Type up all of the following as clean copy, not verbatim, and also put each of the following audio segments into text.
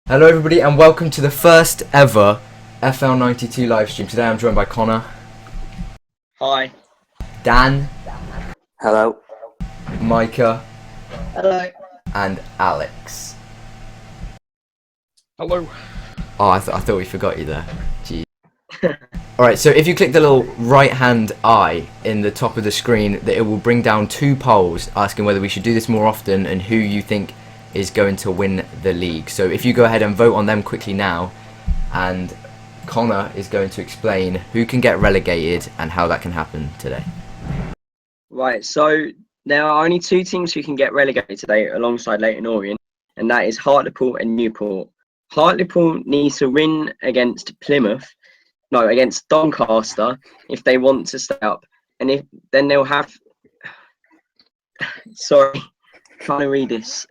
Hello everybody and welcome to the first ever FL92 live stream. Today I'm joined by Connor, Hi. Dan, Hello. Micah Hello. and Alex. Hello. Oh, I thought we forgot you there. Jeez. Alright, so if you click the little right hand eye in the top of the screen, that it will bring down two polls asking whether we should do this more often and who you think is going to win the league. So if you go ahead and vote on them quickly now, and Connor is going to explain who can get relegated and how that can happen today. Right, so there are only two teams who can get relegated today alongside Leyton Orient, and that is Hartlepool and Newport. Hartlepool needs to win against against Doncaster if they want to stay up. And then they'll have sorry, trying to read this.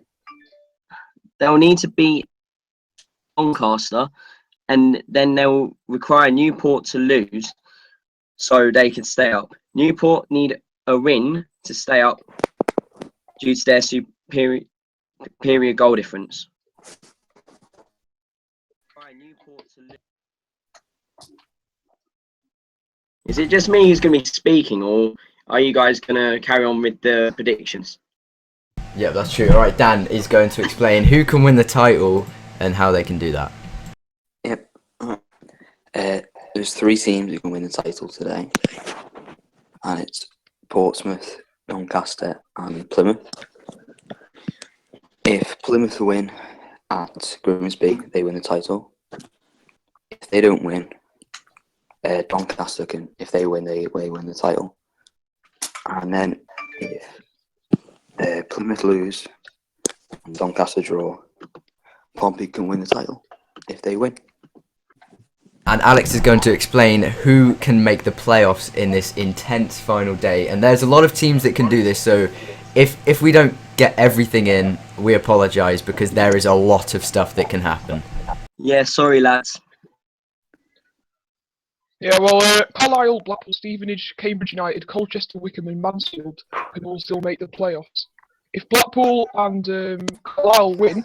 They'll need to beat Doncaster, and then they'll require Newport to lose so they can stay up. Newport need a win to stay up due to their superior goal difference. Is it just me who's going to be speaking, or are you guys going to carry on with the predictions? Yeah, that's true. Alright, Dan is going to explain who can win the title and how they can do that. Yep. There's three teams who can win the title today, and it's Portsmouth, Doncaster, and Plymouth. If Plymouth win at Grimsby, they win the title. If they don't win, Doncaster can. If they win, they win the title. And then if Plymouth lose and Doncaster draw, Pompey can win the title if they win. And Alex is going to explain who can make the playoffs in this intense final day. And there's a lot of teams that can do this, so if we don't get everything in, we apologise, because there is a lot of stuff that can happen. Yeah, sorry lads. Yeah, well, Carlisle, Blackpool, Stevenage, Cambridge United, Colchester, Wickham, and Mansfield can all still make the playoffs. If Blackpool and Carlisle win,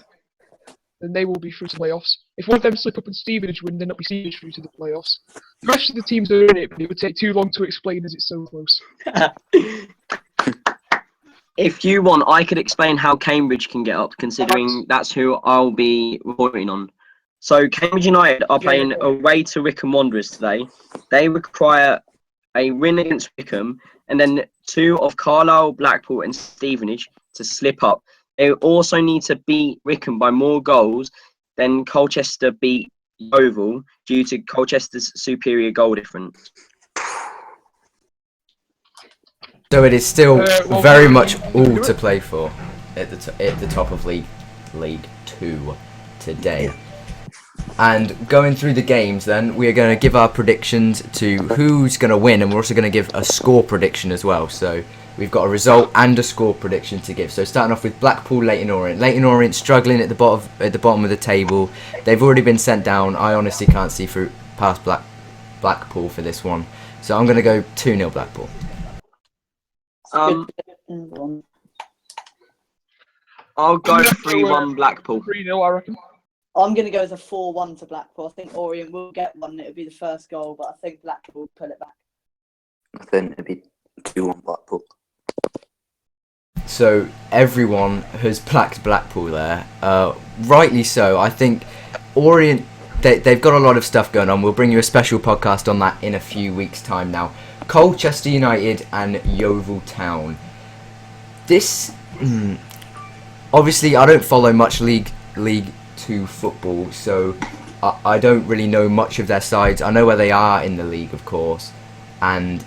then they will be through to playoffs. If one of them slip up and Stevenage win, then it'll be Stevenage through to the playoffs. The rest of the teams are in it, but it would take too long to explain as it's so close. If you want, I could explain how Cambridge can get up, considering that's who I'll be reporting on. So Cambridge United are playing away to Wickham Wanderers today. They require a win against Wickham, and then two of Carlisle, Blackpool, and Stevenage to slip up. They also need to beat Wickham by more goals than Colchester beat Yeovil due to Colchester's superior goal difference. So it is still very much all to play for at the top of League 2 today. And going through the games then, we are going to give our predictions to who's going to win, and we're also going to give a score prediction as well. So we've got a result and a score prediction to give. So starting off with Blackpool, Leyton Orient. Leyton Orient struggling at the bottom of the table. They've already been sent down. I honestly can't see through past Blackpool for this one. So I'm going to go 2-0 Blackpool. I'll go 3-1 Blackpool. 3-0, I reckon. I'm going to go as a 4-1 to Blackpool. I think Orient will get one. It'll be the first goal, but I think Blackpool will pull it back. I think it'd be 2-1 Blackpool. So everyone has placked Blackpool there. Rightly so. I think Orient, they've got a lot of stuff going on. We'll bring you a special podcast on that in a few weeks' time now. Colchester United and Yeovil Town. This, obviously, I don't follow much League 2 football, so I don't really know much of their sides. I know where they are in the league, of course, and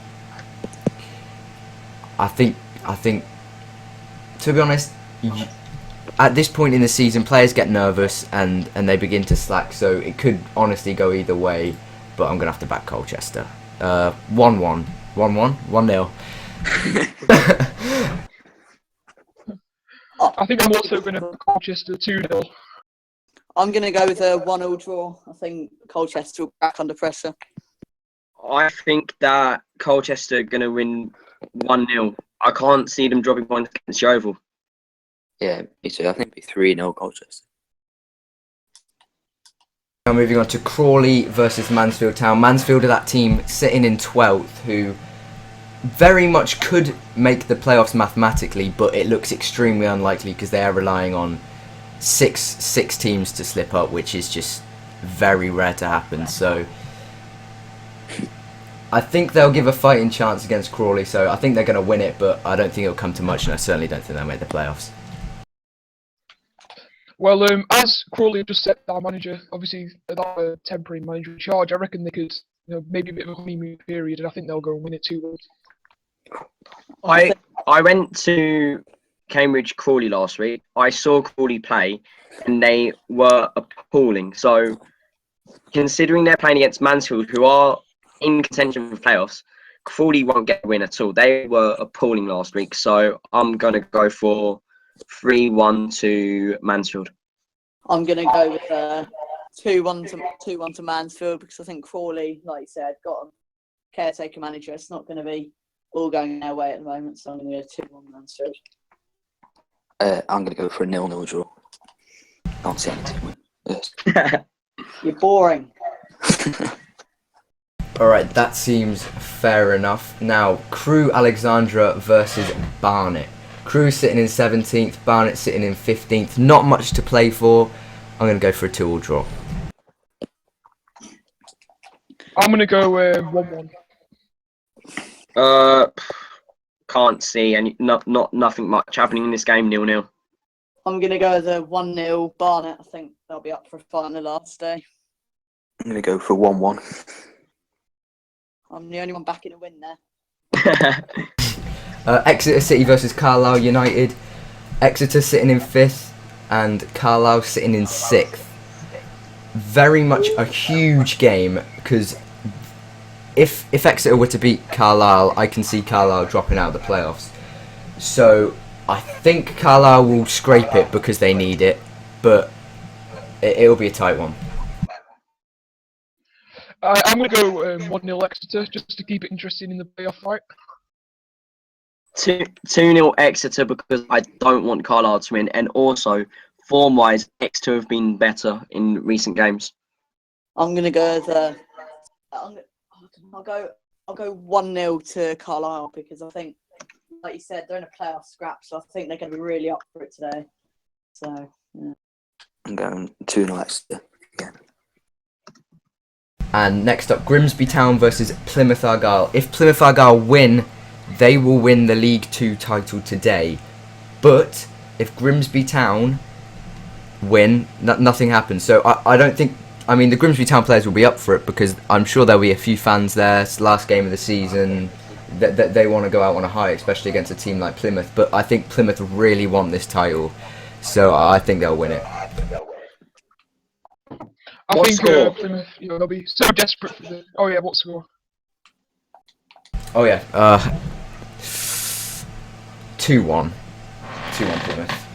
I think to be honest, at this point in the season, players get nervous and they begin to slack. So it could honestly go either way, but I'm gonna have to back Colchester. 1-1, 1-0. I think I'm also going to back Colchester 2-0. I'm going to go with a 1-0 draw. I think Colchester will be back under pressure. I think that Colchester are going to win 1-0. I can't see them dropping points against Yeovil. Yeah, me too. I think it'd be 3-0 Colchester. Now moving on to Crawley versus Mansfield Town. Mansfield are that team sitting in 12th who very much could make the playoffs mathematically, but it looks extremely unlikely because they are relying on six teams to slip up, which is just very rare to happen. So I think they'll give a fighting chance against Crawley, so I think they're going to win it, but I don't think it'll come to much, and I certainly don't think they'll make the playoffs. Well, as Crawley just said, our manager, obviously, that temporary manager in charge, I reckon they could, maybe a bit of a honeymoon period, and I think they'll go and win it 2-1. I went to Cambridge Crawley last week. I saw Crawley play, and they were appalling. So, considering they're playing against Mansfield, who are in contention for playoffs, Crawley won't get a win at all. They were appalling last week. So, I'm going to go for 3-1 to Mansfield. I'm going to go with 2-1 to Mansfield because I think Crawley, like you said, got a caretaker manager. It's not going to be all going their way at the moment, so I'm going to go 2-1 Mansfield. I'm going to go for a 0-0 draw. Can't see any team win. Yes. You're boring. Alright, that seems fair enough. Now, Crewe Alexandra versus Barnet. Crewe sitting in 17th, Barnet sitting in 15th. Not much to play for. I'm going to go for a 2-2 draw. I'm going to go 1-1. Can't see any, nothing much happening in this game. 0-0. I'm going to go with a 1-0 Barnet. I think they'll be up for a final last day. I'm going to go for 1-1. I'm the only one backing a win there. Exeter City versus Carlisle United. Exeter sitting in 5th and Carlisle sitting in 6th. Very much a huge game because if Exeter were to beat Carlisle, I can see Carlisle dropping out of the playoffs. So I think Carlisle will scrape it because they need it, but it'll be a tight one. I'm going to go 1-0 Exeter just to keep it interesting in the playoff fight. 2-0 Exeter because I don't want Carlisle to win, and also form-wise, Exeter have been better in recent games. I'm going to go with I'll go 1-0 to Carlisle because I think, like you said, they're in a playoff scrap, so I think they're going to be really up for it today. So, yeah. I'm going 2-0 Exeter again. And next up, Grimsby Town versus Plymouth Argyle. If Plymouth Argyle win, they will win the League 2 title today. But if Grimsby Town win, nothing happens. So I don't think... I mean, the Grimsby Town players will be up for it because I'm sure there'll be a few fans there. It's the last game of the season. That they want to go out on a high, especially against a team like Plymouth. But I think Plymouth really want this title. So I think they'll win it. I think Plymouth, they'll be so desperate for the... Oh yeah, what score? Oh yeah, 2-1. 2-1 Plymouth.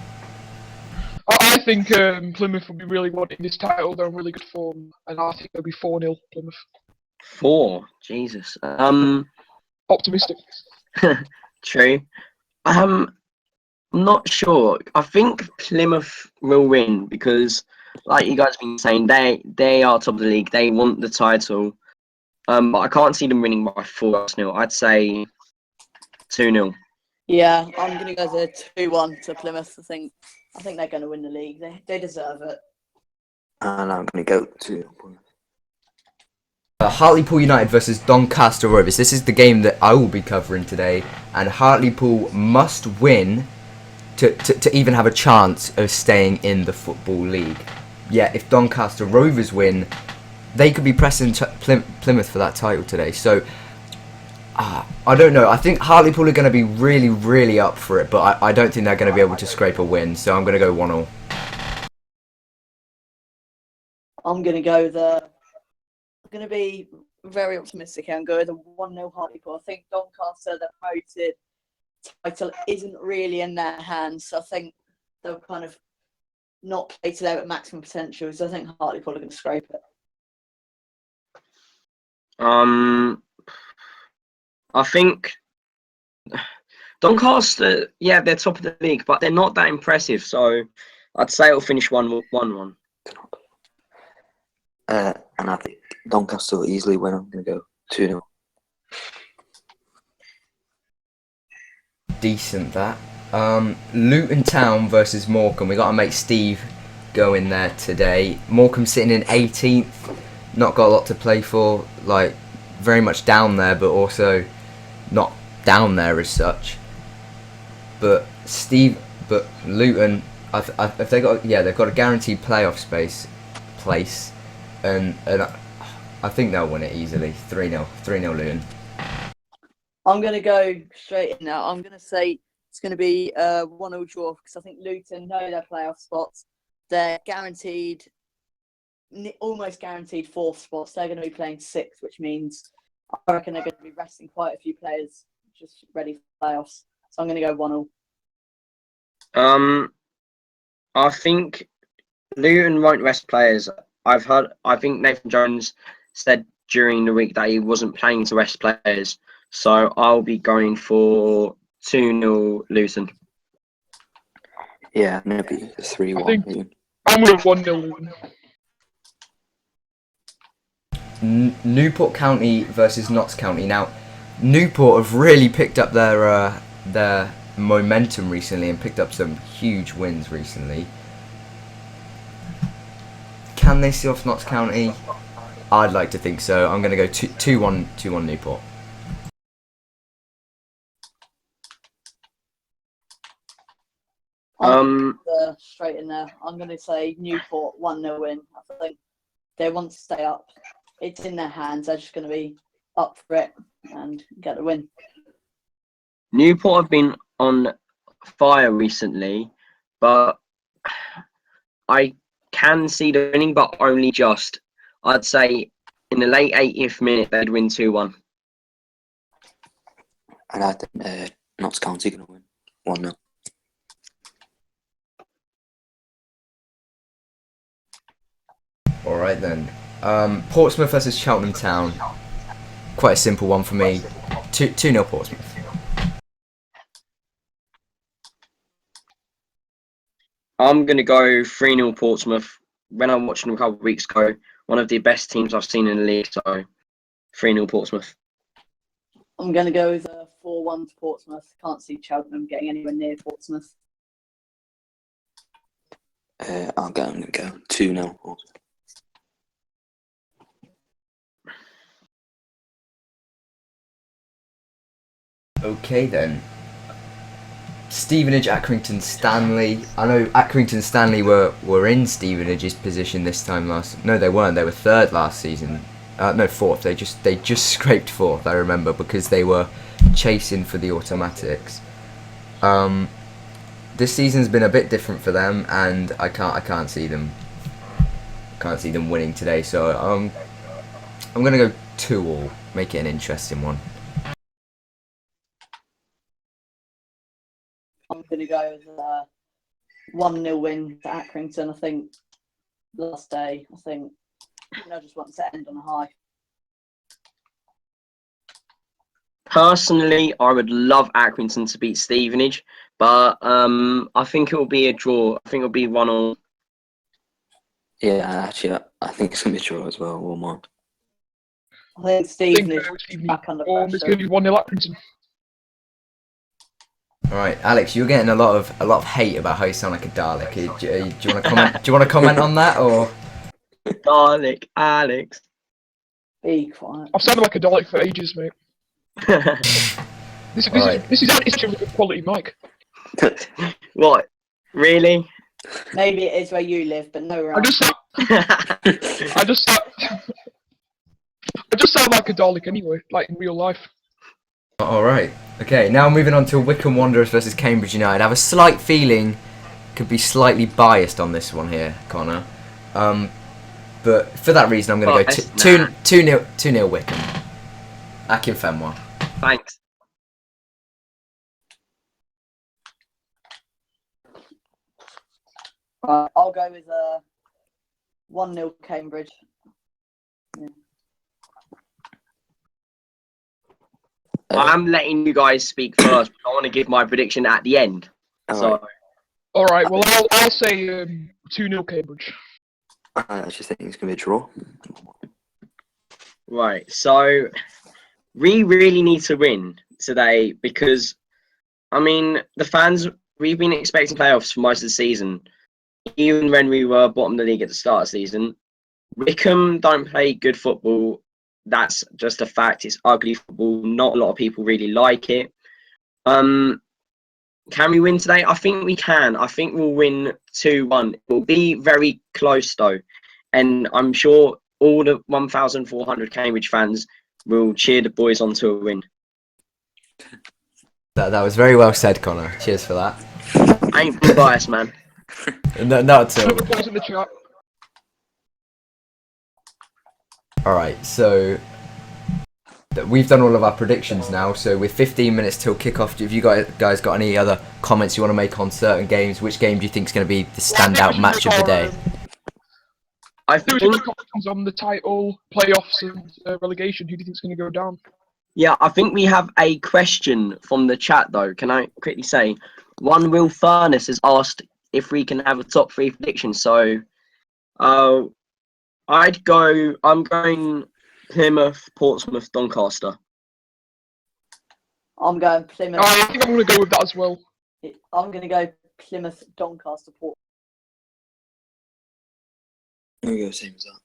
I think Plymouth will be really wanting this title. They're in really good form, and I think they'll be 4-0 Plymouth. 4? Jesus. Optimistic. True. I'm not sure. I think Plymouth will win because, like you guys have been saying, they are top of the league. They want the title. But I can't see them winning by 4-0. I'd say 2-0. Yeah, I'm going to go to 2-1 to Plymouth. I think they're going to win the league. They deserve it. And I'm going to go to Hartlepool United versus Doncaster Rovers. This is the game that I will be covering today, and Hartlepool must win to even have a chance of staying in the Football League. Yeah, if Doncaster Rovers win, they could be pressing Plymouth for that title today. So, I don't know. I think Hartlepool are going to be really, really up for it, but I don't think they're going to be able to scrape a win. So I'm going to go 1-1. I'm going to go I'm going to be very optimistic here and go the 1-0 Hartlepool. I think Doncaster, the promoted title, isn't really in their hands. So I think they'll kind of not play to their maximum potential. So I think Hartlepool are going to scrape it. I think Doncaster, yeah, they're top of the league, but they're not that impressive. So I'd say it'll finish 1-1. And I think Doncaster will easily win. I'm going to go 2-0. Decent that. Luton Town versus Morecambe. We got to make Steve go in there today. Morecambe sitting in 18th. Not got a lot to play for. Like, very much down there, but also not down there as such. But Luton, if they got, they've got a guaranteed playoff place, and I think they'll win it easily. 3-0 Luton. I'm going to go straight in now. I'm going to say it's going to be a 1-0 draw because I think Luton know their playoff spots. They're guaranteed, almost guaranteed 4th spots. They're going to be playing 6th, which means I reckon they're going to be resting quite a few players just ready for playoffs. So I'm going to go 1-0. I think Luton won't rest players. I think Nathan Jones said during the week that he wasn't planning to rest players. So I'll be going for 2-0 Luton. Yeah, maybe 3-1 Luton. I'm going 1-0 Luton. Newport County versus Notts County. Now, Newport have really picked up their momentum recently and picked up some huge wins recently. Can they see off Notts County? I'd like to think so. I'm going to go 2-1 Newport. Straight in there. I'm going to say Newport 1-0 win. I think they want to stay up. It's in their hands. They're just going to be up for it and get the win. Newport have been on fire recently, but I can see them winning, but only just. I'd say in the late 80th minute they'd win 2-1. And I think Notts County going to win 1-0. All right then. Portsmouth versus Cheltenham Town. Quite a simple one for me. 2-0 Portsmouth. I'm going to go 3-0 Portsmouth. When I watched them a couple of weeks ago, one of the best teams I've seen in the league, so 3-0 Portsmouth. I'm going to go with 4-1 to Portsmouth. Can't see Cheltenham getting anywhere near Portsmouth. I'm going to go 2-0 Portsmouth. Okay then. Stevenage, Accrington, Stanley. I know Accrington Stanley were in Stevenage's position this time last. No, they weren't. They were 3rd last season. No, 4th. They just scraped 4th. I remember because they were chasing for the automatics. This season's been a bit different for them, and I can't see them winning today. So I'm gonna go 2-2. Make it an interesting one. I'm going to go with 1-0 win to Accrington. I think last day, I think I just want to end on a high. Personally, I would love Accrington to beat Stevenage, but I think it will be a draw. I think it will be 1-1. Yeah, actually, I think it's going to be a draw as well, 1-1. I think Stevenage back under pressure. It's going to be 1-0 Accrington. All right, Alex, you're getting a lot of hate about how you sound like a Dalek. Do you want to comment? Do you want to comment on that or? Dalek, Alex. Be quiet. I've sounded like a Dalek for ages, mate. This is actually a good quality mic. What? Really? Maybe it is where you live, but nowhere I else. just sound like a Dalek anyway, like in real life. All right. Okay. Now moving on to Wycombe Wanderers versus Cambridge United. I have a slight feeling could be slightly biased on this one here, Connor. But for that reason, I'm going to go 2-0 Wycombe. Akin Fenwa. Thanks. I'll go with 1-0 Cambridge. Yeah. I'm letting you guys speak first. But I want to give my prediction at the end. All So, right. All right. Well, I'll say 2-0 Cambridge. I just think it's going to be a draw. Right, so we really need to win today because, I mean, the fans, we've been expecting playoffs for most of the season. Even when we were bottom of the league at the start of the season, Wickham don't play good football. That's just a fact. It's ugly football. Not a lot of people really like it. Can we win today? I think we can. I think we'll win 2-1. It will be very close though, and I'm sure all the 1,400 Cambridge fans will cheer the boys on to a win. That was very well said, Connor. Cheers for that. I ain't being biased, man. No, not at all. Put in the chat. Alright, so we've done all of our predictions now, so with 15 minutes till kickoff, have you guys got any other comments you want to make on certain games? Which game do you think is going to be the standout match of the day? I There think, was comments on the title, playoffs, and relegation. Who do you think is going to go down? yeah, I think we have a question from the chat though. Can I quickly say, one Will Furness has asked if we can have a top 3 prediction. So, I'm going Plymouth, Portsmouth, Doncaster. I'm going Plymouth. I think I'm going to go with that as well. I'm going to go Plymouth, Doncaster, Port. I'm go same as that.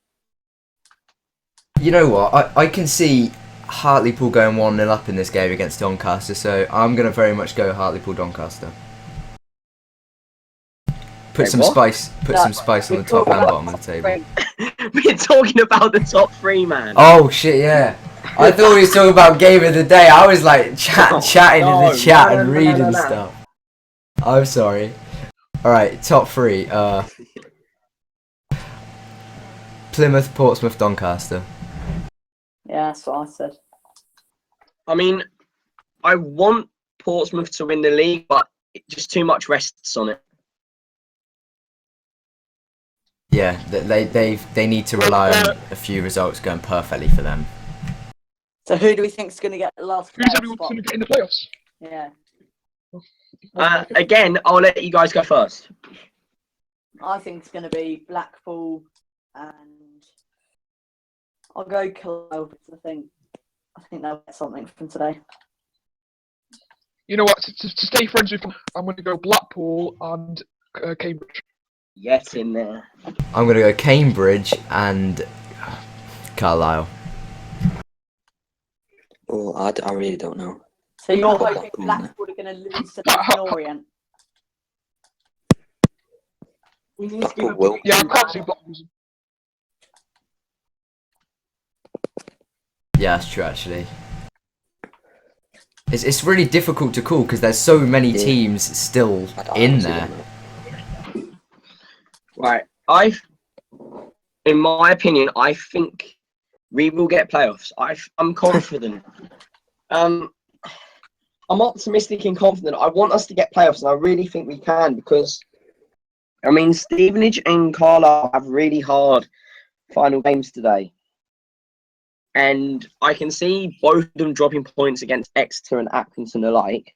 You know what? I can see Hartlepool going 1-0 up in this game against Doncaster, so I'm going to very much go Hartlepool, Doncaster. Put some spice on the top and bottom of the table. We're talking about the top 3, man. Oh shit, yeah. I thought we was talking about game of the day. I was like chatting in the chat and reading stuff. I'm sorry. Alright, top 3. Plymouth, Portsmouth, Doncaster. Yeah, that's what I said. I mean, I want Portsmouth to win the league, but just too much rests on it. Yeah, they need to rely on a few results going perfectly for them. So who do we think is going to get the last Who's playoff everyone spot? going to get in the playoffs? Yeah, Again, I'll let you guys go first. I think it's going to be Blackpool, and I'll go Carlisle because I think they'll get something from today. You know what? To stay friends with them, I'm going to go Blackpool and Cambridge. Yes, in there. I'm going to go Cambridge and Carlisle. Oh, I really don't know. So you're hoping Blackpool, Blackpool are going to lose to Preston Orient? We need to give Blackpool a will. Yeah, I can't see Blackpool. Yeah, that's true actually. It's really difficult to call because there's so many teams still I in honestly there. don't know. Right. In my opinion, I think we will get playoffs. I'm confident. I'm optimistic and confident. I want us to get playoffs, and I really think we can because, I mean, Stevenage and Carlisle have really hard final games today. And I can see both of them dropping points against Exeter and Accrington alike.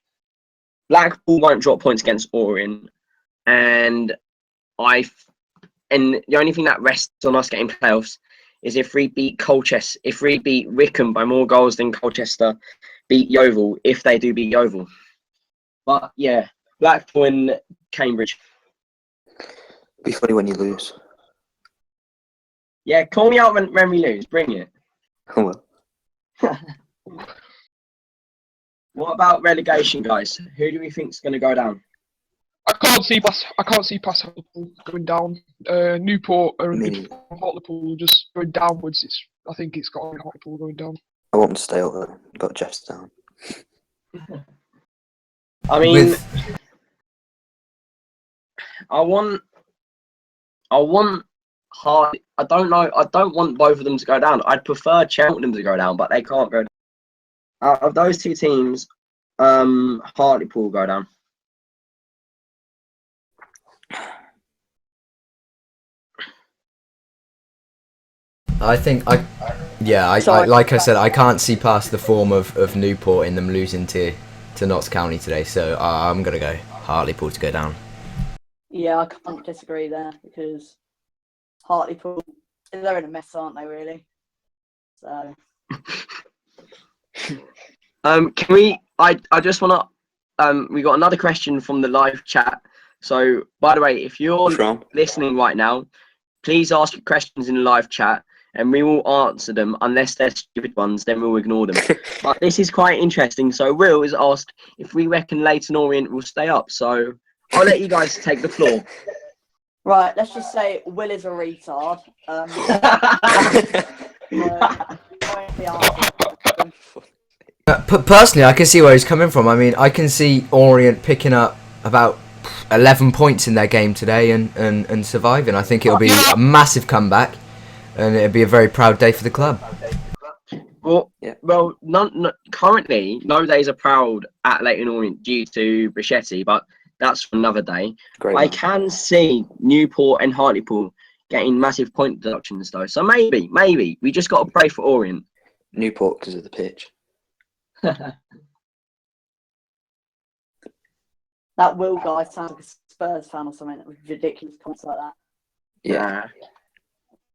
Blackpool won't drop points against Orient. And the only thing that rests on us getting playoffs is if we beat Colchester, if we beat Wickham by more goals than Colchester beat Yeovil, if they do beat Yeovil. But yeah, Blackpool and Cambridge. It'd be funny when you lose. Yeah, call me out when we lose. Bring it. Oh well. What about relegation, guys? Who do we think's going to go down? I can't see past Hartlepool going down. Newport are Me. Hartlepool just going downwards. I think it's got Hartlepool going down. I want them to stay up though. Got Jeff's down. I mean, I want hard. I don't know. I don't want both of them to go down. I'd prefer Cheltenham to go down, but they can't go down. Out of those two teams, Hartlepool will go down. I think like I said, I can't see past the form of Newport in them losing to Notts County today, so I'm gonna go Hartlepool to go down. Yeah, I can't disagree there because Hartlepool, they're in a mess, aren't they? Really. So. Can we? I just want to. We got another question from the live chat. So, by the way, if you're listening right now, please ask your questions in the live chat, and we will answer them. Unless they're stupid ones, then we'll ignore them. But this is quite interesting. So, Will has asked if we reckon Leyton Orient will stay up. So, I'll let you guys take the floor. Right, let's just say Will is a retard. Personally, I can see where he's coming from. I mean, I can see Orient picking up about 11 points in their game today and surviving. I think it'll be a massive comeback, and it'll be a very proud day for the club. Well, currently, no days are proud at Leyton Orient due to Brichetti, but that's for another day. I can see Newport and Hartlepool getting massive point deductions, though. So maybe, we just got to pray for Orient. Newport because of the pitch. That Will guy sounds like a Spurs fan or something. Ridiculous comments like that.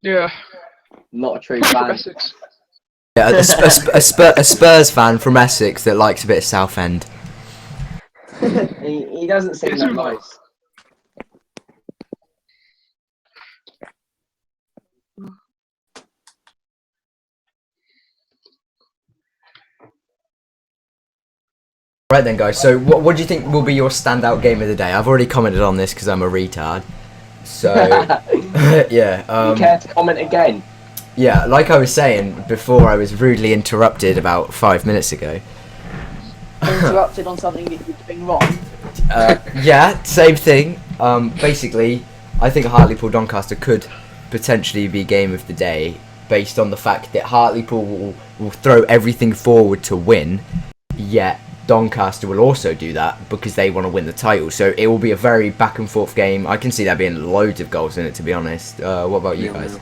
Yeah. Not a true fan. Yeah, a Spurs fan from Essex that likes a bit of Southend. He doesn't seem that nice. Right then, guys. So, what do you think will be your standout game of the day? I've already commented on this because I'm a retard. So, yeah. You care to comment again? Yeah, like I was saying before, I was rudely interrupted about 5 minutes ago. Interrupted on something that you're doing wrong. Yeah, same thing. Basically, I think Hartlepool Doncaster could potentially be game of the day based on the fact that Hartlepool will throw everything forward to win, yet Doncaster will also do that because they want to win the title. So it will be a very back and forth game. I can see there being loads of goals in it, to be honest. What about you guys?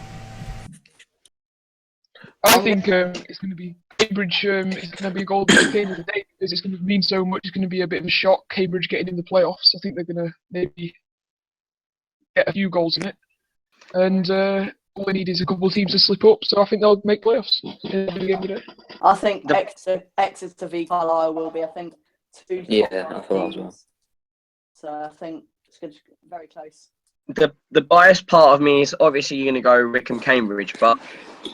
I think it's going to be Cambridge. It's going to be a golden game of the day because it's going to mean so much. It's going to be a bit of a shock. Cambridge getting in the playoffs. I think they're going to maybe get a few goals in it, and all they need is a couple of teams to slip up. So I think they'll make playoffs in the game of the day. I think Exeter v Carlisle will be. I think 2. Yeah, I thought as well. So I think it's going to be very close. The biased part of me is obviously you're going to go Wickham Cambridge, but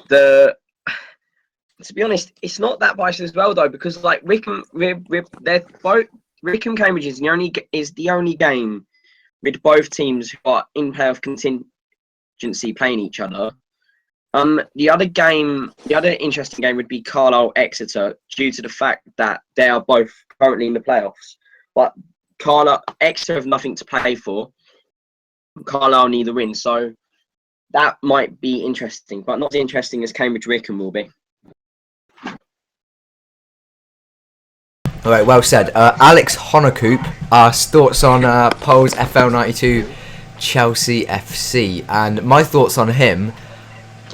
to be honest, it's not that biased as well though, because like Wickham, they're both Wickham Cambridge is the only game with both teams who are in playoff contingency playing each other. The other interesting game would be Carlisle Exeter due to the fact that they are both currently in the playoffs, but Exeter have nothing to play for. Carlisle need the win, so that might be interesting, but not as interesting as Cambridge Wickham will be. All right, well said. Alex Honacoop asked thoughts on Pole's FL92 Chelsea FC, and my thoughts on him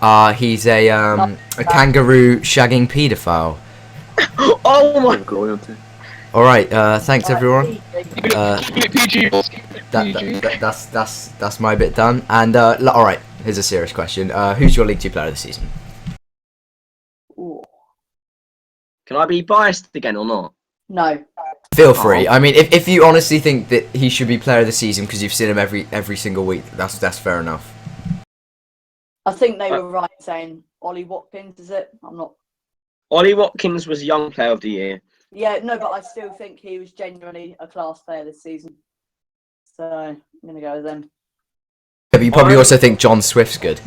are he's a kangaroo shagging paedophile. Oh my god! All right, thanks everyone. That's my bit done. And all right, here's a serious question. Who's your League Two player of the season? Can I be biased again or not? No. Feel free. I mean, if you honestly think that he should be player of the season because you've seen him every single week, that's fair enough. I think they were right saying Ollie Watkins, is it? I'm not. Ollie Watkins was young player of the year. Yeah, no, but I still think he was genuinely a class player this season. So I'm going to go with him. Yeah, but you probably also think John Swift's good.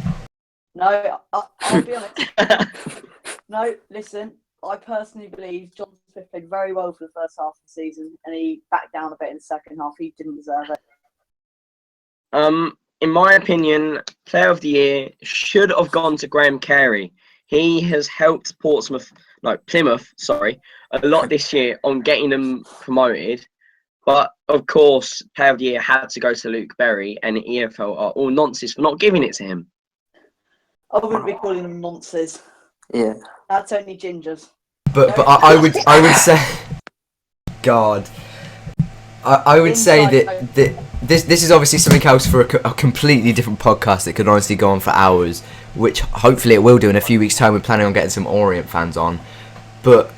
No, I'll be honest. No, listen, I personally believe John Swift played very well for the first half of the season and he backed down a bit in the second half. He didn't deserve it. In my opinion, player of the year should have gone to Graham Carey. He has helped Plymouth, a lot this year on getting them promoted. But of course, player of the year had to go to Luke Berry, and the EFL are all nonsense for not giving it to him. I wouldn't be calling them nonsense. Yeah. That's only gingers. But I would say, God, I would say that this is obviously something else for a completely different podcast that could honestly go on for hours, which hopefully it will do in a few weeks' time. We're planning on getting some Orient fans on, but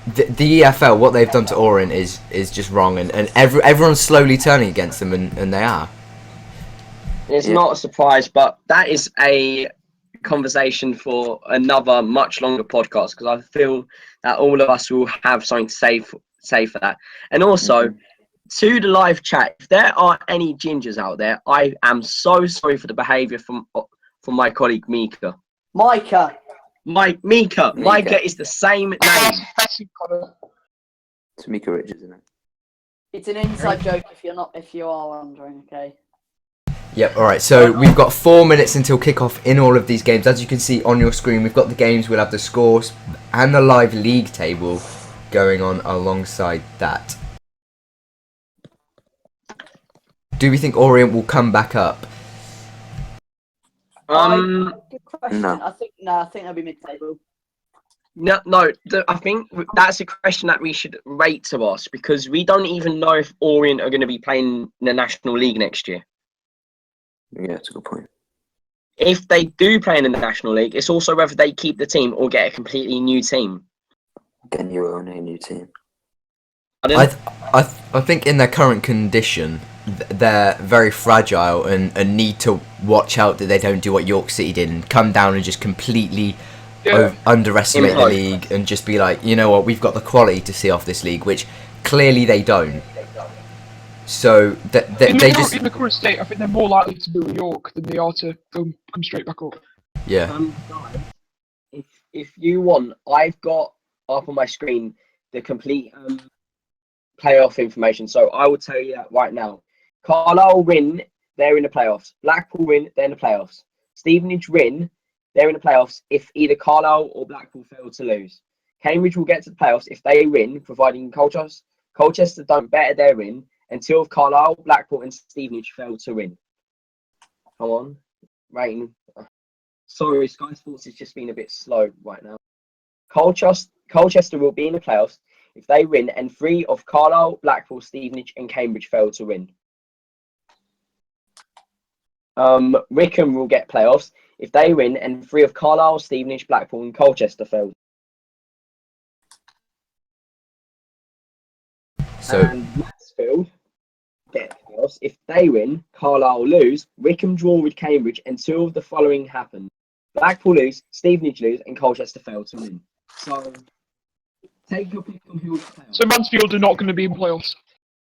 the EFL, what they've done to Orient is just wrong, and everyone's slowly turning against them, and they are. It's Yeah. not a surprise, but that is a conversation for another much longer podcast, because I feel that all of us will have something to say for that. And also, to the live chat, if there are any gingers out there, I am so sorry for the behaviour from my colleague Mika. Micah. Micah is the same name. That's offensive, Connor. Tamika Richards, isn't it? It's an inside joke if you are wondering, okay? Yep, alright, so we've got 4 minutes until kickoff in all of these games. As you can see on your screen, we've got the games, we'll have the scores and the live league table going on alongside that. Do we think Orient will come back up? Good question. No. I think they'll be mid-table. No, I think that's a question that we should rate to us, because we don't even know if Orient are going to be playing in the National League next year. Yeah, that's a good point. If they do play in the National League, it's also whether they keep the team or get a completely new team. Getting your own new team. I think in their current condition, they're very fragile and need to watch out that they don't do what York City did and come down and just completely underestimate the league and just be like, you know what, we've got the quality to see off this league, which clearly they don't. So they just in the current state, I think they're more likely to do York than they are to come straight back up. yeah. Guys, if you want, I've got up on my screen the complete playoff information. So I will tell you that right now. Carlisle win, they're in the playoffs. Blackpool win, they're in the playoffs. Stevenage win, they're in the playoffs if either Carlisle or Blackpool fail to lose. Cambridge will get to the playoffs if they win, providing Colchester don't better their win, until Carlisle, Blackpool and Stevenage fail to win. Come on. Rating. Sorry, Sky Sports has just been a bit slow right now. Colchester will be in the playoffs if they win and 3 of Carlisle, Blackpool, Stevenage and Cambridge fail to win. Wickham will get playoffs if they win and 3 of Carlisle, Stevenage, Blackpool and Colchester fail. So And Mansfield get playoffs if they win, Carlisle lose, Wickham draw with Cambridge and 2 of the following happen. Blackpool lose, Stevenage lose and Colchester fail to win. So take your pick on who will get playoffs. So Mansfield are not going to be in playoffs.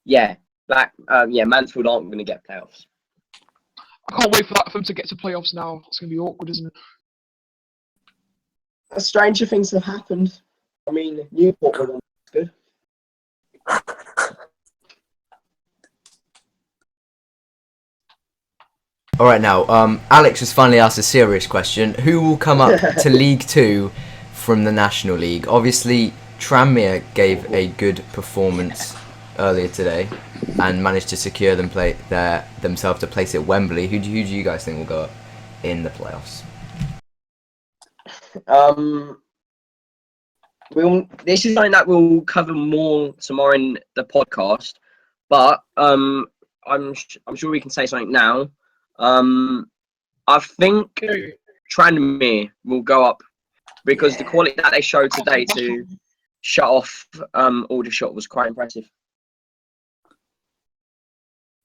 Yeah, Mansfield aren't going to get playoffs. I can't wait for them to get to playoffs now. It's going to be awkward, isn't it? Stranger things have happened. I mean, Newport were good. all right, now Alex has finally asked a serious question. Who will come up to League 2 from the National League? Obviously, Tranmere gave a good performance earlier today and managed to secure themselves a place at Wembley. Who do you guys think will go up in the playoffs? This is something that we'll cover more tomorrow in the podcast, but I'm sure we can say something now. I think Tranmere will go up because the quality that they showed today to shut off Aldershot was quite impressive.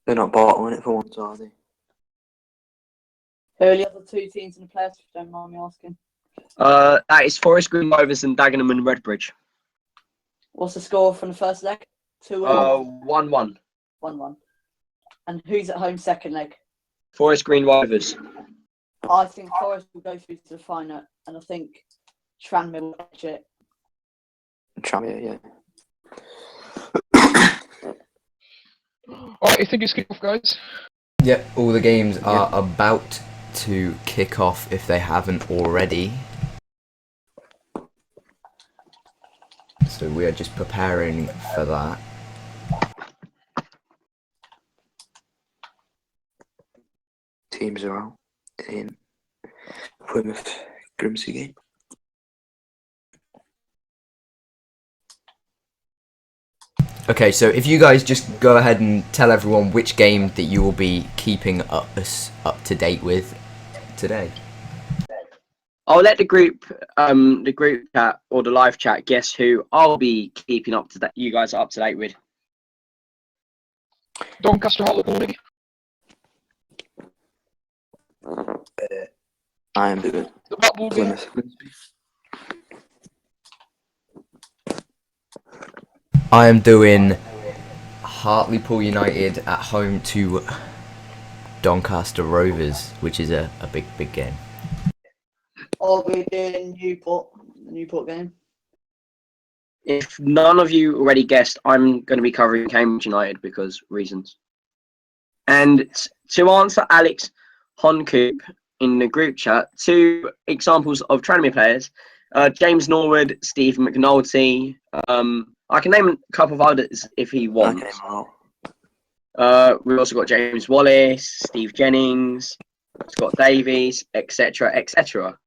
They're not bottling it for once, are they? Who are the other 2 teams in the playoffs, if you don't mind me asking? That is Forest Green Rovers and Dagenham and Redbridge. What's the score from the first leg? 2-1? 1-1. 1-1. And who's at home second leg? Forest Green Rovers. I think Forest will go through to the final, and I think Tranmere will catch it. Tranmere, yeah. Alright, you think it's kick off, guys? Yep, all the games are about to kick off if they haven't already. So we are just preparing for that. Teams are out in Plymouth Grimsby game. Okay, so if you guys just go ahead and tell everyone which game that you will be keeping us up to date with today. I'll let the group chat or the live chat guess who I'll be keeping up to that. You guys are up to date with. Doncaster Hartlepool, maybe? I am doing The Blackpool game? Plymouth. I am doing Hartlepool United at home to Doncaster Rovers, which is a big game. I'll be doing the Newport game. If none of you already guessed, I'm going to be covering Cambridge United because reasons. And to answer Alex Honcoop in the group chat, 2 examples of Tranmere players, James Norwood, Steve McNulty. I can name a couple of others if he wants. We've also got James Wallace, Steve Jennings, Scott Davies, etc., etc.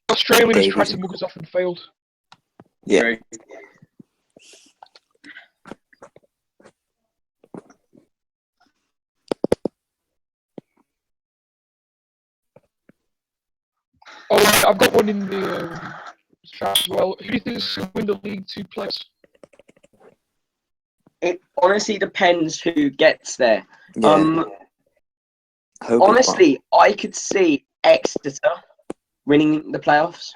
Australians Davies. tried to mug us off and failed. Yeah. True. Oh, right, I've got one in the chat as well. Who do you think is going to win the League Two players? It honestly depends who gets there. Yeah. Hope Honestly, I could see Exeter winning the playoffs.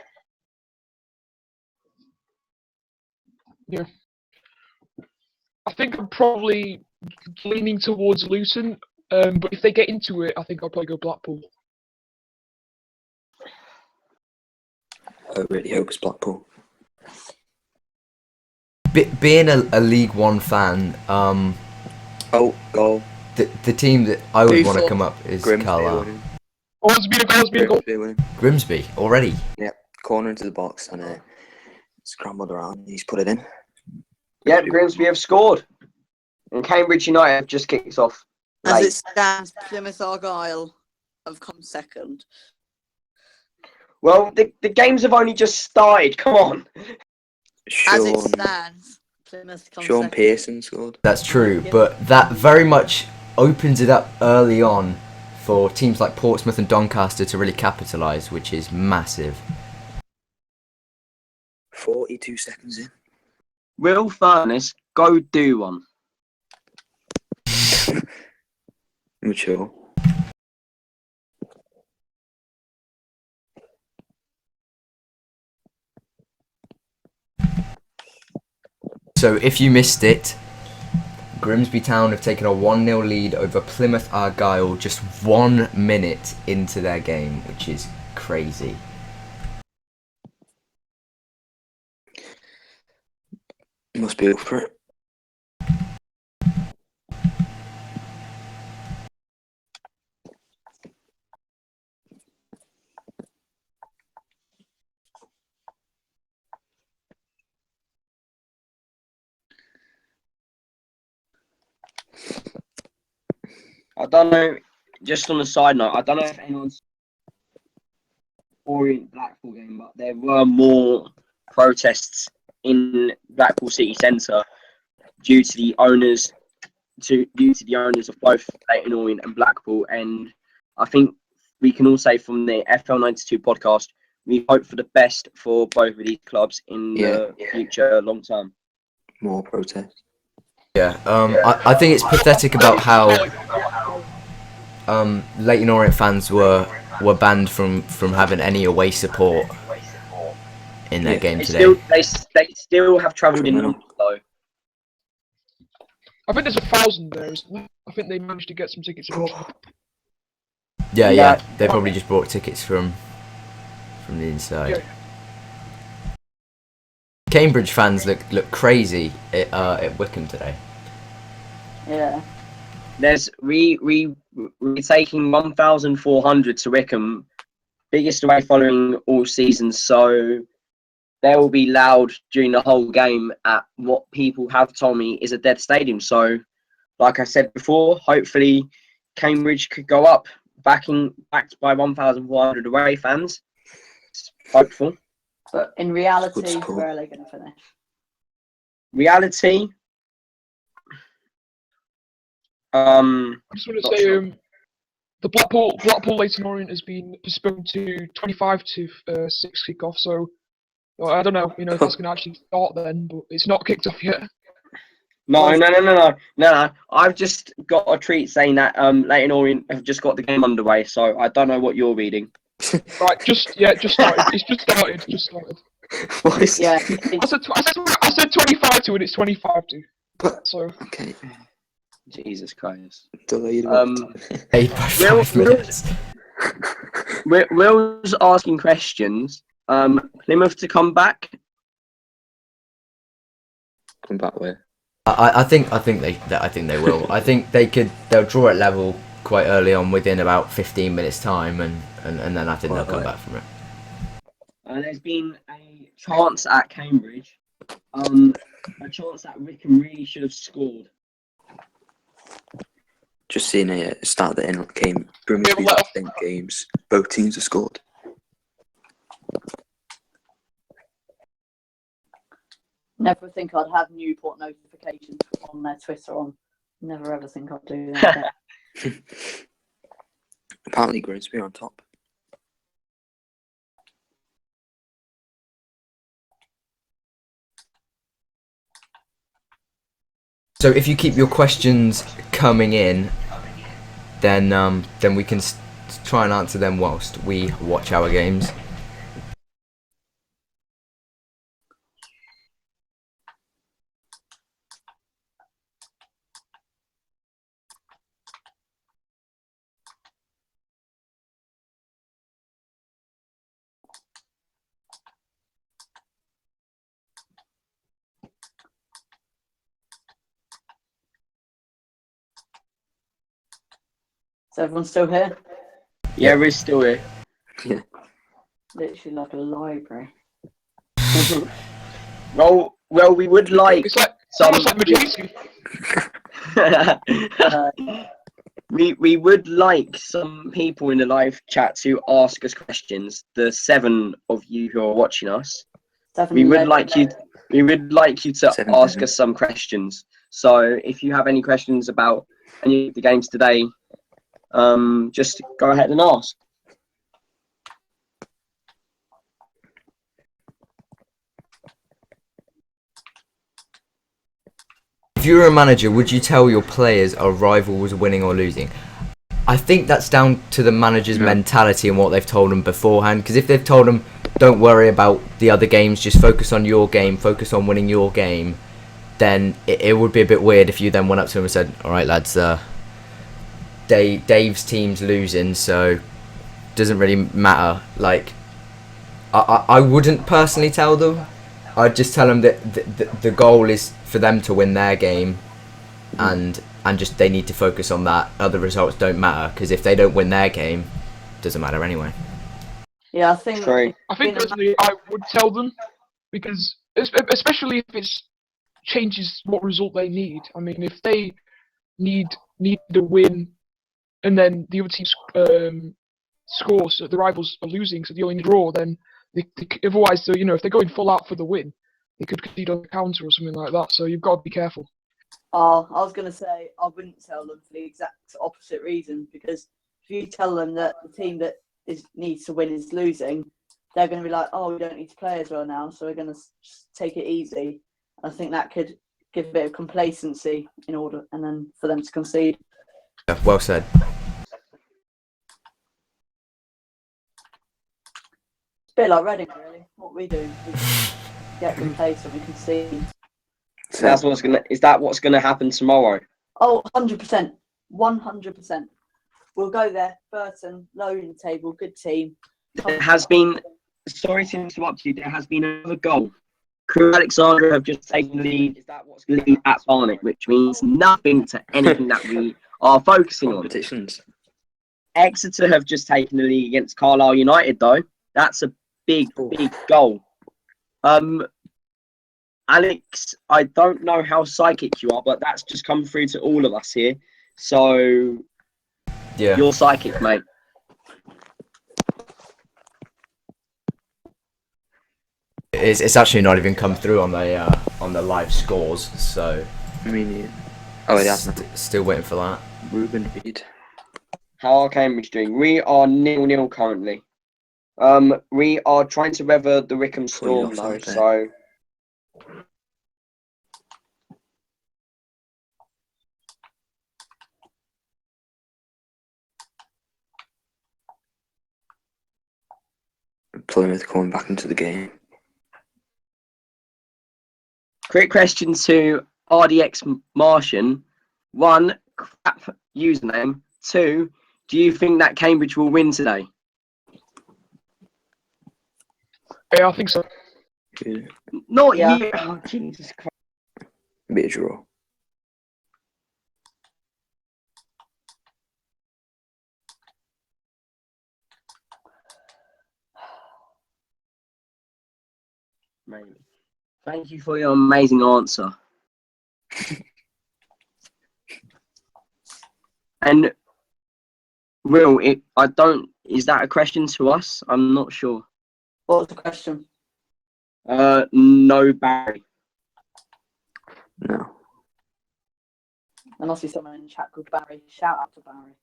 Yeah. I think I'm probably leaning towards Luton, but if they get into it, I think I'll probably go Blackpool. I really hope it's Blackpool. Being a League One fan, Oh, goal. the team that I would Who want to thought come up is Grimsby Carlisle. winning. Oh, it's been a goal, it's been a goal. Grimsby winning. Grimsby already. Corner into the box and scrambled around. He's put it in. Yep, Grimsby have scored. And Cambridge United have just kicked off. As late. it stands, Plymouth Argyle have come second. Well, the games have only just started. Come on. As it Sean, stands, Plymouth come Sean second. Pearson scored. That's true, Yeah. but that very much opens it up early on for teams like Portsmouth and Doncaster to really capitalise, which is massive. 42 seconds in. Will Furness, go do one. Mature. So if you missed it, Grimsby Town have taken a 1-0 lead over Plymouth Argyle just 1 minute into their game, which is crazy. Must be up for it. I don't know, just on a side note, I don't know if anyone's Orient Blackpool game, but there were more protests in Blackpool City Centre due to the owners of both Leyton Orient and Blackpool. And I think we can all say from the FL92 podcast, we hope for the best for both of these clubs in the future, long term. More protest. Yeah, I think it's pathetic about how Leyton Orient fans were banned from having any away support in their game today. They still have travelled in Criminal. numbers, though. I think there's 1,000 there, isn't there? I think they managed to get some tickets eventually. Yeah, they probably just bought tickets from the inside. Yeah. Cambridge fans look crazy at Wickham today. Yeah. We're taking 1,400 to Wickham, biggest away following all season, so they will be loud during the whole game at what people have told me is a dead stadium. So, like I said before, hopefully Cambridge could go up, backed by 1,400 away fans. It's hopeful. But in reality, Good support. where are they going to finish? reality. I just want to Not say, sure. the Blackpool Leighton Orient has been postponed to 25 to 6 kickoff. So well, I don't know, if that's going to actually start then, but it's not kicked off yet. No. I've just got a tweet saying that Leighton Orient have just got the game underway, so I don't know what you're reading. Right, just started. It's just started. What is Yeah. I said 25 to, and it's 25 to. But So okay, Jesus Christ. delayed. 8 by Will- 5 minutes. Will's asking questions. Plymouth to come back. Come back where? I think they will. I think they'll draw at level quite early on, within about 15 minutes time, and then I think they'll come back from it. There's been a chance at Cambridge, a chance that Wickham really should have scored. Just seeing a start that in game. Grimsby's let last 10 games. Both teams have scored. Never think I'd have Newport notifications on their Twitter on. Never ever think I'd do that. Apparently Grimsby are on top. So if you keep your questions coming in, then we can try and answer them whilst we watch our games. Is everyone still here? Yeah, we're still here. Literally like a library. Well, we would like it's like some. almost like Majesty. We would like some people in the live chat to ask us questions. The 7 of you who are watching us, we would like you to 7, ask 7. us some questions. So if you have any questions about any of the games today, just go ahead and ask. If you were a manager, would you tell your players a rival was winning or losing? I think that's down to the manager's mentality and what they've told them beforehand. Because if they've told them, don't worry about the other games, just focus on your game, focus on winning your game, then it would be a bit weird if you then went up to them and said, all right, lads, Dave's team's losing, so doesn't really matter. Like, I wouldn't personally tell them. I'd just tell them that the goal is for them to win their game, and just they need to focus on that. Other results don't matter, because if they don't win their game, it doesn't matter anyway. Yeah, I think. True. I think personally I would tell them, because especially if it changes what result they need. I mean, if they need a win, and then the other team scores, so the rivals are losing, so they only need a draw, then otherwise, so if they're going full out for the win, they could concede on the counter or something like that. So you've got to be careful. I was going to say I wouldn't tell them for the exact opposite reason, because if you tell them that the team that needs to win is losing, they're going to be like, oh, we don't need to play as well now, so we're going to just take it easy. I think that could give a bit of complacency in order, and then for them to concede. Yeah, well said. It's a bit like Reading, really. What we do, we get complacent, we concede. So is that what's gonna happen tomorrow? Oh, 100%. 100%. We'll go there. Burton, low in the table, good team. There has been, sorry to interrupt you, there has been another goal. Crew Alexandra have just taken the lead. Is that what's going to lead at Barnet, which means nothing to anything that we are focusing on. Competitions. Exeter have just taken the lead against Carlisle United, though. That's a big goal. Alex, I don't know how psychic you are, but that's just come through to all of us here. So, Yeah. you're psychic, mate. It's actually not even come through on the on the live scores. So I mean, yeah. Oh, it has still waiting for that. Ruben Reed. How are Cambridge doing? We are 0-0 currently. We are trying to weather the Wickham storm Playoffs, though, aren't they? so Plymouth coming back into the game. quick question to RDX Martian. 1, crap username. 2, do you think that Cambridge will win today? Yeah, I think so. Good. Not Yeah. you. Oh, Jesus Christ. A bit of draw. Mate, thank you for your amazing answer. And Will, is that a question to us? I'm not sure. What was the question? No, Barry. No. And I see someone in the chat called Barry. Shout out to Barry.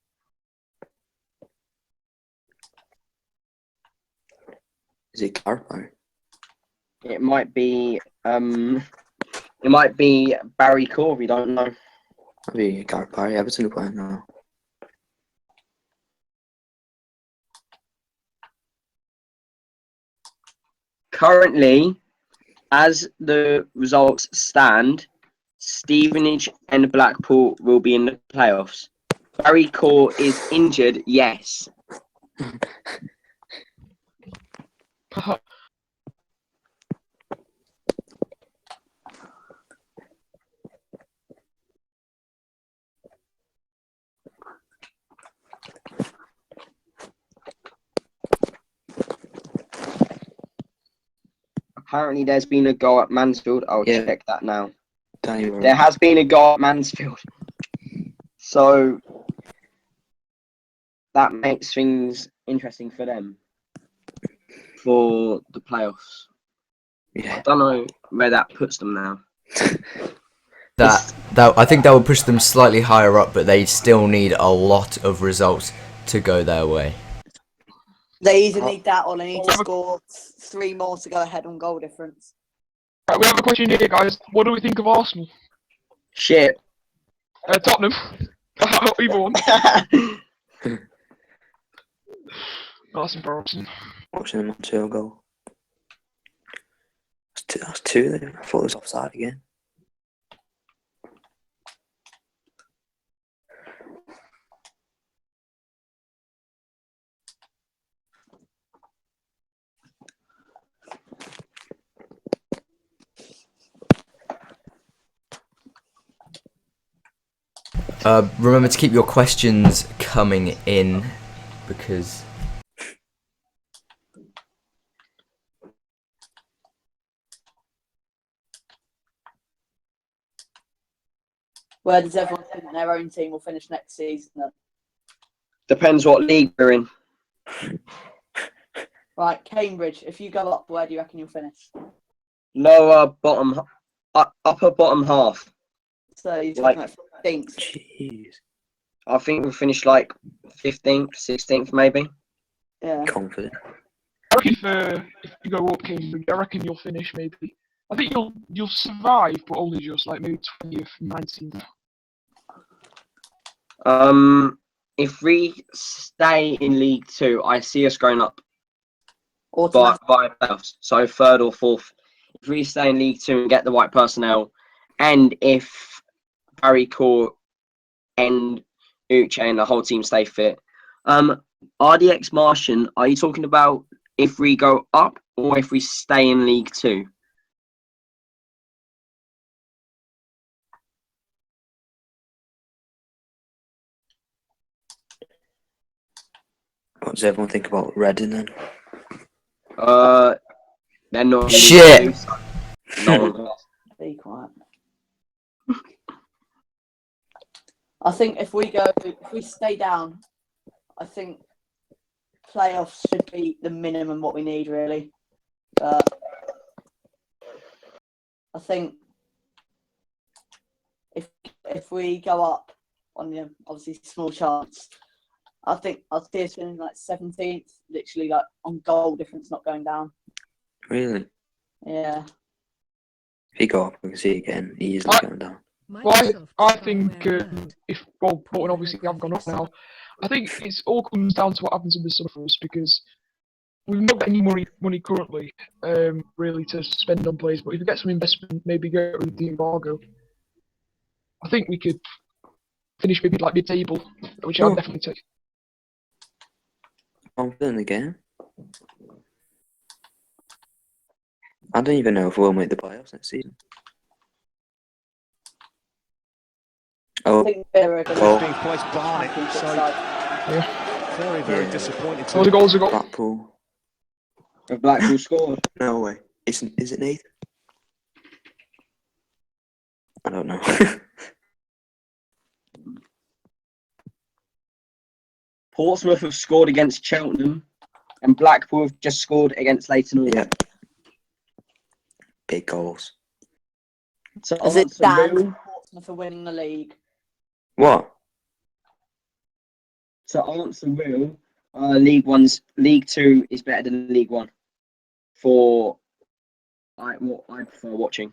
Is it Carpo? It might be Barry Corey, don't know. Maybe Carpo. Everton are playing now. Currently, as the results stand, Stevenage and Blackpool will be in the playoffs. Barry Core is injured, yes. Apparently, there's been a goal at Mansfield. I'll Yeah. check that now. Danny There has been a goal at Mansfield. So that makes things interesting for them for the playoffs. I Yeah. don't know where that puts them now. That I think that would push them slightly higher up, but they still need a lot of results to go their way. They either need that or they need to score 3 more to go ahead on goal difference. Right, we have a question here, guys. What do we think of Arsenal? Shit. Tottenham. Either one. That's embarrassing. Watching them on 2 goal. That's two then. I thought it was offside again. Remember to keep your questions coming in, because Where does everyone think their own team will finish next season then? Depends what league you're in. Right, Cambridge, if you go up, where do you reckon you'll finish? Lower bottom, upper bottom half. So you're Like- talking about 15th. Jeez. I think we'll finish like 15th, 16th maybe. Yeah. Confident. I reckon if you go up Cambridge, I reckon you'll finish maybe. I think you'll survive, but only just like maybe 20th, 19th. If we stay in League 2, I see us going up Automatic. by playoffs. So 3rd or 4th. If we stay in League 2 and get the right personnel, and if Barry Core and Uche and the whole team stay fit. RDX Martian, are you talking about if we go up or if we stay in League 2? What does everyone think about Reading then? They're not in Shit. League 2, so no one cares. Be quiet. I think if we stay down, I think playoffs should be the minimum what we need really. I think if we go up on the obviously small chance, I think I'll see us in like 17th, literally like on goal difference, not going down. Really? Yeah. If you go up, we can see it again easily going down. Well, I think if Bolton obviously haven't gone up now, I think it's all comes down to what happens in the summer for us because we've not got any money currently, really to spend on players. But if we get some investment, maybe get rid of the embargo, I think we could finish maybe like mid-table, which I'd definitely take. Confident in the game. I don't even know if we'll make the playoffs next season. I Oh, think they're going Oh. being placed behind it, so very, very Yeah. disappointing. All the goals are got. Blackpool. Have Blackpool scored? No way. Is it Nathan? I don't know. Portsmouth have scored against Cheltenham, and Blackpool have just scored against Leyton Orient. Yeah. Big goals. So Is it answer Dan real. Portsmouth for winning the league? What? So answer real. League Two is better than League One. What I prefer watching.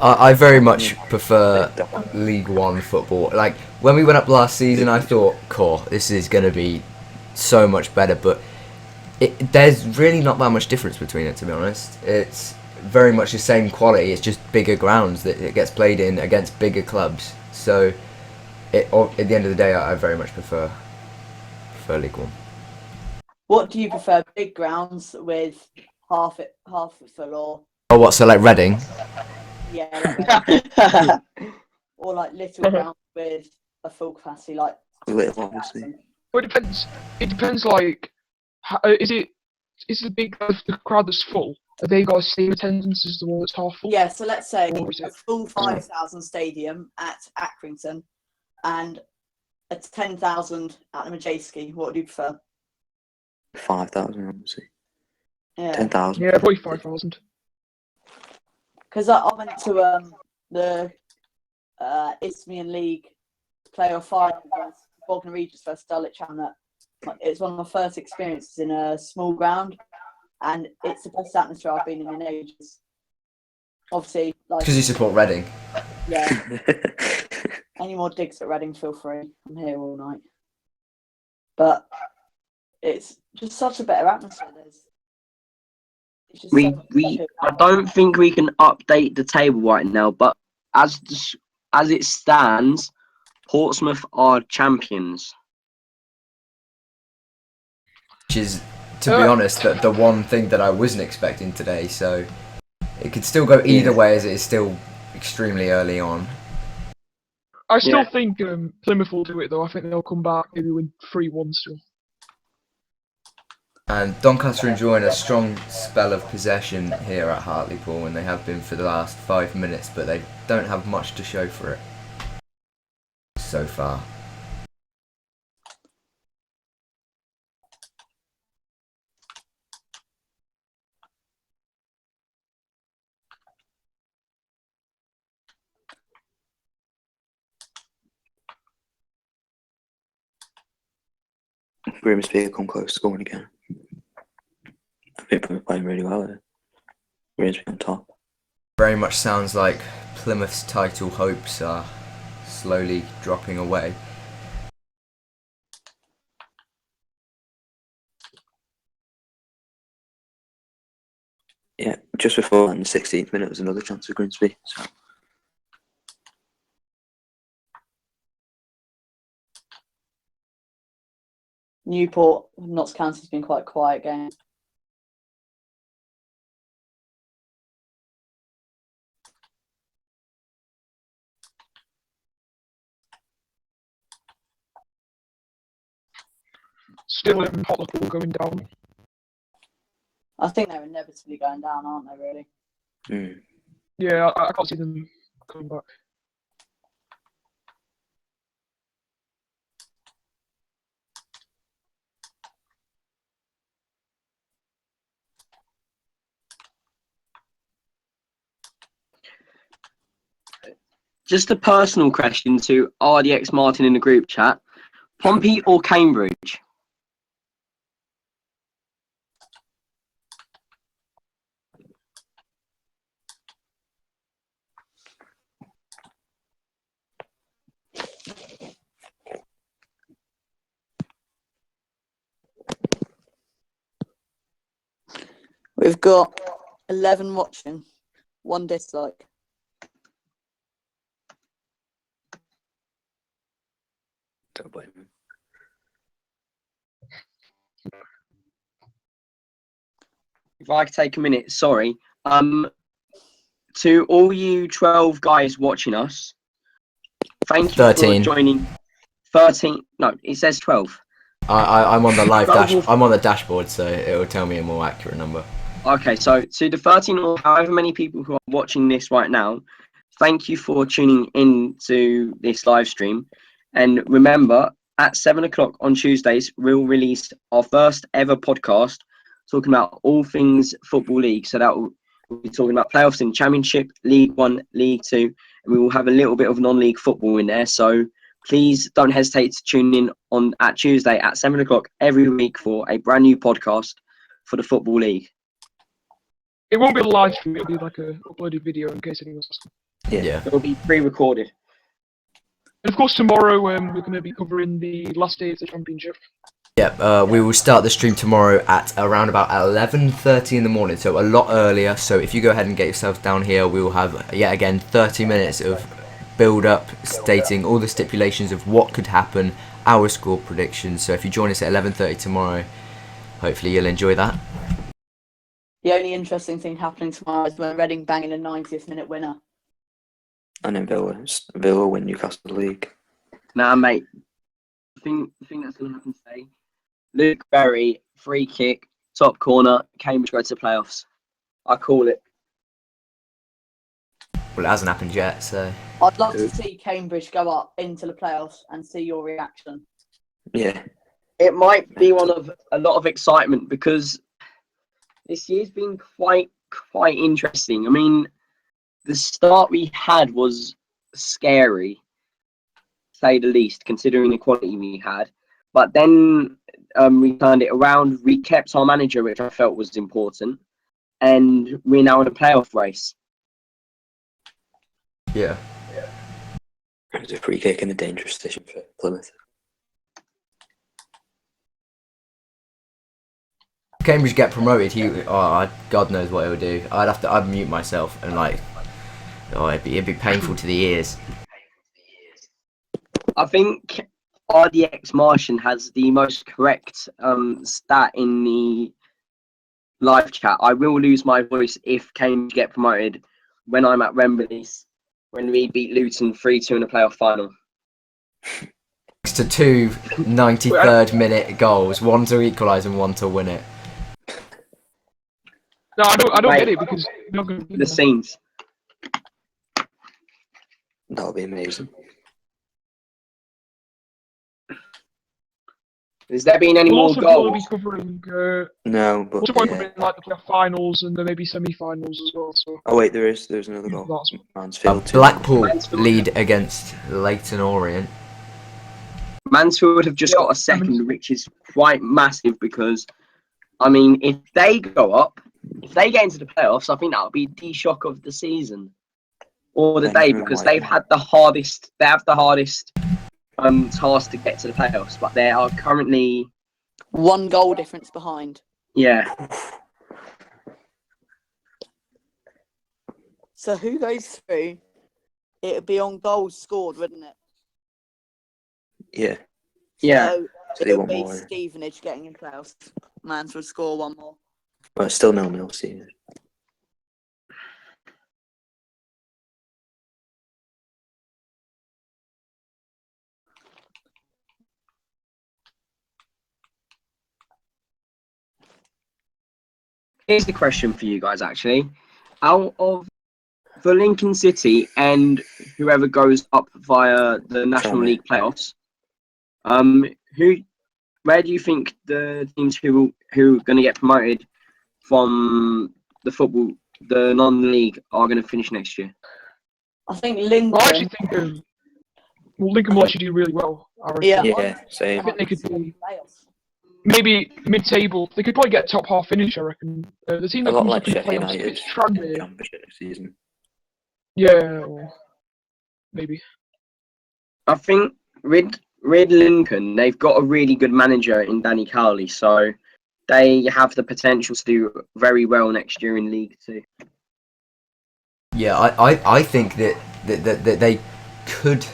I very much prefer League One football. Like when we went up last season, I thought, "Cool, this is going to be so much better." But there's really not that much difference between it, to be honest. It's very much the same quality. It's just bigger grounds that it gets played in against bigger clubs. So, at the end of the day, I very much prefer League One. What do you prefer, big grounds with half full, or Oh, what? So like Reading? yeah, like or like little grounds with a full capacity, like Little, obviously. Well, it depends. It depends. Like, is the big the crowd that's full? Have they got the same attendance as the one that's half full? Yeah, so let's say Or is a it? full 5,000 stadium at Accrington and a 10,000 at the Majewski. What do you prefer? 5,000, obviously. Yeah, 10,000. Yeah, probably 5,000. because I went to the Isthmian League playoff final against Bognor Regis versus Dulwich Hamlet. It's one of my first experiences in a small ground, and it's the best atmosphere I've been in ages. Obviously, like Because you support Reading. yeah. Any more digs at Reading, feel free. I'm here all night. But it's just such a better atmosphere. It's just so much I don't think we can update the table right now, but as it stands, Portsmouth are champions. Which is, to be honest, the one thing that I wasn't expecting today. So it could still go either way, as it is still extremely early on. I still think Plymouth will do it though. I think they'll come back, maybe win 3-1 still. And Doncaster enjoying a strong spell of possession here at Hartlepool, and they have been for the last 5 minutes, but they don't have much to show for it so far. Grimsby will come close to scoring again. I think we're playing really well there. Grimsby on top. Very much sounds like Plymouth's title hopes are slowly dropping away. Yeah, just before in the 16th minute was another chance for Grimsby. So Newport, Notts County's been quite a quiet game. Still Hartlepool going down. I think they're inevitably going down, aren't they, really? Yeah, I can't see them coming back. Just a personal question to RDX Martin in the group chat. Pompey or Cambridge? We've got 11 watching, 1 dislike. Don't blame him. If I could take a minute, sorry. To all you 12 guys watching us, thank you 13. for joining. 13. No, it says 12. I'm on the live dash. Double- I'm on the dashboard, so it will tell me a more accurate number. Okay, so to the 13 or however many people who are watching this right now, thank you for tuning in to this live stream. And remember, at 7 o'clock on Tuesdays, we'll release our first ever podcast talking about all things Football League. So that will be talking about playoffs in Championship, League 1, League 2, and we will have a little bit of non-league football in there. So please don't hesitate to tune in on at Tuesday at 7 o'clock every week for a brand new podcast for the Football League. It won't be a live stream, it'll be like a uploaded video in case anyone's asking. Yeah. It will be pre-recorded. And of course, tomorrow we're going to be covering the last day of the championship. Yep. We will start the stream tomorrow at around about 11:30 in the morning, so a lot earlier. So if you go ahead and get yourself down here, we will have yet again 30 minutes of build-up, stating all the stipulations of what could happen, our score predictions. So if you join us at 11:30 tomorrow, hopefully you'll enjoy that. The only interesting thing happening tomorrow is when Reading banging a 90th minute winner. And then Villa win Newcastle League. Nah, mate. The thing that's going to happen today, Luke Berry, free kick, top corner, Cambridge go to the playoffs. I call it. Well, it hasn't happened yet, so I'd love to see Cambridge go up into the playoffs and see your reaction. Yeah. It might be one of a lot of excitement because this year's been quite interesting. I mean, the start we had was scary, to say the least, considering the quality we had. But then we turned it around. We kept our manager, which I felt was important, and we're now in a playoff race. yeah. It was a free kick in a dangerous position for Plymouth. Cambridge get promoted, God knows what he'll do. I'd unmute myself and it'd be painful to the ears. I think RDX Martian has the most correct stat in the live chat. I will lose my voice if Cambridge get promoted when I'm at Wembley, when we beat Luton 3-2 in the playoff final. Thanks to two 93rd minute goals, one to equalise and one to win it. No, I don't Mate, get it because you're not going to The scenes. That would be amazing. Has there been any We'll more also probably be goals? covering, No, but also probably yeah. covering like the playoff finals and then maybe semi-finals as well. So Oh wait, there's another goal. That's- Mansfield. 2-1. Blackpool Mansfield. lead against Leyton Orient. Mansfield have just got a second, which is quite massive because, I mean, if they go up, if they get into the playoffs, I think that would be the shock of the season or the day Benjamin because White. they've had the hardest. They have the hardest task to get to the playoffs, but they are currently, 1 goal difference behind. yeah. So who goes through? It would be on goals scored, wouldn't it? Yeah. Yeah. So So they it would want be more. Stevenage getting in playoffs. Mansfield score 1 more. But it's still 0-0 season. Here's the question for you guys, actually. Out of the Lincoln City and whoever goes up via the National Tranmere. League playoffs, where do you think the teams who are going to get promoted from the non-league are going to finish next year? I think Well, I actually Lincoln. think Lincoln will actually do really well. I reckon. Yeah, Yeah, I same. think they could be playoffs. maybe mid-table. They could probably get a top half finish. I reckon. The team A that lot comes like up in Sheffield playoffs, if United it's in the Tranmere, championship next season. yeah, or maybe. I think Red Lincoln, they've got a really good manager in Danny Cowley, so they have the potential to do very well next year in League Two. Yeah, I think that they could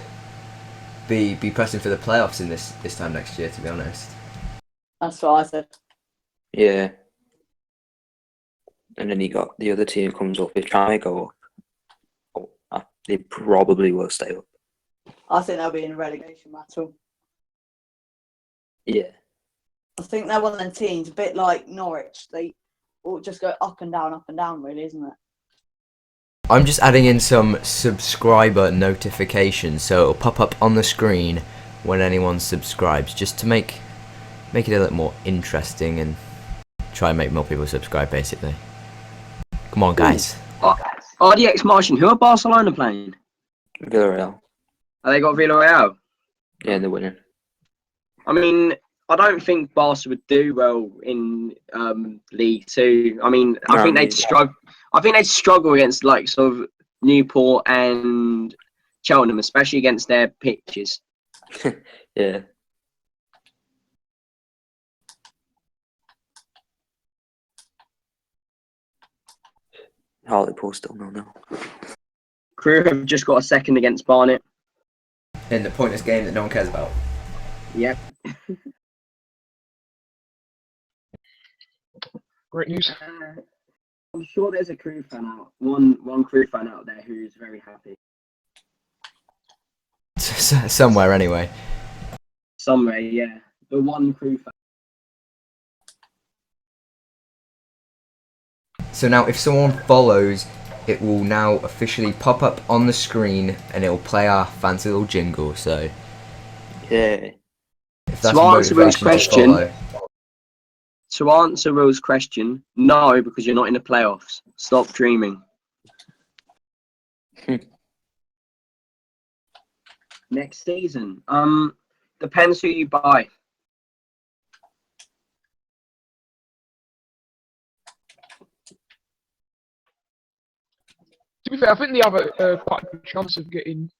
be pressing for the playoffs in this time next year. To be honest. That's what I said. Yeah. And then you got the other team comes up. If trying to go up, they probably will stay up. I think they'll be in a relegation battle. Yeah. I think they're one of them teams, a bit like Norwich. They all just go up and down, really, isn't it? I'm just adding in some subscriber notifications, so it'll pop up on the screen when anyone subscribes, just to make it a little more interesting and try and make more people subscribe, basically. Come on, guys. RDX Martian, who are Barcelona playing? Villarreal. Are they got Villarreal? Yeah, they're winning. I mean, I don't think Barca would do well in League Two. I mean, I think they'd struggle. I think they'd struggle against like sort of Newport and Cheltenham, especially against their pitches. Yeah. Hartlepool still no. Crew have just got a second against Barnet. In the pointless game that no one cares about. Yep. Great news. I'm sure there's a Crew fan out. One Crew fan out there who's very happy. Somewhere, anyway. Somewhere, yeah. The one Crew fan. So now, if someone follows, it will now officially pop up on the screen, and it will play our fancy little jingle. So, Yeah. if that's To answer Will's motivation to follow, To answer Will's question, no, because you're not in the playoffs. Stop dreaming. Next season, depends who you buy. To be fair, I think they have a quite a good chance of getting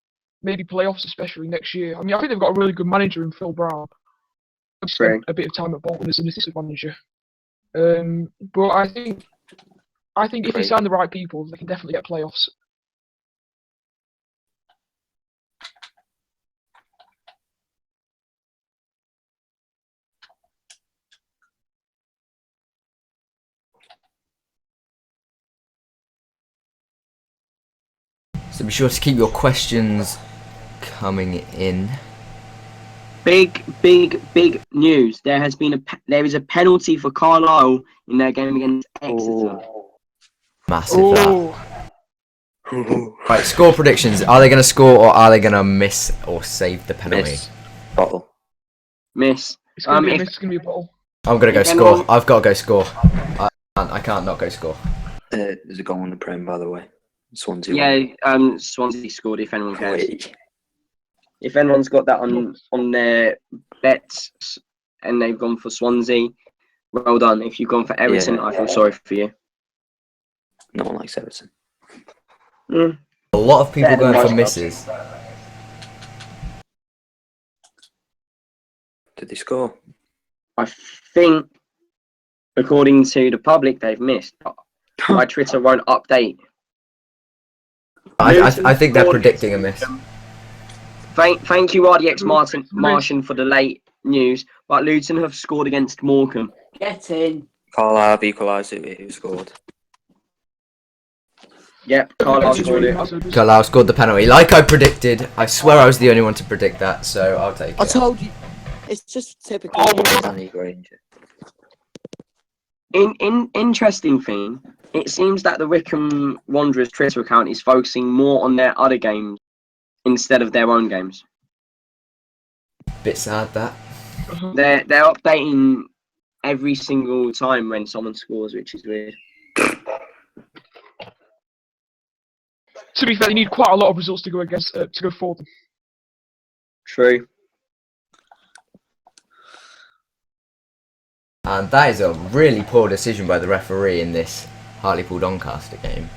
maybe playoffs, especially next year. I mean, I think they've got a really good manager in Phil Brown. I've spent a bit of time at Bolton as an assistant manager. But I think if they sign the right people, they can definitely get playoffs. so be sure to keep your questions coming in. Big news. There is a penalty for Carlisle in their game against Exeter. Massive that. Right, score predictions. Are they going to score or are they going to miss or save the penalty? Miss. Bottle. Miss. It's going to be a miss. It's going to be a bottle. I'm going to go score. I've got to go score. I can't not go score. There's a goal in the Prem, by the way. Swansea. Yeah, Swansea scored. If anyone cares. If anyone's got that on their bets and they've gone for Swansea, well done. If you've gone for Everton, I feel sorry for you. No one likes Everton. Mm. A lot of people going for misses. Did they score? I think, according to the public, they've missed. My Twitter won't update. I think they're predicting a miss. Thank you, RDX Martian, for the late news. But Luton have scored against Morecambe. Get in. Carlisle have equalised it. Who scored? Yep, Carlisle scored it. Carlisle scored the penalty, like I predicted. I swear I was the only one to predict that, so I'll take it. I told you. It's just typical. Danny Granger. Interesting thing. It seems that the Wycombe Wanderers Twitter account is focusing more on their other games instead of their own games. Bit sad that. They're updating every single time when someone scores, which is weird. To to be fair, they need quite a lot of results to go for them. True. And that is a really poor decision by the referee in this Hartlepool-Doncaster game.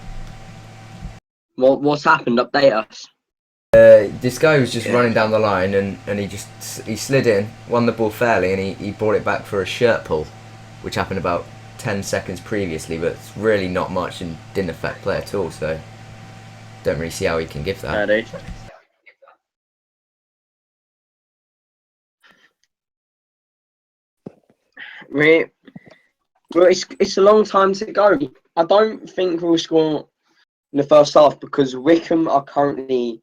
What's happened? Update us. This guy was just running down the line and he slid in, won the ball fairly, and he brought it back for a shirt pull, which happened about 10 seconds previously, but it's really not much and didn't affect play at all, so don't really see how he can give that. Well, it's a long time to go. I don't think we'll score in the first half because Wickham are currently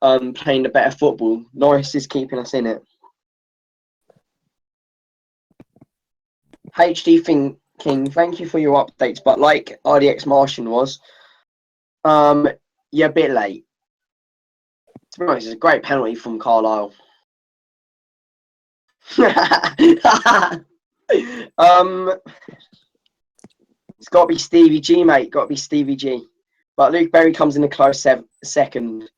playing the better football. Norris is keeping us in it. HD King, thank you for your updates, but like RDX Martian was, you're a bit late. To be honest, it's a great penalty from Carlisle. It's got to be Stevie G, mate. Got to be Stevie G. But Luke Berry comes in a close second.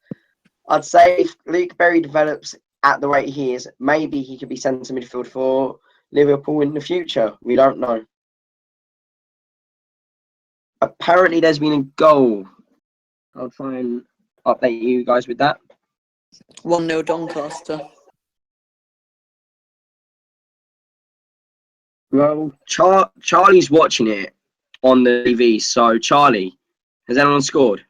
I'd say if Luke Berry develops at the rate he is, maybe he could be centre midfield for Liverpool in the future. We don't know. Apparently, there's been a goal. I'll try and update you guys with that. 1-0 Doncaster. Well, Charlie's watching it on the TV. So, Charlie, has anyone scored?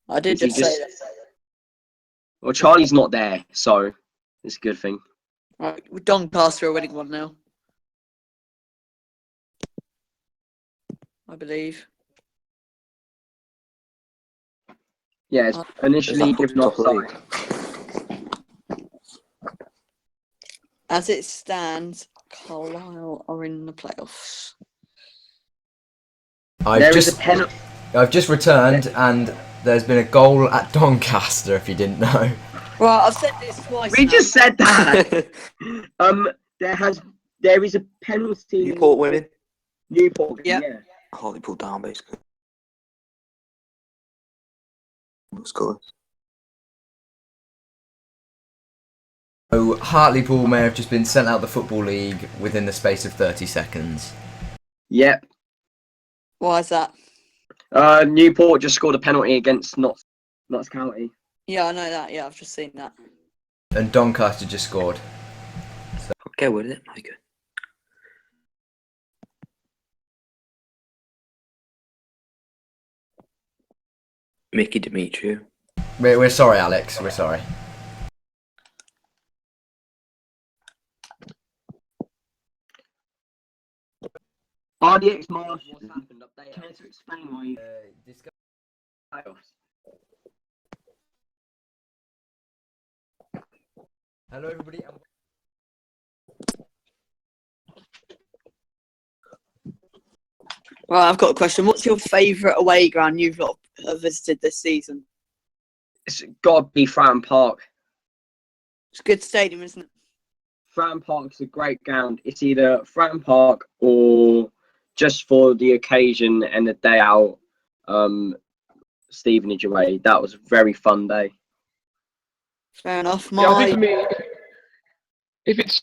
I did just say that. Well, Charlie's not there, so it's a good thing. Right, Doncaster are winning 1-0. I believe. Yeah, it's initially given offside. As it stands, Carlisle are in the playoffs. I've just returned and there's been a goal at Doncaster, if you didn't know. Right, I've said this twice. We just said that. There is a penalty. Newport winning. Newport, Yep. yeah. Hartlepool down, basically. Let's go. So Hartlepool may have just been sent out the Football League within the space of 30 seconds. Yep. Why is that? Newport just scored a penalty against Notts County. Yeah, I know that. Yeah, I've just seen that. And Doncaster just scored. I'll get with it, my good. Mickey Demetriou. We're sorry, Alex. We're sorry. RDX Marsh, what's happened? Update. Care to explain why you playoffs? Hello, everybody. Right, I've got a question. What's your favourite away ground you've visited this season? It's got to be Fratton Park. It's a good stadium, isn't it? Fratton Park's a great ground. It's either Fratton Park or just for the occasion and the day out, Stevenage away. That was a very fun day. Fair enough. Yeah, I think for me, if it's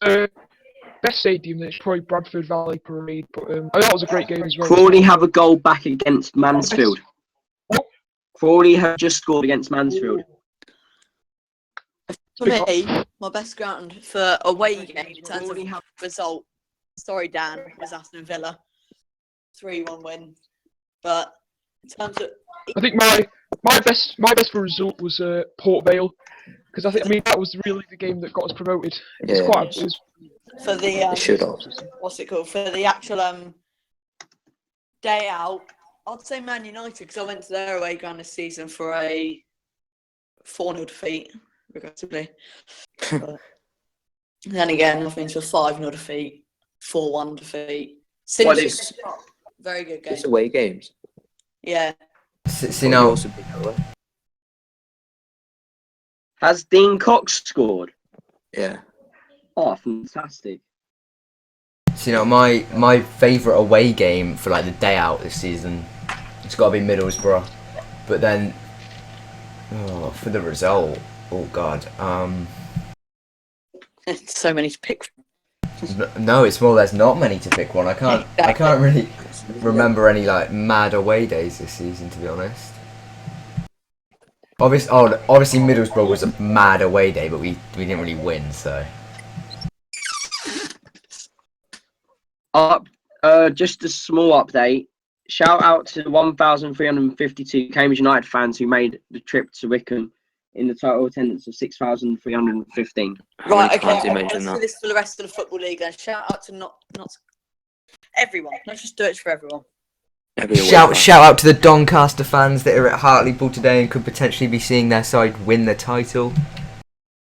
best stadium, then it's probably Bradford Valley Parade. But that was a great game as well. Crawley have a goal back against Mansfield. Crawley have just scored against Mansfield. For me, my best ground for away game in terms of result, sorry Dan, was Aston Villa. 3-1 win. But in terms of... I think my best for result was Port Vale. Because I mean that was really the game that got us promoted. It was for the should have. What's it called? For the actual day out, I'd say Man United because I went to their away ground this season for a 4-0 defeat, regrettably. But then again, I've been to a 5-0 defeat, 4-1 defeat. Very good game. Just away games. Yeah. See now. Has Dean Cox scored? Yeah. Oh, fantastic. So, my favourite away game for like the day out this season, it's got to be Middlesbrough. But then, for the result, oh god, So many to pick from. no, it's more. There's not many to pick one. I can't really remember any like mad away days this season, to be honest. Obviously Middlesbrough was a mad away day, but we didn't really win, so. Just a small update. Shout out to the 1,352 Cambridge United fans who made the trip to Wickham in the total attendance of 6,315. How Right, many times okay. you Let's mentioned do that? this for the rest of the football league. And shout out to not everyone. Let's just do it for everyone. Every away Shout fan. out to the Doncaster fans that are at Hartlepool today and could potentially be seeing their side win the title.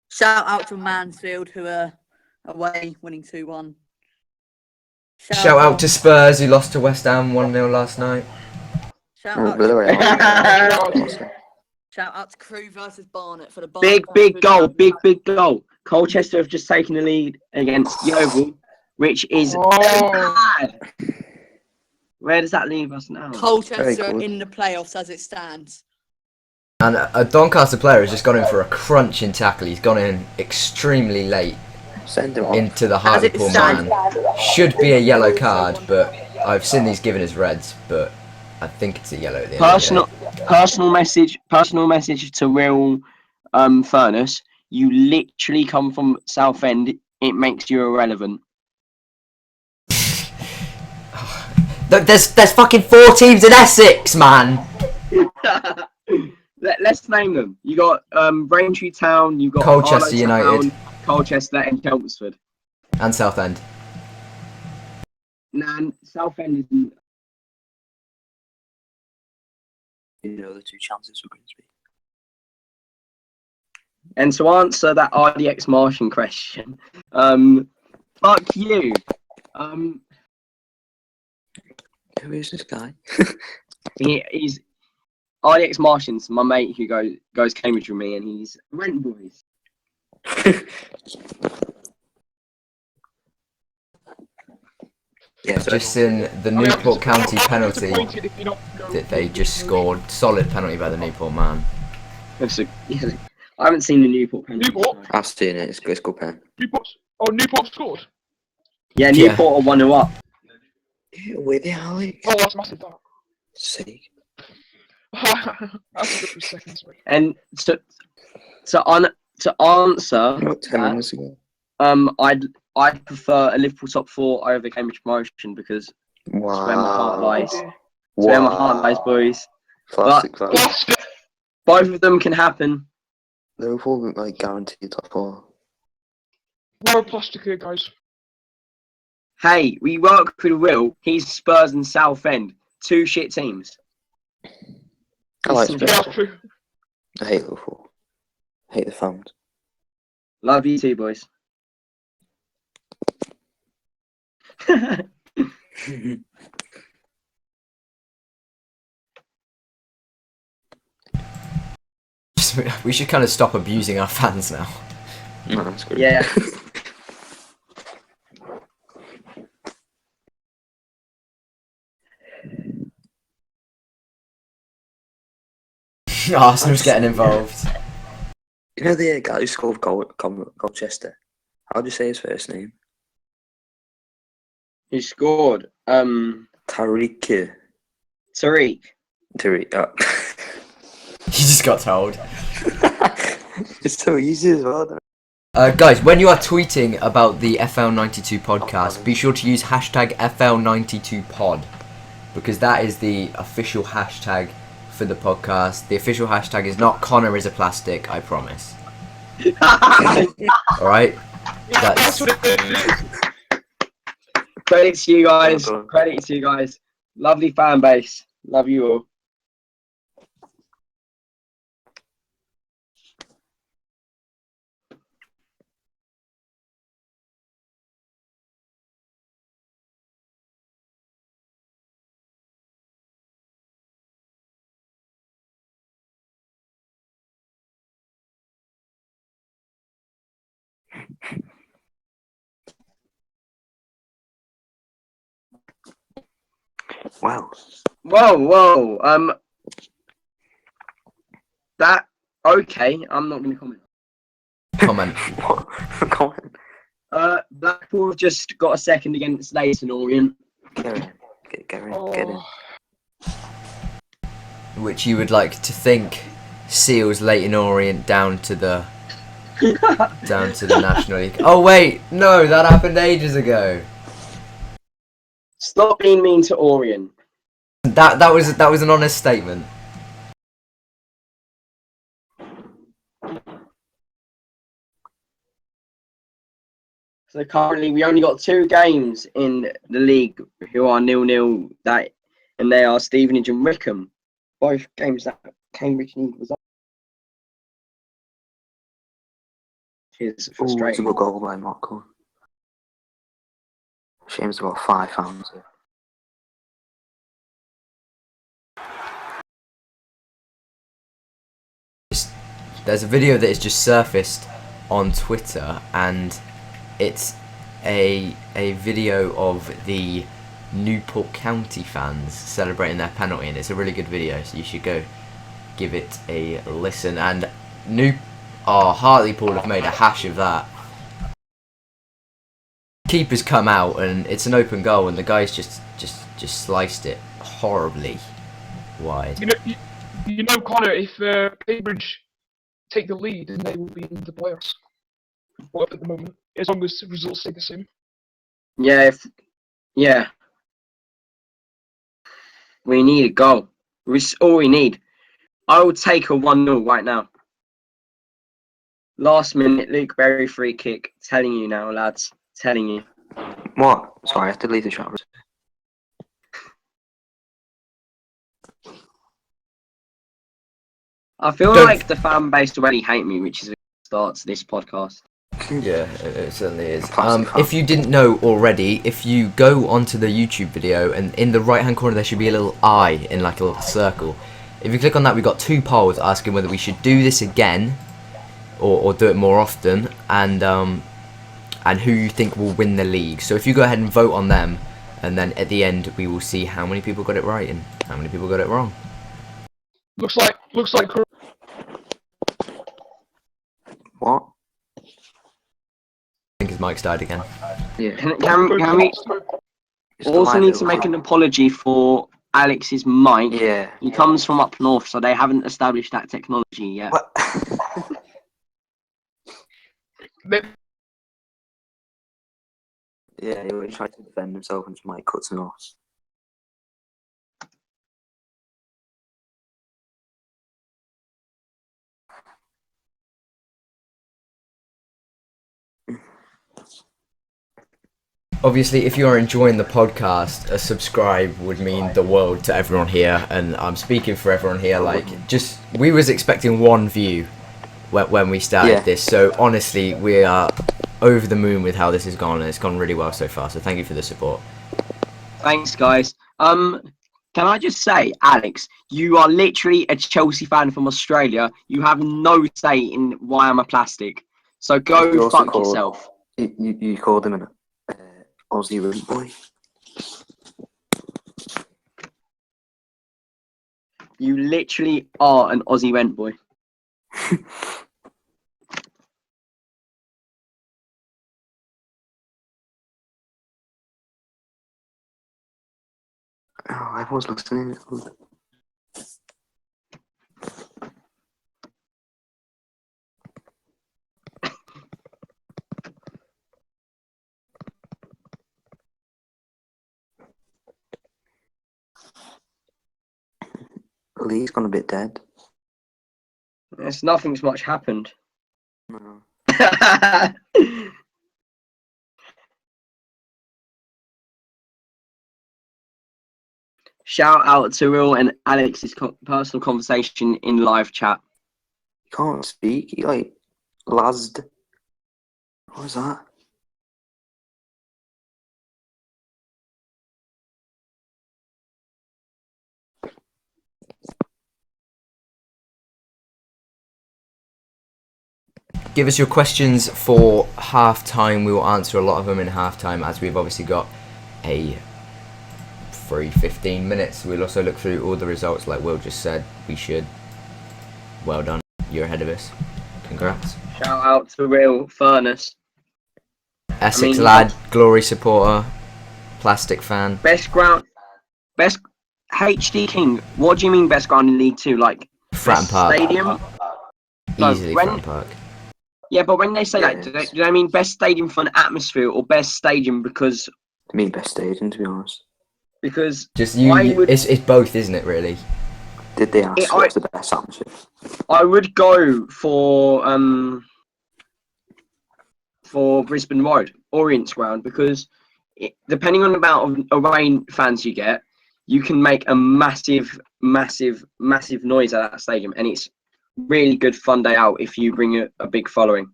Shout out to Mansfield who are away, winning 2-1. Shout out to Spurs who lost to West Ham 1-0 last night. Shout Oh, out by the to way, Shout Shout out to Crewe versus Barnet for the Big Barnet goal, big goal. Colchester have just taken the lead against Yeovil, which is bad. Where does that leave us now? Colchester Very good. in the playoffs as it stands. And a Doncaster player has just gone in for a crunching tackle. He's gone in extremely late Send him off. into the As it Hartlepool stands. man. Should be a yellow card, but I've seen these given as reds, but I think it's a yellow at the end of the day. Personal message to real Furnace. You literally come from Southend. It makes you irrelevant. There's fucking 4 teams in Essex, man. Let's name them. You got Braintree Town. You got Colchester Harlow United. Town, Colchester, and Chelmsford. And Southend. Nah, Southend isn't. You know the 2 chances for Grimsby. And to answer that RDX Martian question, fuck you. Who is this guy? He's RDX Martian's my mate who goes Cambridge with me, and he's Rent Boys. Yeah, I've just seen the Newport County penalty disappointed if you're not going that they to just the scored. Solid penalty by the Newport man. I haven't seen the Newport penalty. Newport? I've seen it. It's good pen. Newport scored. Yeah, Yeah. Newport are 1-0 up. With the Alex. Oh, that's massive. That. Sake. That's good for a second. Sorry. And to answer Not 10 that, minutes ago. I'd prefer a Liverpool top 4 over Cambridge promotion because that's where my heart lies. That's where my heart lies, boys. Plastic fans. Plastic. Both of them can happen. Liverpool like guaranteed top 4. We're a plastic here, guys. Hey, we work with Will. He's Spurs and Southend. 2 shit teams. I like Listen, Spurs. Yeah, that's true. I hate Liverpool. I hate the fans. Love you too, boys. We should kind of stop abusing our fans now. No, that's good. Yeah. Arsenal's getting involved. You know the guy who scored Colchester? How do you say his first name? Who scored? Tariq. Tariq. Tariq. Oh. You just got told. It's so easy as well. Though. Guys, when you are tweeting about the FL92 podcast, be sure to use hashtag FL92pod because that is the official hashtag for the podcast. The official hashtag is not Connor is a plastic, I promise. Alright? That's what it is. Credit to you guys. Well done. Credit to you guys. Lovely fan base. Love you all. Well, Whoa. That okay. I'm not going to comment. Comment. what? Comment. Blackpool have just got a second against Leighton Orient. Get in. Get in. Oh, Get in. Which you would like to think seals Leighton Orient down to the National League. Oh wait, no, that happened ages ago. Stop being mean to Orient. That was an honest statement. So currently we only got 2 games in the league who are 0-0, and they are Stevenage and Wickham. Both games that Cambridge need was up. It's Oh, it's a frustrating. good goal by Marco. Shame's got 5 fans here. There's a video that has just surfaced on Twitter, and it's a video of the Newport County fans celebrating their penalty, and it's a really good video, so you should go give it a listen. And Hartlepool have made a hash of that. Keeper's come out, and it's an open goal, and the guy's just sliced it horribly wide. You know, Connor, if Cambridge take the lead, then they will be in the playoffs. Well, at the moment, as long as the results stay the same. Yeah. We need a goal. It's all we need. I will take a 1-0 right now. Last minute Luke Berry free kick. Telling you now, lads. Telling you. What? Sorry, I have to leave the chat room. I feel like the fan base already hate me, which is a start to this podcast. Yeah, it certainly is. If you didn't know already, if you go onto the YouTube video, and in the right hand corner there should be a little eye in like a little circle. If you click on that, we've got 2 polls asking whether we should do this again or do it more often, and who you think will win the league. So if you go ahead and vote on them, and then at the end we will see how many people got it right and how many people got it wrong. Looks like. What? I think his mic's died again. Yeah. Can we also need to make an apology for Alex's mic? Yeah. He comes from up north, so they haven't established that technology yet. What? Yeah, he tried to defend himself and his mic cuts him off. Obviously, if you are enjoying the podcast, a subscribe would mean the world to everyone here, and I'm speaking for everyone here. Like, we was expecting 1 view when we started this, so honestly, we are over the moon with how this has gone, and it's gone really well so far. So thank you for the support. Thanks, guys. Can I just say, Alex, you are literally a Chelsea fan from Australia. You have no say in why I'm a plastic. So go fuck yourself. You called him an Aussie rent boy. You literally are an Aussie rent boy. Oh, everyone's listening. Lee's gone a bit dead. Nothing's much happened. No. Shout out to Will and Alex's personal conversation in live chat. He can't speak. He like lazzed. What was that? Give us your questions for half time. We will answer a lot of them in half time, as we've obviously got a through 15 minutes. We'll also look through all the results like Will just said we should. Well done. You're ahead of us. Congrats. Shout out to Real Furnace. Essex lad, Glory supporter, Plastic fan. Best HD King. What do you mean best ground in League Two? Like Fratton Park. stadium? No, Easily when- Fratton Park. Yeah, but when they say that, Yes. do they mean best stadium for an atmosphere or best stadium because I mean, best stadium, to be honest. Just it's both, isn't it? Really. Did they ask what's the best atmosphere? I would go for Brisbane Road, Orient's ground, because depending on the amount of away fans you get, you can make a massive noise at that stadium, and it's really good fun day out if you bring a big following.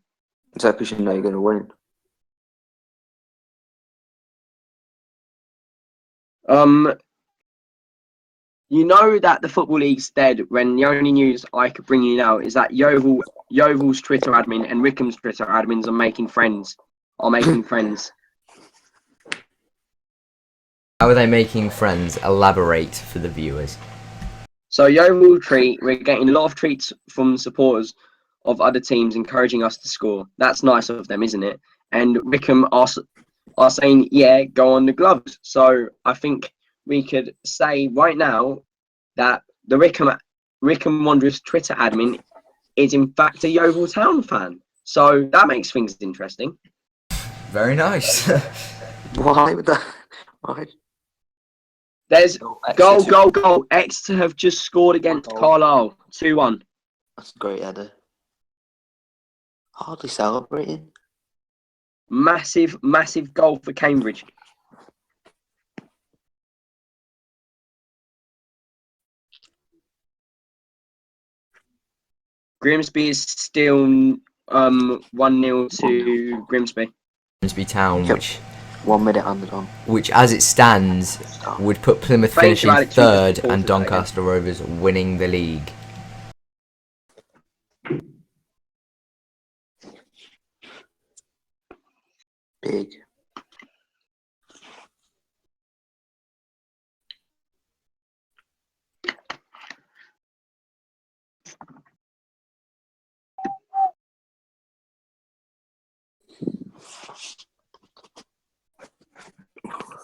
Is that because you know you're going to win? You know that the Football League's dead when the only news I could bring you now is that Yeovil's Twitter admin and Wickham's Twitter admins are making friends. How are they making friends? Elaborate for the viewers. So Yeovil treat, we're getting a lot of tweets from supporters of other teams encouraging us to score. That's nice of them, isn't it? And Wickham are saying, yeah, go on the gloves. So I think we could say right now that the Wickham Wanderers Twitter admin is in fact a Yeovil Town fan. So that makes things interesting. Very nice. Why would that? Why? There's Exeter. goal. Exeter have just scored against Carlisle, 2-1. That's a great header. Hardly celebrating. Massive goal for Cambridge. Grimsby is still 1-0 to Grimsby. Grimsby Town, Yep. which 1 minute handed on. as it stands would put Plymouth Thank you, finishing Alex, you third supported and that Doncaster Rovers winning the league. Big.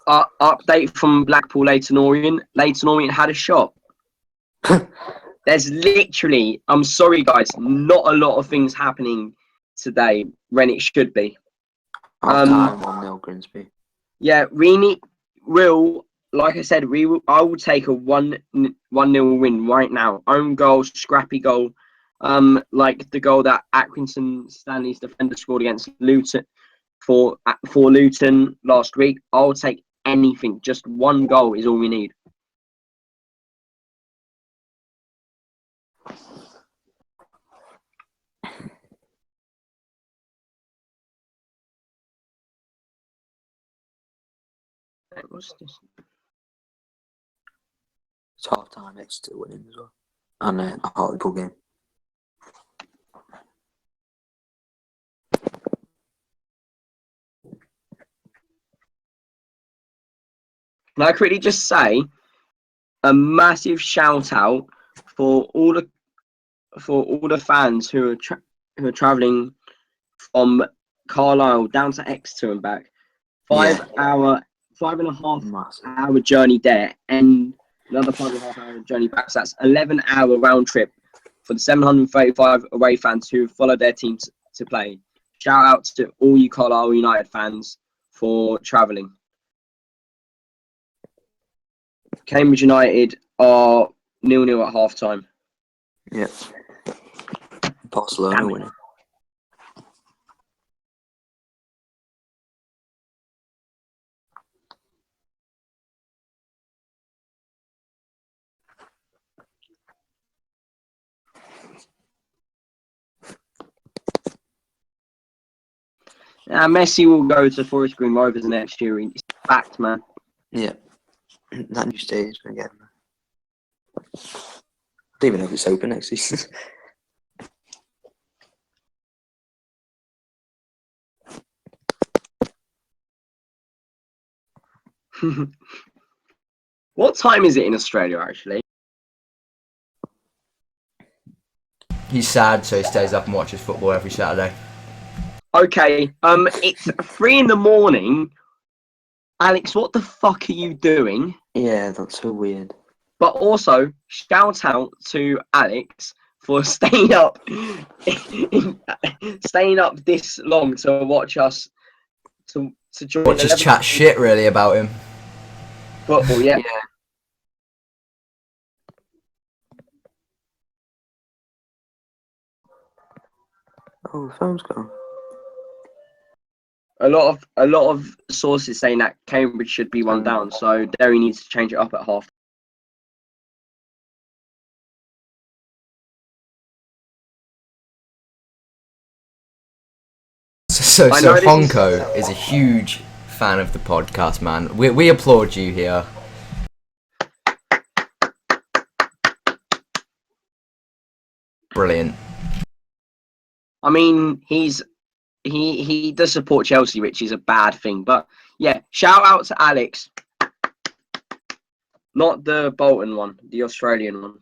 Update from Blackpool Leighton Orient. Leighton Orient had a shot. There's literally, I'm sorry guys, not a lot of things happening today when it should be. Half time 1-0 Grimsby. Yeah, like I said, I will take a 1-0 win right now. Own goal, scrappy goal. Like the goal that Atkinson Stanley's defender scored against Luton for Luton last week. I'll take anything. Just one goal is all we need. What's this? It's half time, Exeter winning as well. And a Hartlepool game. Can I quickly just say a massive shout out for all the fans who are traveling from Carlisle down to Exeter and back. 5.5 Massive. hour journey there and another 5.5 hour journey back. So that's 11-hour round trip for the 735 away fans who followed their teams to play. Shout out to all you Carlisle United fans for travelling. Cambridge United are 0-0 at half time. Yeah. Barcelona Damn it. winning. Messi will go to Forest Green Rovers next year. It's fact, man. Yeah. That new stadium's going to get him. I don't even know if it's open next season. What time is it in Australia, actually? He's sad, so he stays up and watches football every Saturday. Okay, it's 3 in the morning. Alex, what the fuck are you doing? Yeah, that's so weird. But also, shout out to Alex for staying up, staying up this long to watch us, to join. Watch us chat shit really about him. Football, yeah. Oh, the phone's gone. A lot of sources saying that Cambridge should be one down, so Derry needs to change it up at half. So I know this is- Honko is a huge fan of the podcast, man. We applaud you here. Brilliant. I mean, he does support Chelsea, which is a bad thing. But yeah, shout out to Alex, not the Bolton one, the Australian one.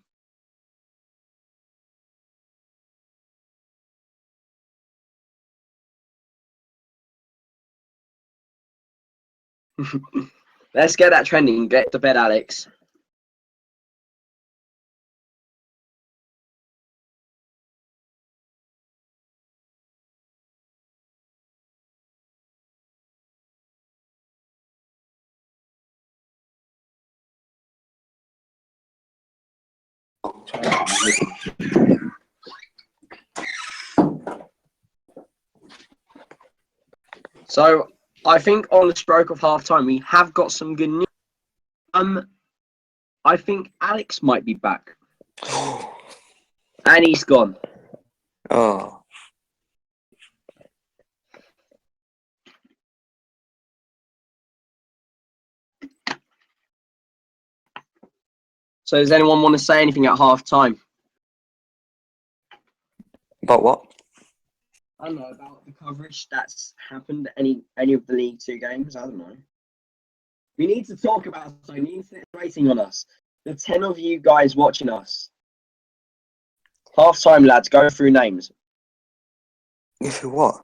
Let's get that trending. Get to bed, Alex. So I think on the stroke of half time, we have got some good news. I think Alex might be back, and he's gone. Oh, So does anyone want to say anything at half time? about what? I don't know about the coverage that's happened. Any of the League Two games? I don't know. We need to talk about so the internet rating on us. The 10 of you guys watching us. Half time, lads. Go through names. If you what?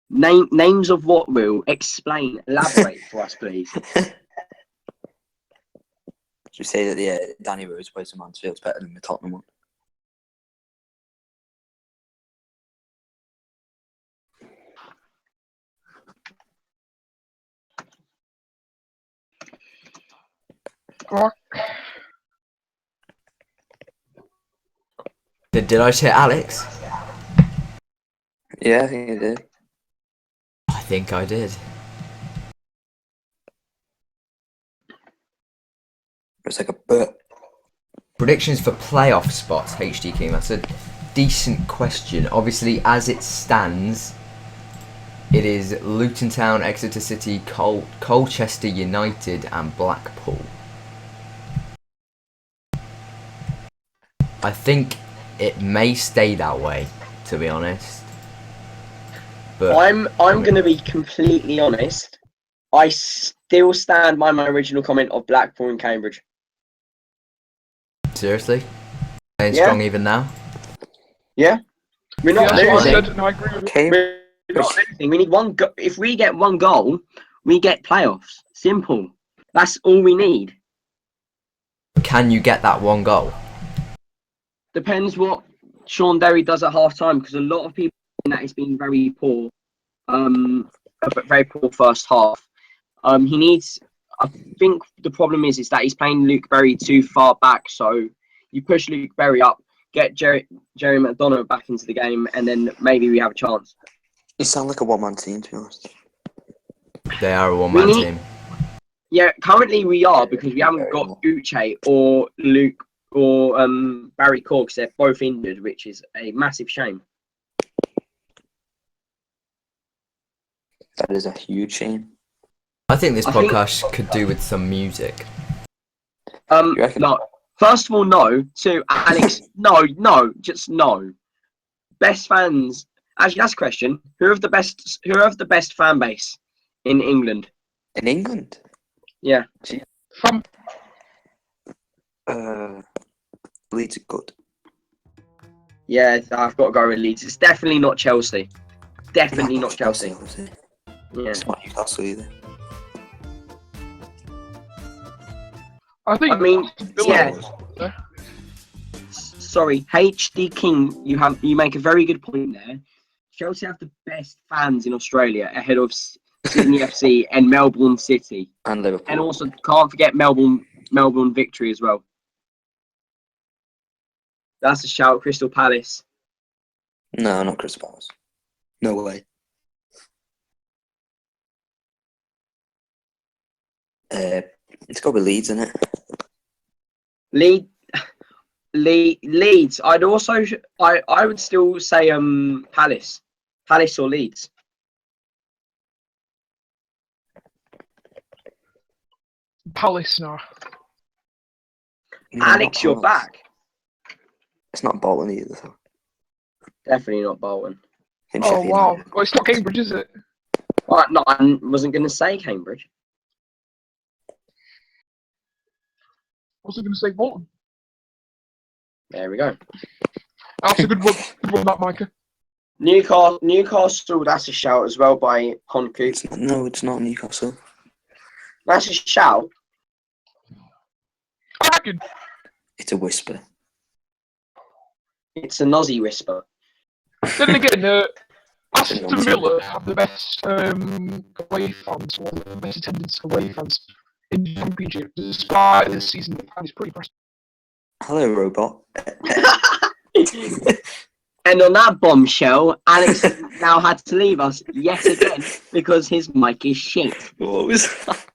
Names of what? Will explain. Elaborate for us, please. Should we say that Danny Rose plays for Mansfield's better than the Tottenham one? Did I say Alex? Yeah, I think it did. I think I did. It's like a but. Predictions for playoff spots, HD King. That's a decent question. Obviously, as it stands, it is Luton Town, Exeter City, Colchester United, and Blackpool. I think it may stay that way, to be honest. But I'm going to be completely honest. I still stand by my original comment of Blackpool and Cambridge. seriously, staying Yeah. strong even now. Yeah, we're not Yeah, that's what I losing. said, and I agree with it. Came. We're not losing. We need one. If we get one goal, we get playoffs. Simple. That's all we need. Can you get that one goal? Depends what Sean Derry does at half time, because a lot of people think that he's been very poor. A very poor first half. He needs. I think the problem is that he's playing Luke Berry too far back. So you push Luke Berry up, get Jerry McDonough back into the game, and then maybe we have a chance. You sound like a one-man team, to be honest. They are a one-man We need- team. Yeah, currently we are, because we haven't got Uche or Luke or Barry Cork, because they're both injured, which is a massive shame. That is a huge shame. I think this I think- podcast could do with some music. You reckon? No. First of all, no. To Alex, no, just no. Best fans. Actually, that's a question. Who have the best fan base in England? In England? Yeah. From Leeds are good. Yeah, I've got to go with Leeds. It's definitely not Chelsea. Definitely not Chelsea. Obviously. Yeah. It's not Newcastle either. I think. I mean, Villa. yeah. Sorry, HD King. You make a very good point there. Chelsea have the best fans in Australia, ahead of Sydney FC and Melbourne City, And Liverpool. and also can't forget Melbourne Victory as well. That's a shout, Crystal Palace. No, not Crystal Palace. No way. It's got to be Leeds, isn't it? Leeds. I would still say Palace or Leeds. Palace now. No, Alex, not you're Palace. back. It's not Bolton either, though. Definitely not Bolton. And Oh Sheffield wow. United. Well, it's not Cambridge, is it? No, I wasn't going to say Cambridge. I was going to say Bolton. There we go. That's a good one. Good one, that Micah. Newcastle. That's a shout as well by Honku. It's not Newcastle. That's a shout. I reckon. It's a whisper. It's a Nozzy whisper. Then again, Aston Villa have the best away fans, or the best attendance away fans in the Championship. Despite this season, it's pretty impressive. Hello, robot. And on that bombshell, Alex now had to leave us yet again because his mic is shit. What was that?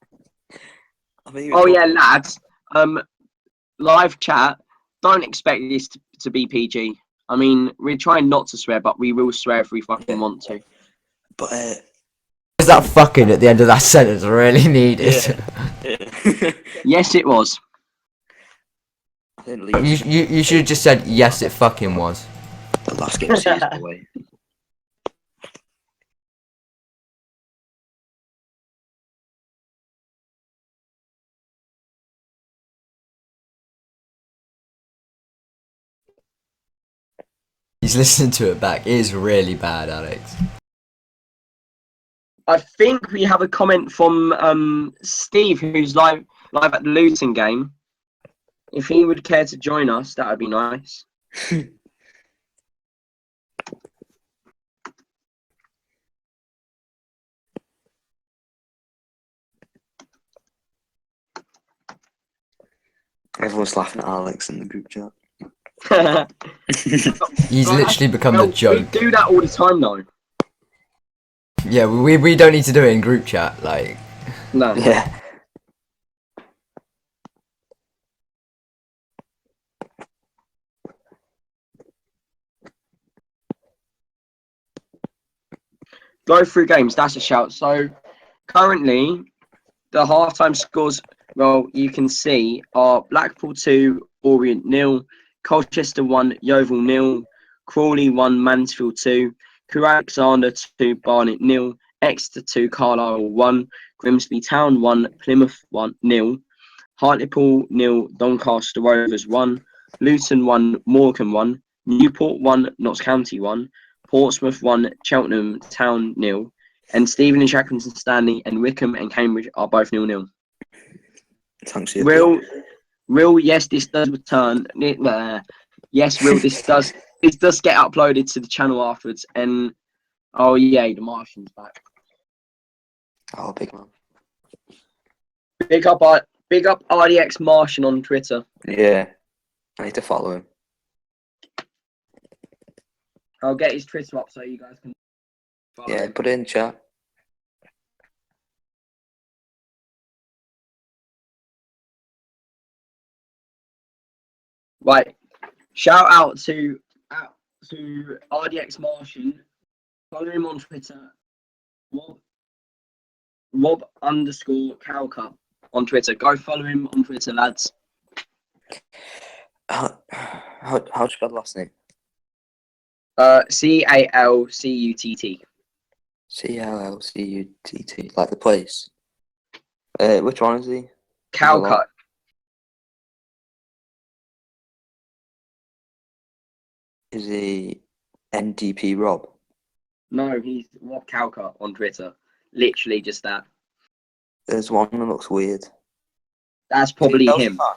Oh yeah, lads. Live chat. Don't expect this to be PG. I mean, we're trying not to swear, but we will swear if we fucking want to. But Is that fucking at the end of that sentence really needed? Yes, it was. I think Leeds. You should have just said yes, it fucking was. The last game season away. He's listening to it back. It is really bad, Alex. I think we have a comment from Steve, who's live at the Luton game. If he would care to join us, that would be nice. Everyone's laughing at Alex in the group chat. He's literally become the joke. We do that all the time, though. Yeah, we don't need to do it in group chat, like. No. Yeah. Go through games, that's a shout. So, currently, the halftime scores, well, you can see, are Blackpool 2, Orient 0, Colchester 1, Yeovil 0, Crawley 1, Mansfield 2, Crewe Alexander 2, Barnet 0, Exeter 2, Carlisle 1, Grimsby Town 1, Plymouth 1 0, Hartlepool 0, Doncaster Rovers 1, Luton 1, Morecambe 1, Newport 1, Notts County 1, Portsmouth 1, Cheltenham Town 0, and Stevenage, Accrington Stanley, and Wickham and Cambridge are both 0-0. Thanks, Real, yes, this does return. Yes, Real, this does get uploaded to the channel afterwards. And oh yeah, the Martian's back. Oh, big man. Big up RDX Martian on Twitter. Yeah. I need to follow him. I'll get his Twitter up so you guys can follow Yeah, him. put it in chat. Right. Shout out to RDX Martian. Follow him on Twitter. Rob_Calcup on Twitter. Go follow him on Twitter, lads. How do you spell the last name? CALCUTT. CLLCUTT, like the place. Which one is he? Calcut. Is he NDP Rob? No, he's Rob Calcut on Twitter. Literally just that. There's one that looks weird. That's Is he a probably Chelsea him. fan?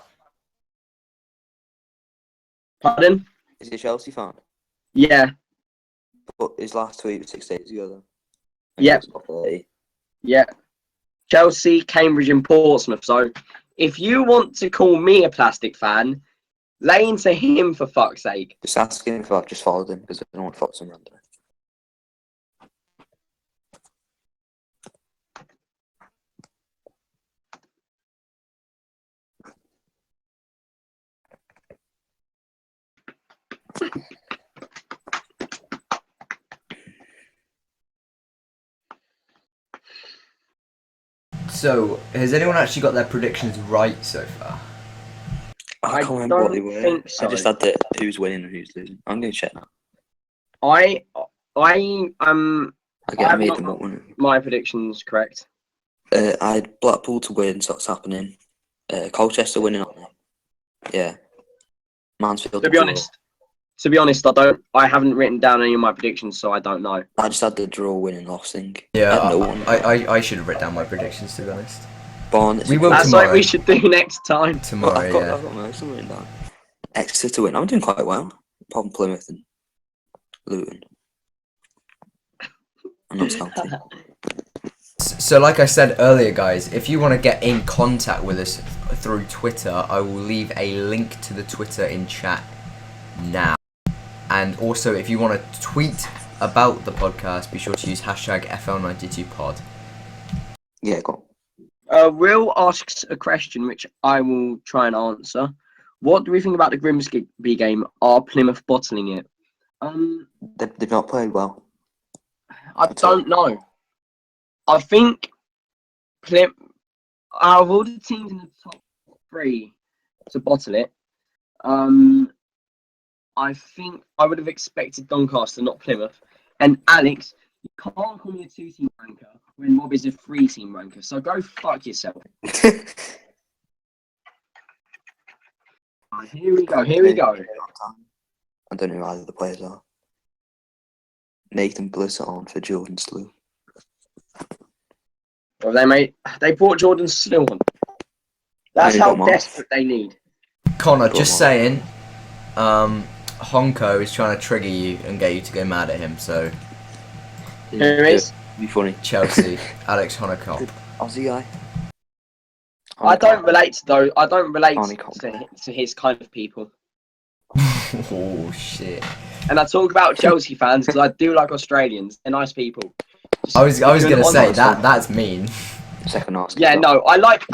Pardon? Is he a Chelsea fan? Yeah. But his last tweet was 6 days ago, though. Yep. He was top 30. Yeah. Chelsea, Cambridge, and Portsmouth. So, if you want to call me a plastic fan, lay into him for fuck's sake. Just asking if I've just followed him because I don't want to follow some random. So, has anyone actually got their predictions right so far? I I can't remember what they don't were. think so. I just had the who's winning and who's losing. I'm going to check now. I I have made not them up. got When, my predictions correct. I had Blackpool to win, so that's happening. Colchester winning on them. Yeah. Mansfield To be draw. honest, I haven't written down any of my predictions, so I don't know. I just had the draw winning loss thing. Yeah, I had no one. I should have written down my predictions, to be honest. Barnet. We will That's tomorrow. what we should do next time. Tomorrow, I've got most of them written down. Exeter to win. I'm doing quite well. Apart from Plymouth and Luton. I'm not salty. So, like I said earlier, guys, if you want to get in contact with us through Twitter, I will leave a link to the Twitter in chat now. And also, if you want to tweet about the podcast, be sure to use hashtag FL92pod. Yeah, go Will asks a question which I will try and answer. What do we think about the Grimsby game? Are Plymouth bottling it? They've not played well. I don't know. I think out of all the teams in the top 3 to bottle it, I think I would have expected Doncaster, not Plymouth. And Alex, you can't call me a 2-team ranker when Mob is a 3-team ranker. So go fuck yourself. Here we go. Here we go. I don't know who either the players are. Nathan Bliss on for Jordan Slew. Well, they brought Jordan Still on. That's how desperate they need. Connor, just saying, Honko is trying to trigger you and get you to go mad at him, so... Who is? Be funny. Chelsea, Alex Honeycomb. Aussie guy. I don't relate Honeycomb. to his kind of people. Oh, shit. And I talk about Chelsea fans because I do like Australians. They're nice people. I was gonna say that's mean. Second ask. Yeah, no, I like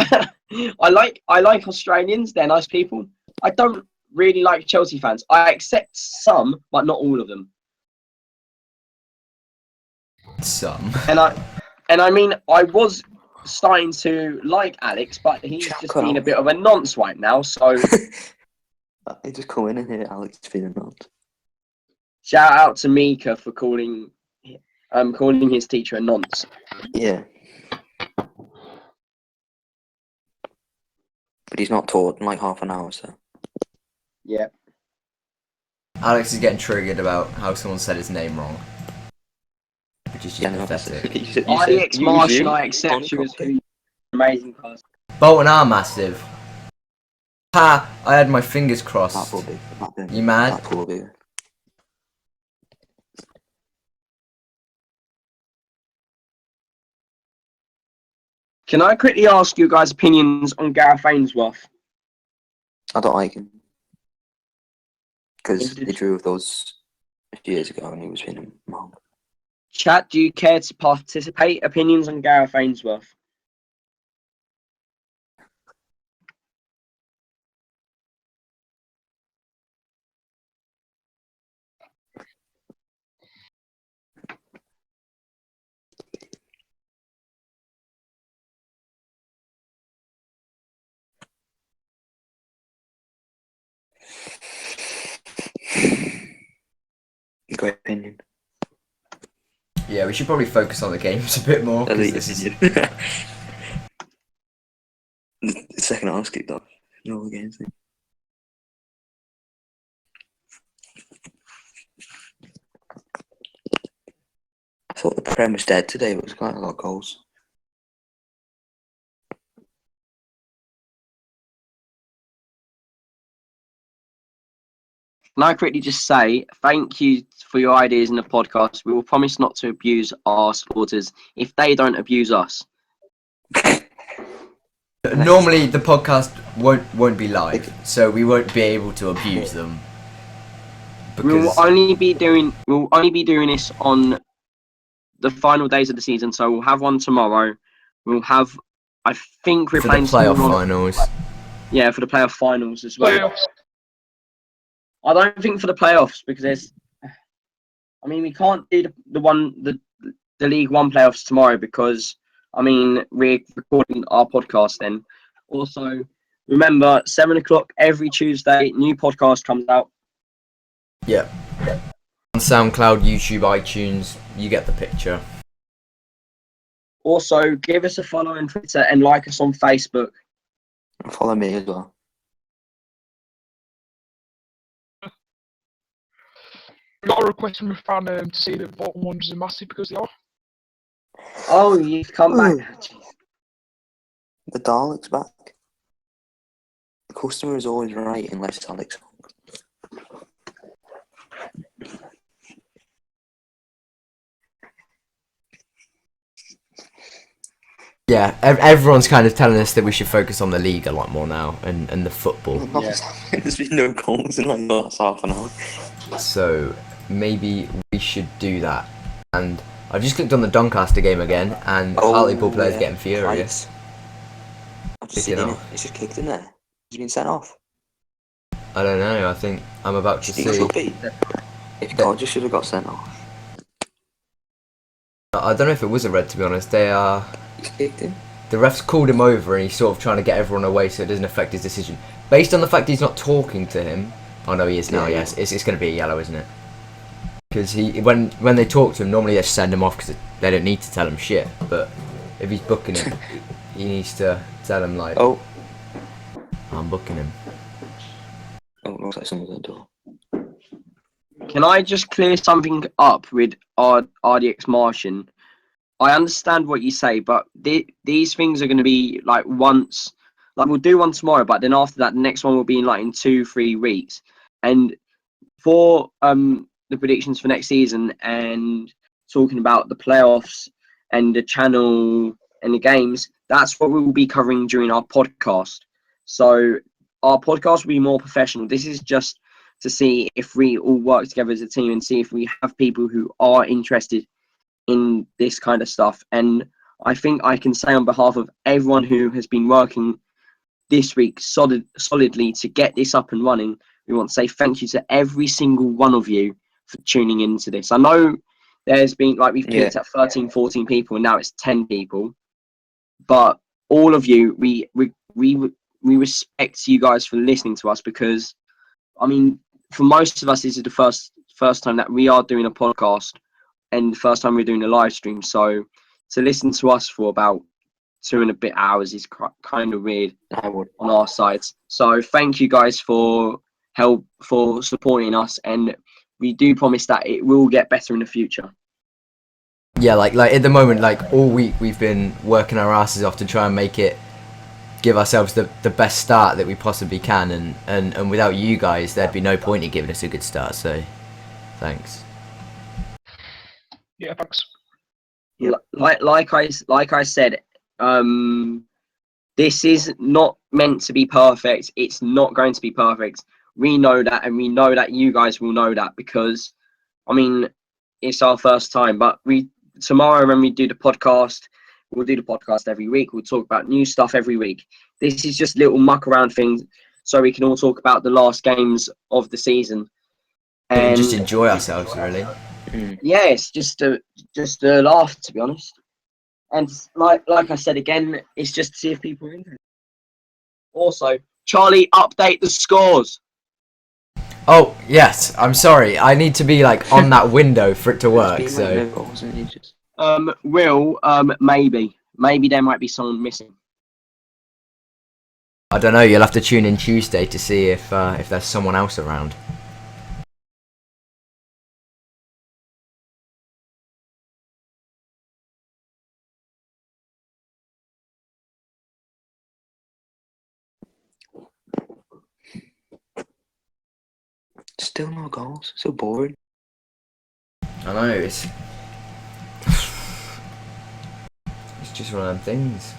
I like Australians. They're nice people. I don't really like Chelsea fans. I accept some, but not all of them. Some. And I mean, I was starting to like Alex, but he's just being a bit of a nonce right now. So He just come in here, Alex being a nonce. shout out to Mika for calling his teacher a nonce. Yeah. But he's not taught in like half an hour, so. Yeah. Alex is getting triggered about how someone said his name wrong. Which is just pathetic. IDX Martian, I accept you as who you are. Amazing person. Bolton are massive. Ha! I had my fingers crossed. You mad? That will be. Can I quickly ask you guys' opinions on Gareth Ainsworth? I don't like him. Because they drew with us a few years ago and he was being a mom. Chat, do you care to participate? Opinions on Gareth Ainsworth? Great opinion. Yeah, we should probably focus on the games a bit more. 'Cause Elite this is opinion. second half kicked off. No games. I thought the Prem was dead today, but it was quite a lot of goals. Can I quickly just say thank you for your ideas in the podcast. We will promise not to abuse our supporters if they don't abuse us. Normally the podcast won't be live, so we won't be able to abuse them. We'll Because only be doing this on the final days of the season. So we'll have one tomorrow. We'll have, I think we're for the playing playoff tomorrow. finals. Yeah, for the playoff finals as well. Playoffs. I don't think for the playoffs because there's. I mean, we can't do the League One playoffs tomorrow because we're recording our podcast then. Also, remember 7:00 every Tuesday, new podcast comes out. Yeah. On SoundCloud, YouTube, iTunes, you get the picture. Also, give us a follow on Twitter and like us on Facebook. Follow me as well. We got a request from a fan to say that Bolton Wanderers are massive because they are. Oh, you've come back. The Dalek's back. The customer is always right unless it's Alex. Yeah, everyone's kind of telling us that we should focus on the league a lot more now and the football. There's been no goals in like the last half an hour. So maybe we should do that. And I've just clicked on the Doncaster game again, and Hartlepool players getting furious. I've just seen it. It's just kicked in there. He's been sent off. I don't know. I think I'm about to see. If God just should have got sent off. I don't know if it was a red, to be honest. He's kicked him. The ref's called him over, and he's sort of trying to get everyone away so it doesn't affect his decision. Based on the fact he's not talking to him. Oh no, he is now. Yes, it's going to be a yellow, isn't it? Because when they talk to him, normally they just send him off because they don't need to tell him shit. But if he's booking him, he needs to tell him like, "Oh, I'm booking him." Oh, it looks like someone's at the door. Can I just clear something up with RDX Martian? I understand what you say, but these things are going to be like once, like we'll do one tomorrow, but then after that, the next one will be in like in 2-3 weeks. And for the predictions for next season and talking about the playoffs and the channel and the games, that's what we will be covering during our podcast. So our podcast will be more professional. This is just to see if we all work together as a team and see if we have people who are interested in this kind of stuff. And I think I can say on behalf of everyone who has been working this week solidly to get this up and running, we want to say thank you to every single one of you for tuning into this. I know there's been, like, we've peaked at 13, 14 people and now it's 10 people, but all of you, we respect you guys for listening to us, because I mean, for most of us, this is the first time that we are doing a podcast and the first time we're doing a live stream. So to listen to us for about 2 and a bit hours is kind of weird on our sides. So thank you guys for supporting us, and we do promise that it will get better in the future. Yeah, like at the moment, like all week we've been working our asses off to try and give ourselves the best start that we possibly can, and without you guys there'd be no point in giving us a good start, so thanks. Yeah, thanks. Like I said, this is not meant to be perfect. It's not going to be perfect. We know that, and we know that you guys will know that, because I mean, it's our first time. But tomorrow when we do the podcast, we'll do the podcast every week. We'll talk about new stuff every week. This is just little muck around things so we can all talk about the last games of the season and just enjoy ourselves, really. Yeah, it's just a laugh, to be honest. And like I said again, it's just to see if people are interested. Also, Charlie, update the scores. Oh yes, I'm sorry. I need to be like on that window for it to work. So maybe there might be someone missing. I don't know. You'll have to tune in Tuesday to see if there's someone else around. Still no goals. So boring. I know it's just one of them things.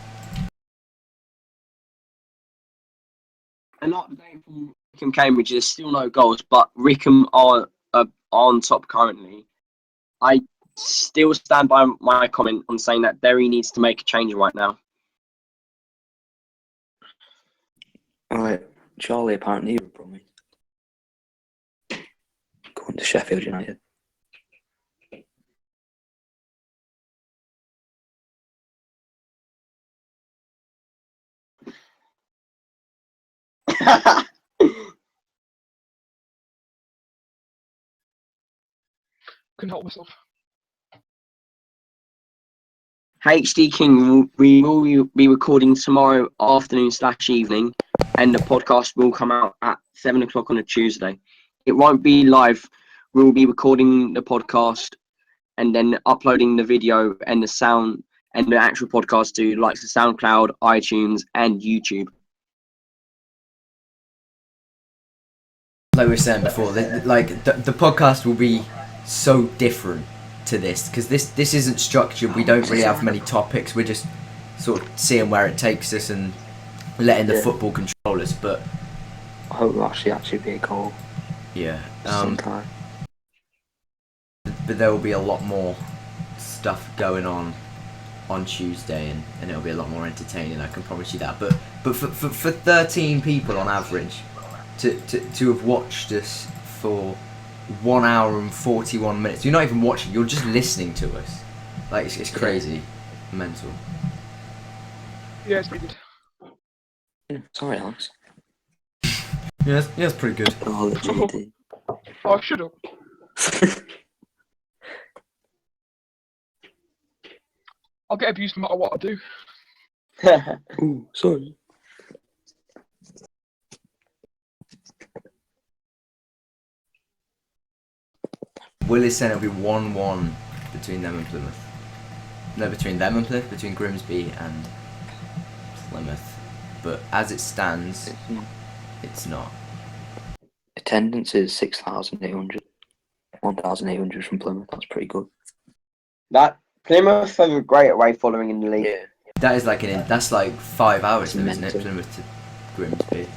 A lot of the game from Wickham Cambridge, there's still no goals, but Wickham are on top currently. I still stand by my comment on saying that Derry needs to make a change right now. Alright, Charlie apparently you were promised. Going to Sheffield United. Couldn't help myself. HD King, we will be recording tomorrow afternoon/evening, and the podcast will come out at 7 o'clock on a Tuesday. It won't be live. We'll be recording the podcast and then uploading the video and the sound and the actual podcast to like the SoundCloud, iTunes, and YouTube. Like we were saying before, the podcast will be so different to this because this isn't structured. We don't really have many topics. We're just sort of seeing where it takes us and letting the football control us. But I hope it'll actually be a goal yeah, sometime. but there will be a lot more stuff going on Tuesday, and it'll be a lot more entertaining. I can promise you that. But for 13 people on average to have watched us for 1 hour and 41 minutes. You're not even watching. You're just listening to us. Like it's crazy, mental. Yeah, it's pretty good. Yeah, sorry, Alex. Yeah, it's pretty good. Oh, the GD. Oh, shut up. I'll get abused no matter what I do. Ooh, sorry. Will is saying it'll be 1-1 between them and Plymouth. No, between them and Plymouth, between Grimsby and Plymouth. But as it stands, it's not. Attendance is 6,800. 1,800 from Plymouth. That's pretty good. That Plymouth have a great away following in the league. Yeah. That is that's like 5 hours, It's though, isn't it? mental. Plymouth to Grimsby.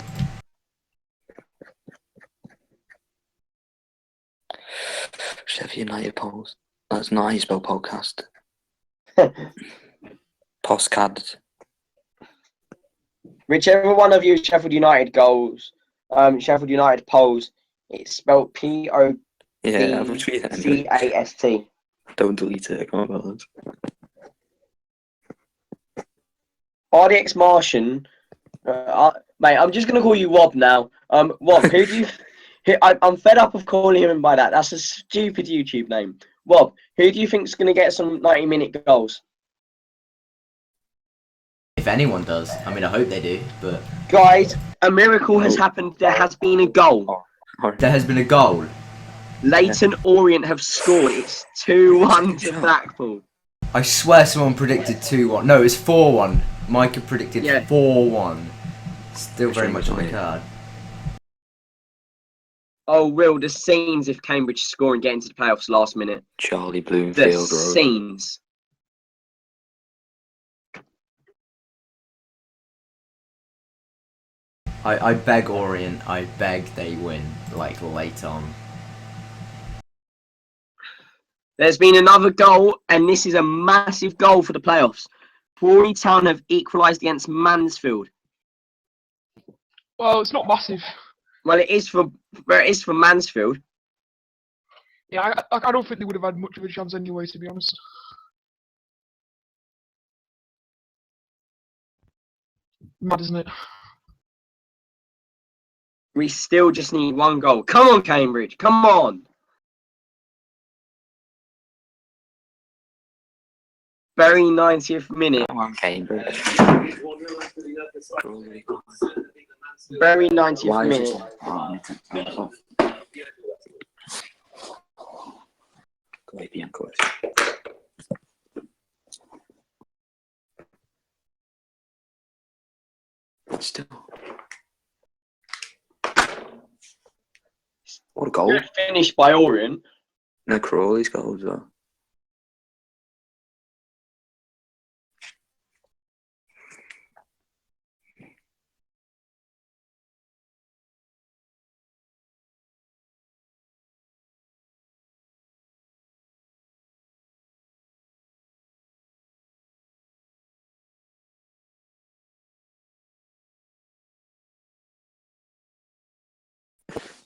Sheffield United polls. That's not how you spell podcast. Postcard. Whichever one of you Sheffield United goals, Sheffield United polls, it's spelled PODCAST. Yeah, I'll retweet it anyway. Don't delete it. I can't balance. RDX Martian, mate. I'm just gonna call you Wob now. Wob, who do you? I'm fed up of calling him by that. That's a stupid YouTube name. Wob, who do you think's gonna get some 90-minute goals? If anyone does, I mean, I hope they do. But Guys, a miracle has happened. There has been a goal. there has been a goal. Leighton Orient have scored. It's 2-1 to Blackpool. I swear someone predicted 2-1. No, it's 4-1. Micah predicted 4-1. Still very much on the card. Oh, Will, the scenes if Cambridge score and get into the playoffs last minute. Charlie The Bloomfield Road. scenes. I beg Orient. I beg they win. Like late on. There's been another goal, and this is a massive goal for the playoffs. Crawley Town have equalised against Mansfield. Well, it's not massive. Well, it is for Mansfield. Yeah, I don't think they would have had much of a chance anyway, to be honest. Mad, isn't it? We still just need one goal. Come on, Cambridge. Come on. Very 90th minute. Come on, Cambridge. Very 90th Why is minute. this on? Oh, go away, Bianco. Still. What a goal. Good finish by Orient. No, Crawley's goal as well.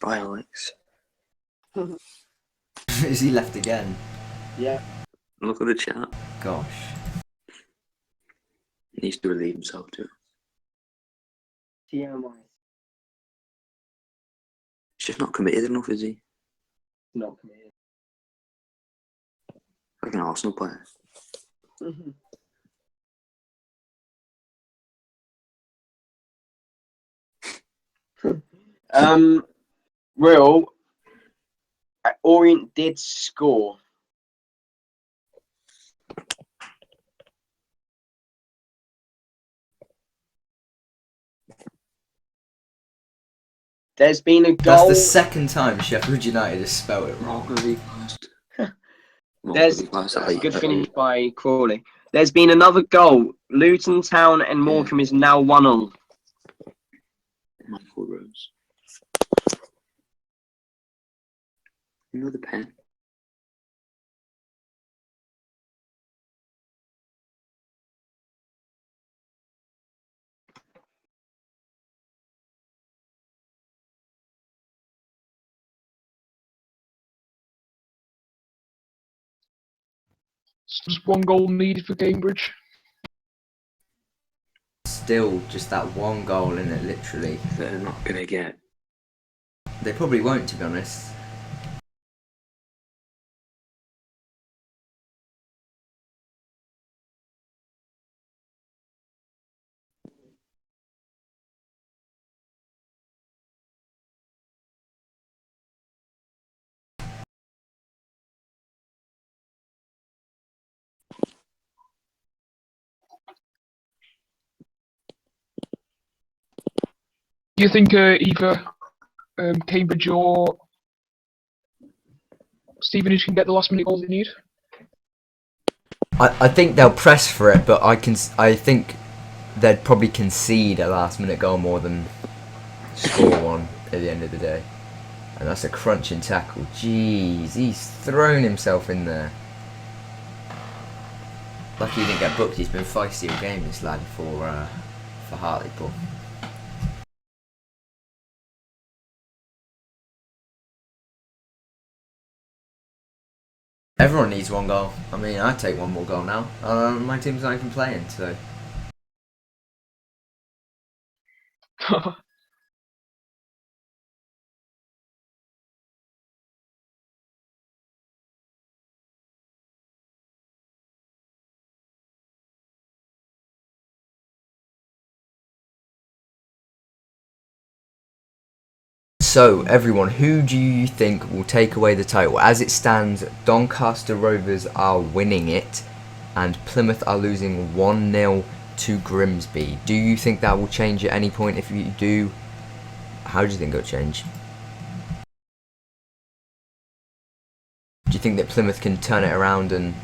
Bye, Alex. Is he left again? Yeah. Look at the chat. Gosh. He needs to relieve himself too. TMI. He's just not committed enough, is he? Not committed. Like an Arsenal player. Real. Orient did score. There's been a That's goal. the second time Sheffield United has spelled it wrong. There's a good finish by Crawley. There's been another goal. Luton Town and Morecambe is now 1-1. Michael Rose. Another pen. Just one goal needed for Cambridge. Still, just that one goal in it, literally. They're not gonna get. They probably won't, to be honest. Do you think either Cambridge or Stevenage can get the last minute goal they need? I think they'll press for it, but I think they'd probably concede a last minute goal more than score one at the end of the day. And that's a crunching tackle. Jeez, he's thrown himself in there. Lucky he didn't get booked. He's been feisty all game, this lad, for Hartlepool. Everyone needs one goal. I mean, I'd take one more goal now. My team's not even playing, so. So, everyone, who do you think will take away the title? As it stands, Doncaster Rovers are winning it, and Plymouth are losing 1-0 to Grimsby. Do you think that will change at any point? If you do, how do you think it'll change? Do you think that Plymouth can turn it around and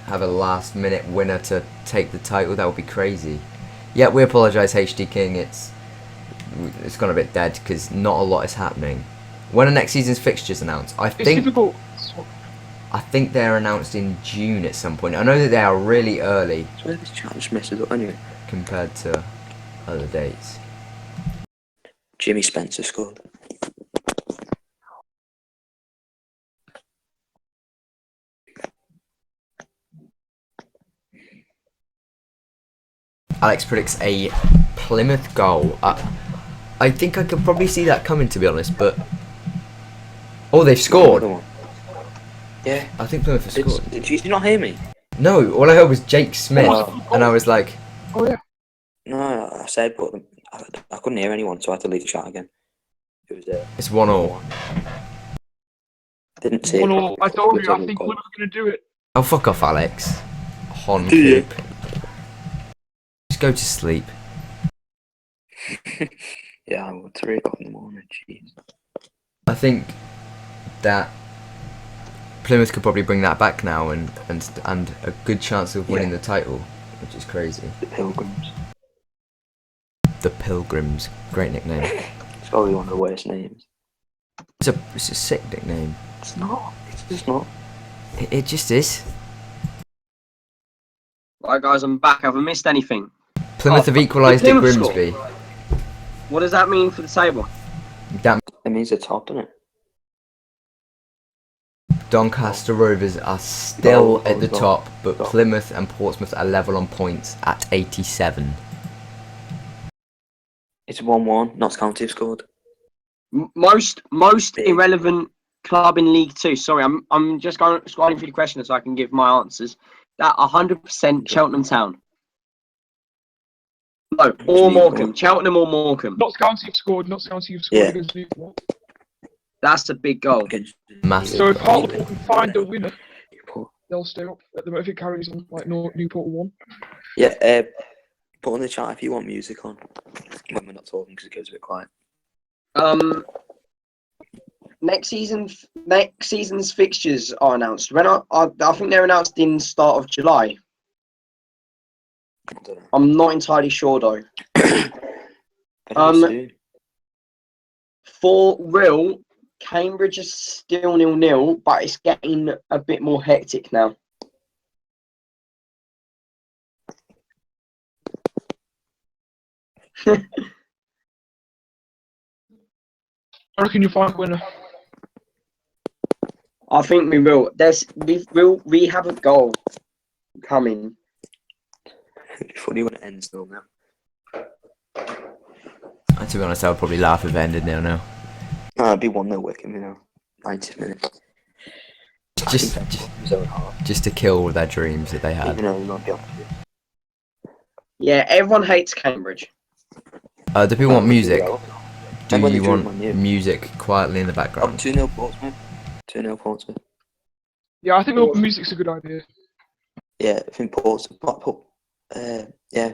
have a last-minute winner to take the title? That would be crazy. Yeah, we apologise, HD King. It's gone a bit dead because not a lot is happening. When are next season's fixtures announced? It's difficult. I think they're announced in June at some point. I know that they are really early So this chat just messes up anyway. compared to other dates. Jimmy Spencer scored. Alex predicts a Plymouth goal. I think I could probably see that coming, to be honest, but... Oh, they've scored! Another one. Yeah. I think Plymouth have scored. Did you not hear me? No, all I heard was Jake Smith, Oh. and I was like, Oh yeah. No, I said, but I couldn't hear anyone, so I had to leave the chat again. It was it's 1-1. Didn't see One it all. properly. I told It was you. I only think goal. Plymouth's gonna do it. Oh, fuck off, Alex. Hon Yeah. coop. Just go to sleep. Yeah, 3 o'clock in the morning. Jeez. I think that Plymouth could probably bring that back now, and a good chance of winning Yeah. the title, which is crazy. The Pilgrims. The Pilgrims, great nickname. It's probably one of the worst names. It's a sick nickname. It's not. It's just not. It just is. Right, guys, I'm back. Have I missed anything? Plymouth have equalised at Plymouth score. Grimsby. What does that mean for the table? That It means they're top, doesn't it? Doncaster Rovers are still No, at the no, top, but no. Plymouth and Portsmouth are level on points at 87. It's 1-1. Notts County have scored. Most Big. irrelevant club in League Two. Sorry, I'm just scrolling through the questions so I can give my answers. That 100% Cheltenham Town. No, or Morecambe. Cheltenham or Morecambe. Notts County have scored. Notts County have scored Yeah. against Newport. That's a big goal. Massive. So if Hartlepool can find a winner, Newport. they'll stay up. At the moment, if it carries on like Newport won. Yeah, put in the chat if you want music on when we're not talking because it goes a bit quiet. Next season's fixtures are announced. When I think they're announced in start of July. I don't know. I'm not entirely sure though. Better be soon. For real, Cambridge is still 0-0, but it's getting a bit more hectic now. I reckon you'll find a winner. I think we will. We have a goal coming. It's funny when it ends though now. And to be honest, I would probably laugh if it ended 0-0. No, it'd be 1-0 Wickham, 90 minutes. Just His own half. to kill their dreams that they had. Even though he might be on Yeah, everyone hates Cambridge. Do people want music? Do when they you drew want Man U. music quietly in the Oh, background? 2-0 Portsmouth. 2-0 Portsmouth. Yeah, I think open music's a good idea. Yeah, I think Portsmouth. Yeah.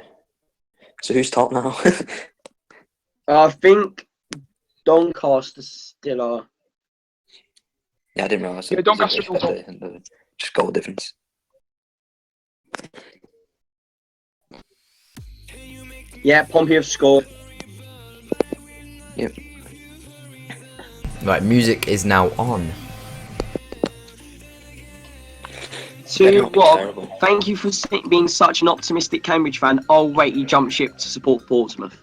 So who's top now? I think Doncaster still are. Yeah, I didn't realise. Yeah, Doncaster still top. Just goal difference. Yeah, Pompey have scored. Yep. Right, music is now on. Better not be Rob, terrible. thank you for being such an optimistic Cambridge fan. Oh wait, you jumped ship to support Portsmouth.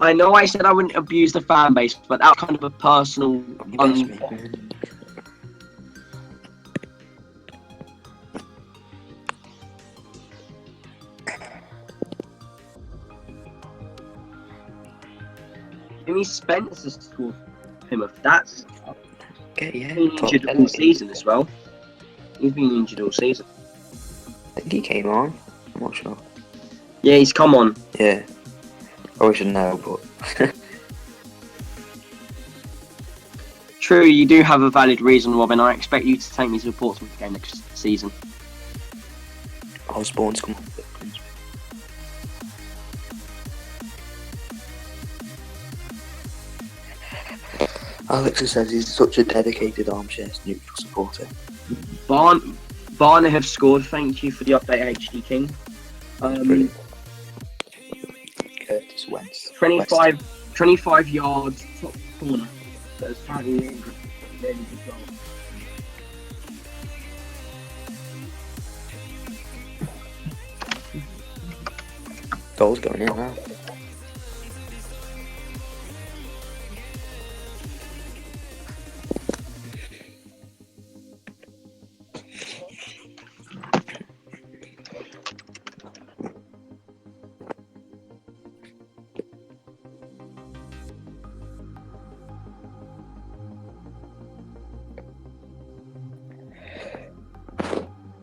I know I said I wouldn't abuse the fan base, but that's kind of a personal That's one. me. Jimmy Spencer's scored for Plymouth. That's Okay, yeah. been top injured 10. all season as well. He's been injured all season. I think he came on. I'm not sure. Yeah, he's come on. Yeah. Probably should know, but True, you do have a valid reason, Robin. I expect you to take me to the Portsmouth game next season. Osborne's come on. Alex says he's such a dedicated armchair neutral supporter. Barner have scored. Thank you for the update, HD King. Brilliant. Curtis Wentz. 25 yards, top corner. That's apparently really good goal. Goals going in now.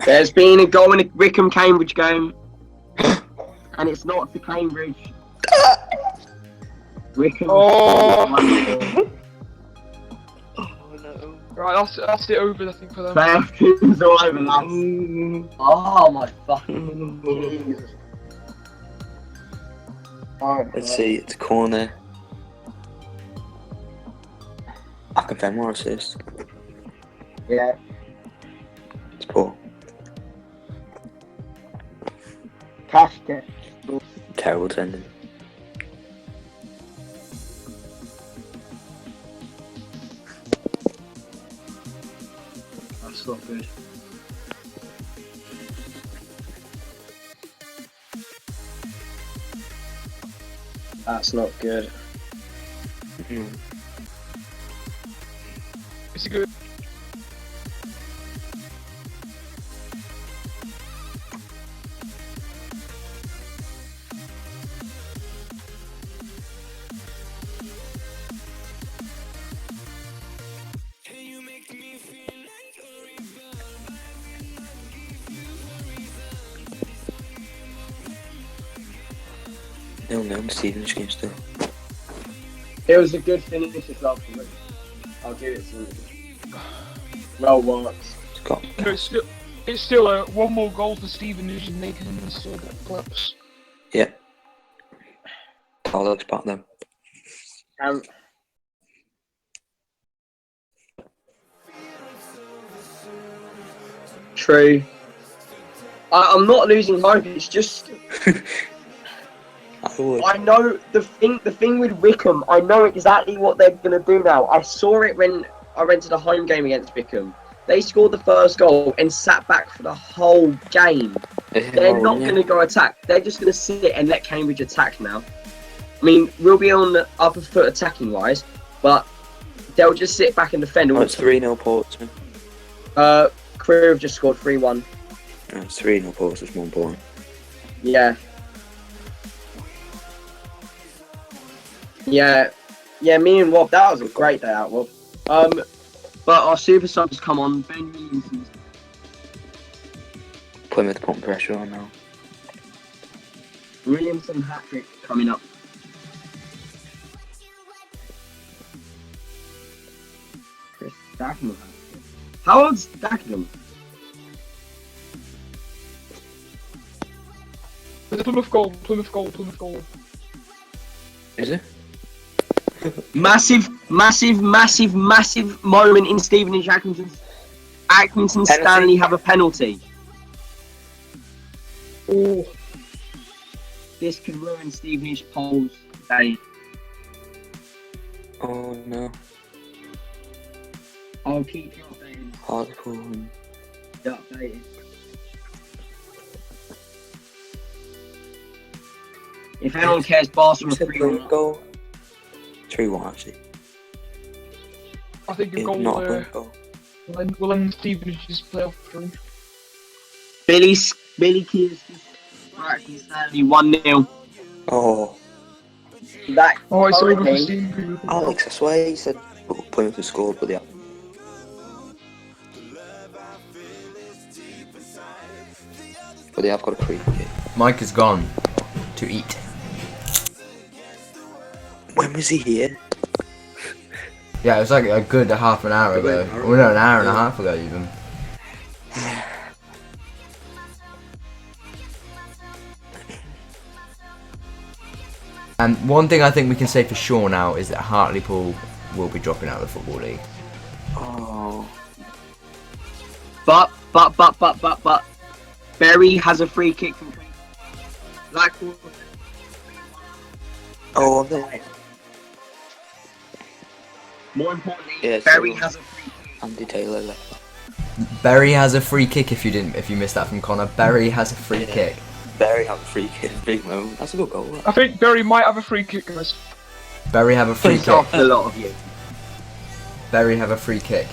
There's been a goal in a Wickham Cambridge game, and it's not for Cambridge. Wickham. Oh. Oh no. Right, that's it over, I think, for them. Playoff teams all over, lads. Oh my fucking Jesus. Let's see, it's a corner. I can find more assist. Yeah. It's poor. Cashed it. Terrible defending. That's not good. That's not good. Is it good? No, Stevenage game still. It was a good finish as well for me. I'll give it to you. Well worked. It's got No, it's still one more goal for Stevenage and they can still get clips. yeah. Carlo's back then. True. I'm not losing hope. It's just I would. I know the thing with Wickham. I know exactly what they're gonna do now. I saw it when I went to the home game against Wickham. They scored the first goal and sat back for the whole game. They're not going to go attack. They're just going to sit and let Cambridge attack now. I mean, we'll be on the upper foot attacking wise, but they'll just sit back and defend. Oh, it's 3-0 Portsmouth. Crew have just scored 3-1. No, it's 3-0 Portsmouth, more important. Yeah. Yeah, me and Rob, that was a great day out, Rob. But our super subs come on. Ben Williamson's Plymouth putting pressure on now. Williamson hat-trick coming up. Chris Dagenham. How old's Dagenham? Plymouth goal. Is it? Massive moment in Stevenage. Atkinson Stanley have a penalty. Oh, This could ruin Stevenage polls day. Oh no. I'll keep you updated. Hardcore. If anyone cares, Barcelona Said 3-1. goal. 3-1 actually. I think a It's goal not a goal. will end Stevenage's playoff dream. Billy Keys, Atkinson Stanley 1-0. Oh, That Oh, it's over for hurricane- Stevenage. Alex, I swear he said Plymouth had scored, but yeah. But they have got a free kick. Mike has gone to eat. When was he here? Yeah, it was like a good half an hour ago. Well, no, an hour and a half ago even. And one thing I think we can say for sure now is that Hartlepool will be dropping out of the Football League. Oh, But Berry has a free kick from Blackpool. oh, there. More importantly, Yeah, Berry so- has a free kick. Andy Taylor left. Berry has a free kick if you missed that from Connor. Berry has a free Yeah. kick. Barry had a free kick, big moment. That's a good goal. That. I think Berry might have a free kick, guys. Berry have a free Piss kick. off a lot of you. Berry have a free kick.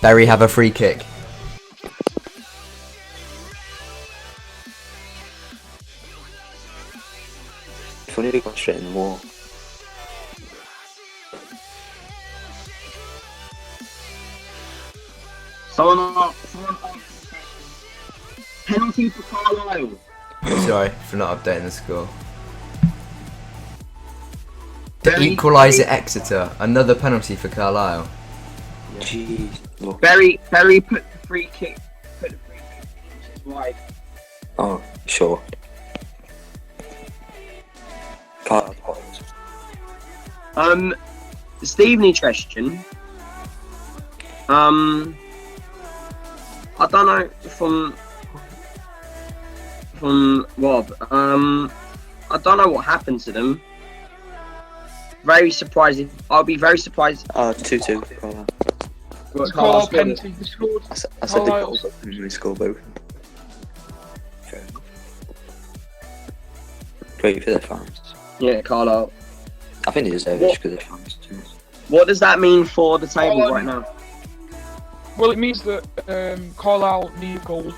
Berry have a free kick. Funny they got straight in the wall. Someone asked penalty for Carlisle. Sorry for not updating the score. To Very- equalise very- at Exeter, another penalty for Carlisle. Jeez. Look. Very put the free kick. Put the free kick inches wide. Oh, sure. Carlisle points. Stevenage question. I don't know from Rob. I don't know what happened to them. Very surprising. I'll be very surprised. 2-2. Carlisle. What Carlisle scored. penalty. They scored. I said the Carlisle. goals, but they score both. Fair enough. Great for their fans. Yeah, Carlisle. I think they deserve it because they're fans too. What does that mean for the table Carlisle. right now? Well, it means that Carlisle need a goal.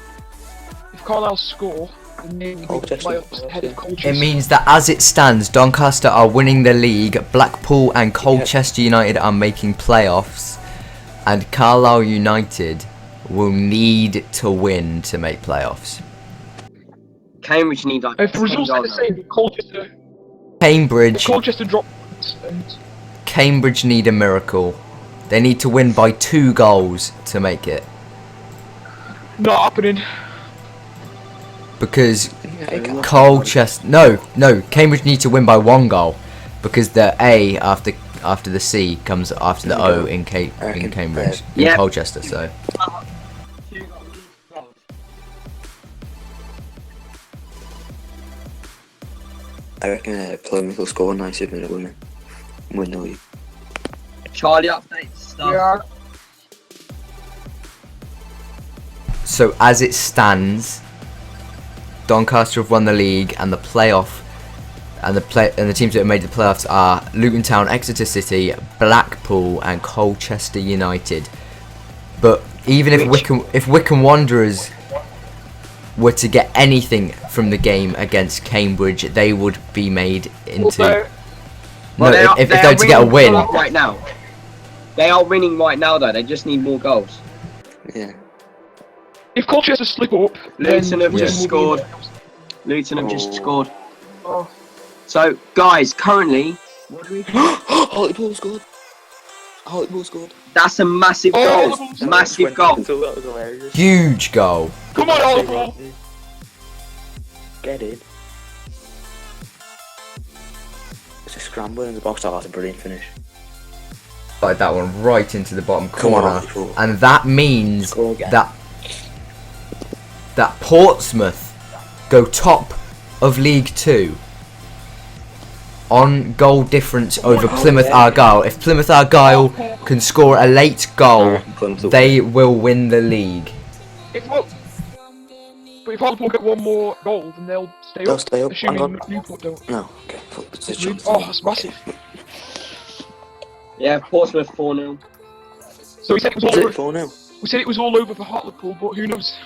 If Carlisle score, then they will be the Colchester. playoffs ahead of Colchester. It means that as it stands, Doncaster are winning the league, Blackpool and Colchester United are making playoffs, and Carlisle United will need to win to make playoffs. Cambridge need like. If the results are the 10 same, Colchester Cambridge drop points, and Cambridge need a miracle. They need to win by 2 goals to make it. not happening. Because Yeah, Colchester... No, Cambridge need to win by 1 goal. Because the A after the C comes after the O in Cambridge. In Yeah. Colchester, so... I reckon Plymouth will score 90 minutes win the league. Charlie updates stuff. Yeah, So as it stands, Doncaster have won the league, and the playoff, and the teams that have made the playoffs are Luton Town, Exeter City, Blackpool, and Colchester United. But even if Wycombe Wanderers were to get anything from the game against Cambridge, they would be made into. well, No, if they were to get a win, right now, they are winning right now. Though they just need more goals. Yeah. if Colchester slip up, Luton have then just we'll be scored. in the playoffs. Luton have just scored. Oh. So guys, currently, what do we? Hartlepool scored. Hartlepool scored. That's a massive Oh, goal. that was- Massive goal. That was hilarious. huge goal. Come on, Oliver! Get in. It's a scramble in the box. Oh, that's a brilliant finish. Like that one right into the bottom Come on, corner, Hartlepool. and that means Score again. that Portsmouth go top of League 2 on goal difference over Plymouth Argyle. If Plymouth Argyle can score a late goal, they will win the league. But if Hartlepool get one more goal, then they'll stay They'll up. stay up. Assuming Hang on. Newport don't. No, okay. It's a chance. Oh, that's massive. Yeah, Portsmouth 4-0. So we said it was all Is it over. 4 now? We said it was all over for Hartlepool, but who knows?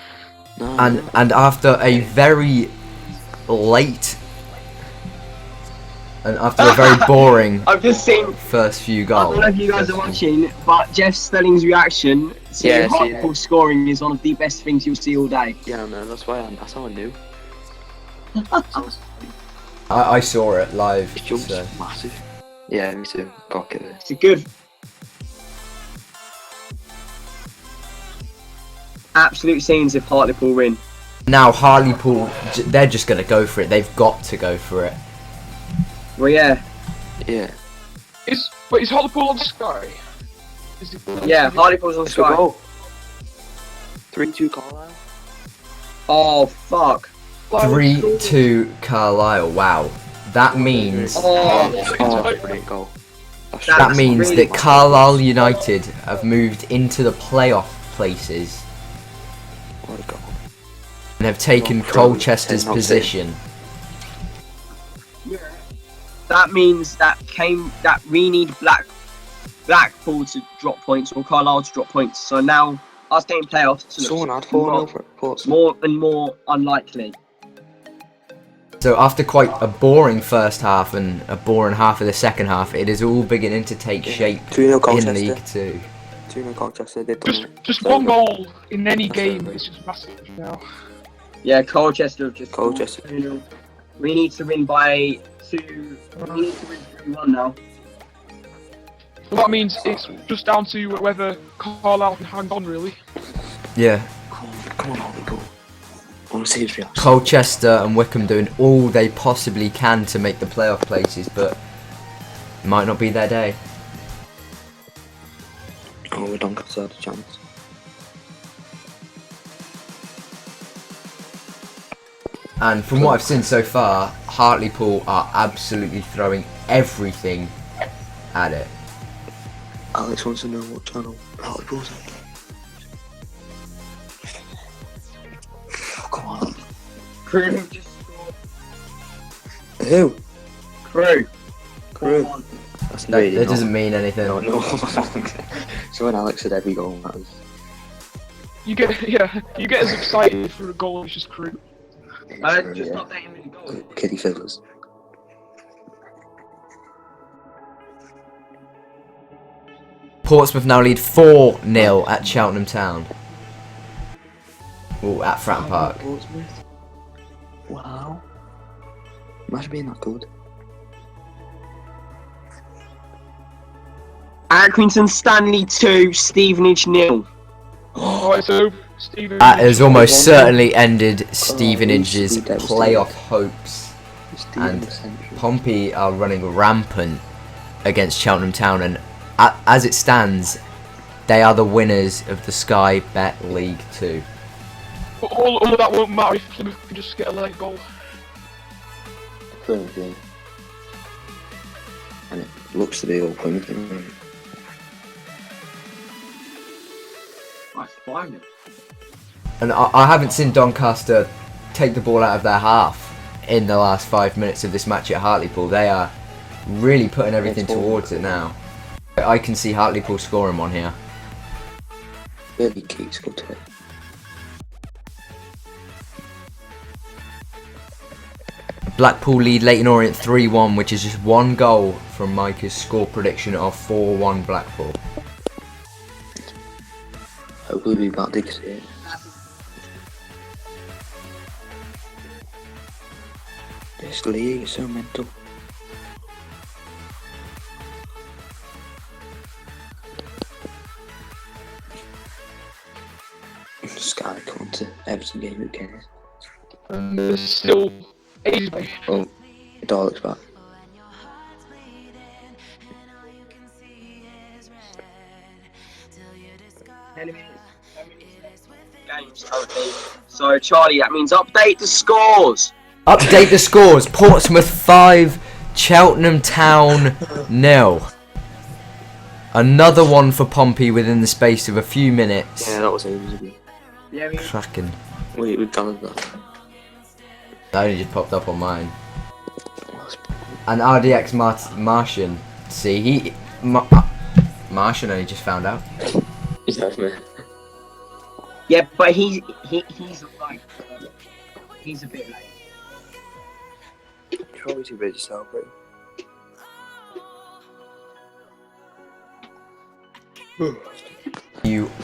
No. And after a very late and after a very boring I've just seen. first few I goals. don't know if you guys are watching, but Jeff Stelling's reaction seeing Yeah, Hartlepool scoring is one of the best things you'll see all day. Yeah, no, that's how I knew. I saw it live. His jump's So. massive. Yeah, me too. Got it. It's a good. Absolute scenes if Hartlepool win. Now Hartlepool, they're just going to go for it. They've got to go for it. Well, yeah. Yeah. Is Hartlepool on Sky? Is it, Yeah, Hartlepool's on It's a Sky. goal. 3-2 Carlisle. Oh, fuck. 3-2 Carlisle. Wow. That means Oh, Oh, brilliant goal. That's That that means really that Carlisle United have moved into the playoff places What a goal. and have taken Not through, Colchester's not position. that means that we need Blackpool to drop points or Carlisle to drop points. So now us getting playoffs Someone had looks 4-0 for Portsmouth. more and more unlikely. So after quite a boring first half and a boring half of the second half, it is all beginning to take shape 2-0 in Colchester. League 2. 2-0 Colchester. They've done it. Just So one good. goal in any That's game very is just massive now. Yeah, Colchester have just. Colchester. We need to win by 2. We need to win 3-1 now. Well, that means it's just down to whether Carlisle can hang on, really. Yeah. Come on, Hartlepool. I want to see his reaction. Colchester and Wickham doing all they possibly can to make the playoff places, but it might not be their day. Oh, Doncaster had a chance. And from what I've seen so far, Hartlepool are absolutely throwing everything at it. Alex wants to know what channel Hartlepool's on. Oh, come on. Crew have just scored. Who? Crew. Crew. Come on. That's That, really that not- doesn't mean anything. No. So when Alex said every goal matters. You get as excited for a goal as just Crew. Just updating with the goal. Kitty fiddlers. Portsmouth now lead 4-0 at Cheltenham Town. Oh, at Fratton Park. Portsmouth. Wow. Imagine being that good. Accrington Stanley 2, Stevenage 0. Alright, so Stephen. That has almost certainly ended Stevenage's Oh, devastating. playoff hopes. And Pompey are running rampant against Cheltenham Town, and as it stands, they are the winners of the Sky Bet League 2. But all of that won't matter if Plymouth can just get a late goal. Plymouth, yeah. And it looks to be all Plymouth. That's fine. And I haven't seen Doncaster take the ball out of their half in the last 5 minutes of this match at Hartlepool. They are really putting everything towards it now. I can see Hartlepool scoring one here. Really keeps good to it. Blackpool lead Leyton Orient 3-1, which is just one goal from Micah's score prediction of 4-1 Blackpool. Hopefully we'll be back to see it. This league is so mental. Sky come to Everton game, who cares? And there's still ages away. Oh, Dalek's back. Games currently. So Charlie, that means update the scores. Update the scores. Portsmouth 5, Cheltenham Town 0. Another one for Pompey within the space of a few minutes. Yeah, that was ages ago. Yeah, Cracking. Wait, we've done that. That only just popped up on mine. And RDX Martian. See, Martian only just found out. Is that me? yeah, but he's like he's a bit late. Try to read yourself, bro.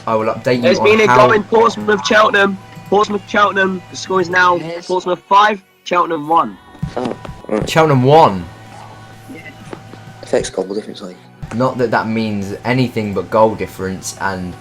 I will update you There's on been a how... goal in Portsmouth, Cheltenham. Portsmouth, Cheltenham. The score is now Portsmouth 5, Cheltenham 1. Oh, right. Cheltenham won. Affects goal difference, like. Not that that means anything but goal difference, and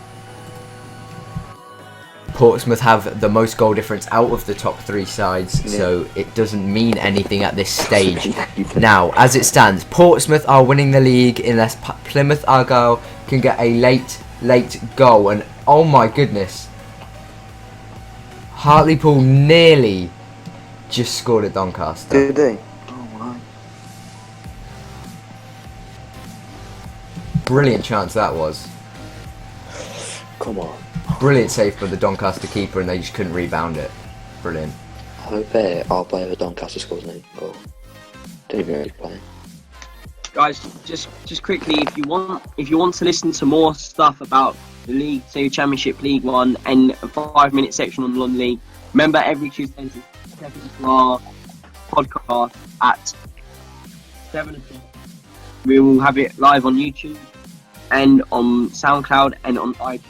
Portsmouth have the most goal difference out of the top 3 sides, so it doesn't mean anything at this stage. Now, as it stands, Portsmouth are winning the league unless Plymouth Argyle can get a late goal, and oh my goodness, Hartlepool nearly just scored at Doncaster. Did they? Oh my. Brilliant chance that was. Come on. Brilliant save for the Doncaster keeper, and they just couldn't rebound it. Brilliant. I hope our player at Doncaster scores an 8 goal. Don't even know who's playing. Guys, just quickly, if you want to listen to more stuff about the League 2, Championship, League 1, and a 5-minute section on the London League, remember every Tuesday to step into our podcast at 7 o'clock. We will have it live on YouTube and on SoundCloud and on iTunes.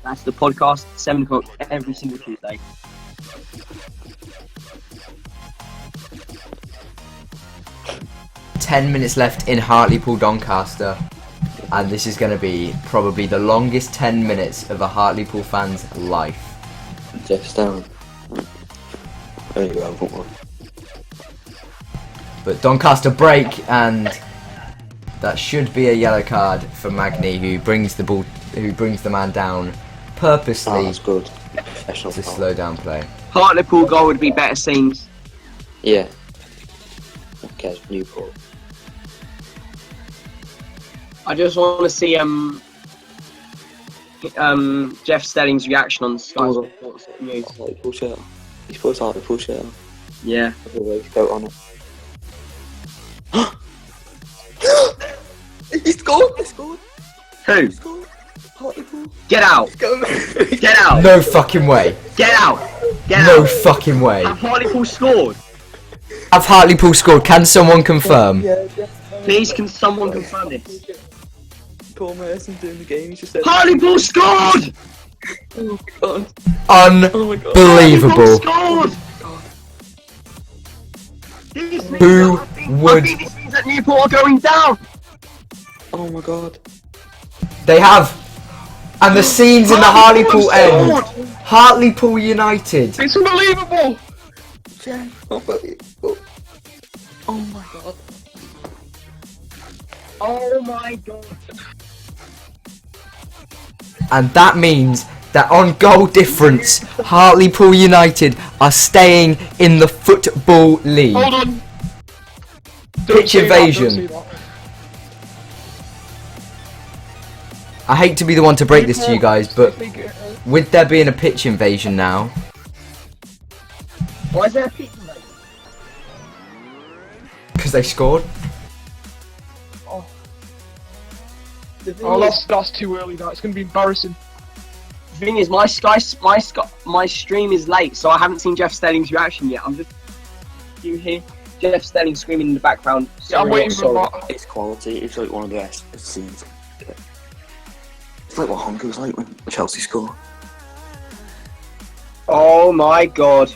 That's the podcast, 7 o'clock every single Tuesday. 10 minutes left in Hartlepool Doncaster. And this is going to be probably the longest 10 minutes of a Hartlepool fan's life. Jeff down. There you go, one. But Doncaster break, and that should be a yellow card for Magny, who brings the man down purposely Oh, that's good. Professional to foul. slow down play. Hartlepool goal would be better scenes. Yeah. Okay, Newport. I just want to see Jeff Stelling's reaction on Sky Oh, Sports News. Hartlepool shirt. He's put Hartlepool shirt on. Yeah. With a waistcoat on it. He scored! He scored! Who? He scored! Hartlepool! Get out! Go! Get out! No fucking way. Get out! Get No out! fucking way. Have Hartlepool scored? Have Hartlepool scored? Can someone confirm? Yeah, Please, can someone confirm this? Paul Merson doing the game, he just said, Hartlepool scored! oh my god. Unbelievable. Hartlepool scored! This means Who that would- I think this means that Newport are going down. Oh my god. They have. And the scenes in the Hartlepool end. scored! Hartlepool United. It's unbelievable! Jeff, unbelievable. Oh my god. Oh my god. And that means that on goal difference, Hartlepool United are staying in the Football League. Hold on. Pitch say that, don't invasion. say that. I hate to be the one to break this to you guys, but If they get, with there being a pitch invasion now, Why is there a pizza mate? because they scored. The thing oh, is, that's too early. That it's going to be embarrassing. the thing is, my stream is late, so I haven't seen Jeff Stelling's reaction yet. I'm just you hear Jeff Stelling screaming in the background. Yeah, I'm "Sorry, waiting sorry." for that. It's quality, it's like one of the best scenes. It's like what Honka was like when Chelsea scored. Oh my god.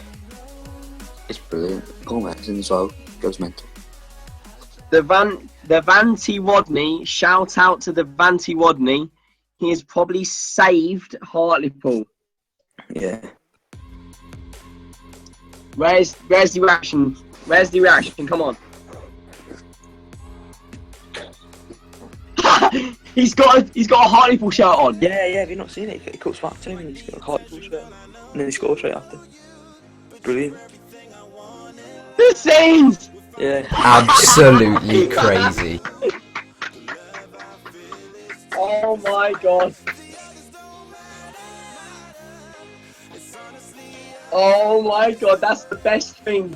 It's brilliant. Gomez as well, goes mental. The Vanti Wadney, shout out to the Vanti Wadney. He has probably saved Hartlepool. Yeah. Where's the reaction? Where's the reaction? Come on. he's got a Hartlepool shirt on. Yeah, have you not seen it? He cuts back to him and he's got a Hartlepool shirt. And then he scores right after. Brilliant. The scenes. Yeah. Absolutely crazy. Oh my god. Oh my god, that's the best thing.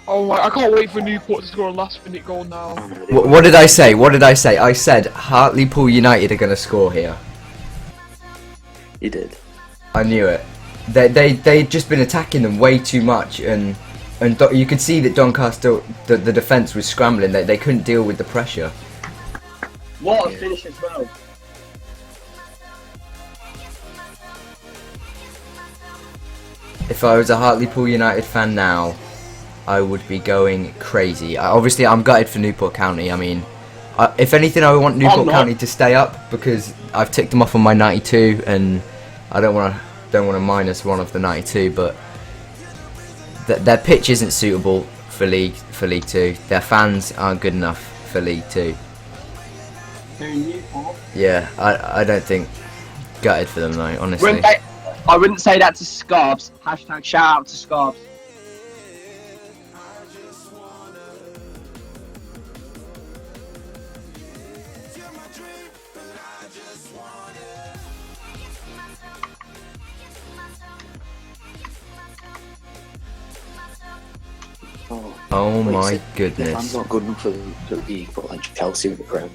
Oh my, I can't wait for Newport to score a last minute goal now. What did I say? What did I say? I said Hartlepool United are going to score here. He did. I knew it. They'd just been attacking them way too much, and you could see that Doncaster, the defence was scrambling. They couldn't deal with the pressure. What a finish as well. If I was a Hartlepool United fan now, I would be going crazy. Obviously, I'm gutted for Newport County. I mean, if anything, I want Newport County to stay up because I've ticked them off on my 92, and I don't want to minus one of the 92. But their pitch isn't suitable for League 2. Their fans aren't good enough for League 2. Yeah, I don't think gutted for them though, honestly. I wouldn't say that to Scarbs. Hashtag shout out to Scarbs. Oh Like, my the fans goodness. not good enough for the league, but like Chelsea with the Prem.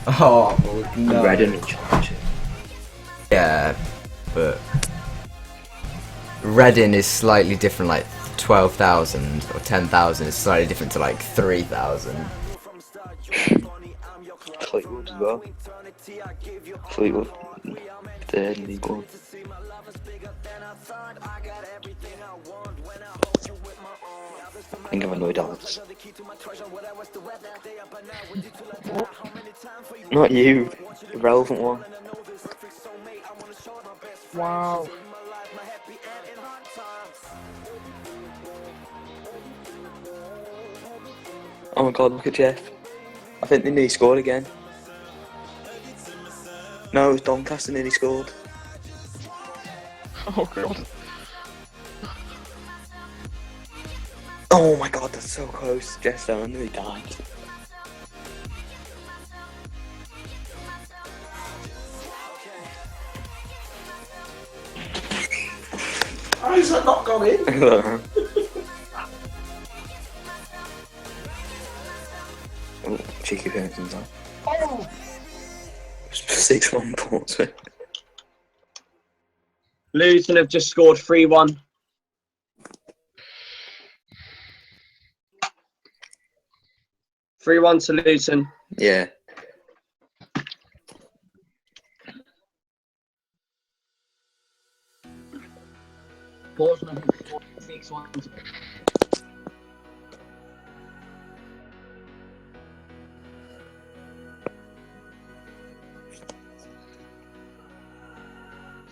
Oh And no. Reading in Championship. Yeah, but Reading is slightly different, like 12,000 or 10,000 is slightly different to like 3,000. Fleetwood as well. Fleetwood. Third in League One. I think I've annoyed Alex. Not you, the relevant one. Wow. Oh my god, look at Jeff. I think they nearly scored again. No, it was Doncaster nearly scored. Oh god. Oh my god, that's so close. Jeff's down, nearly died. How is that not gone in? Oh, cheeky Pennington's on. Oh! 6-1 Portsmouth. Luton have just scored 3-1. To Luton. Yeah. Portsmouth have scored 6-1.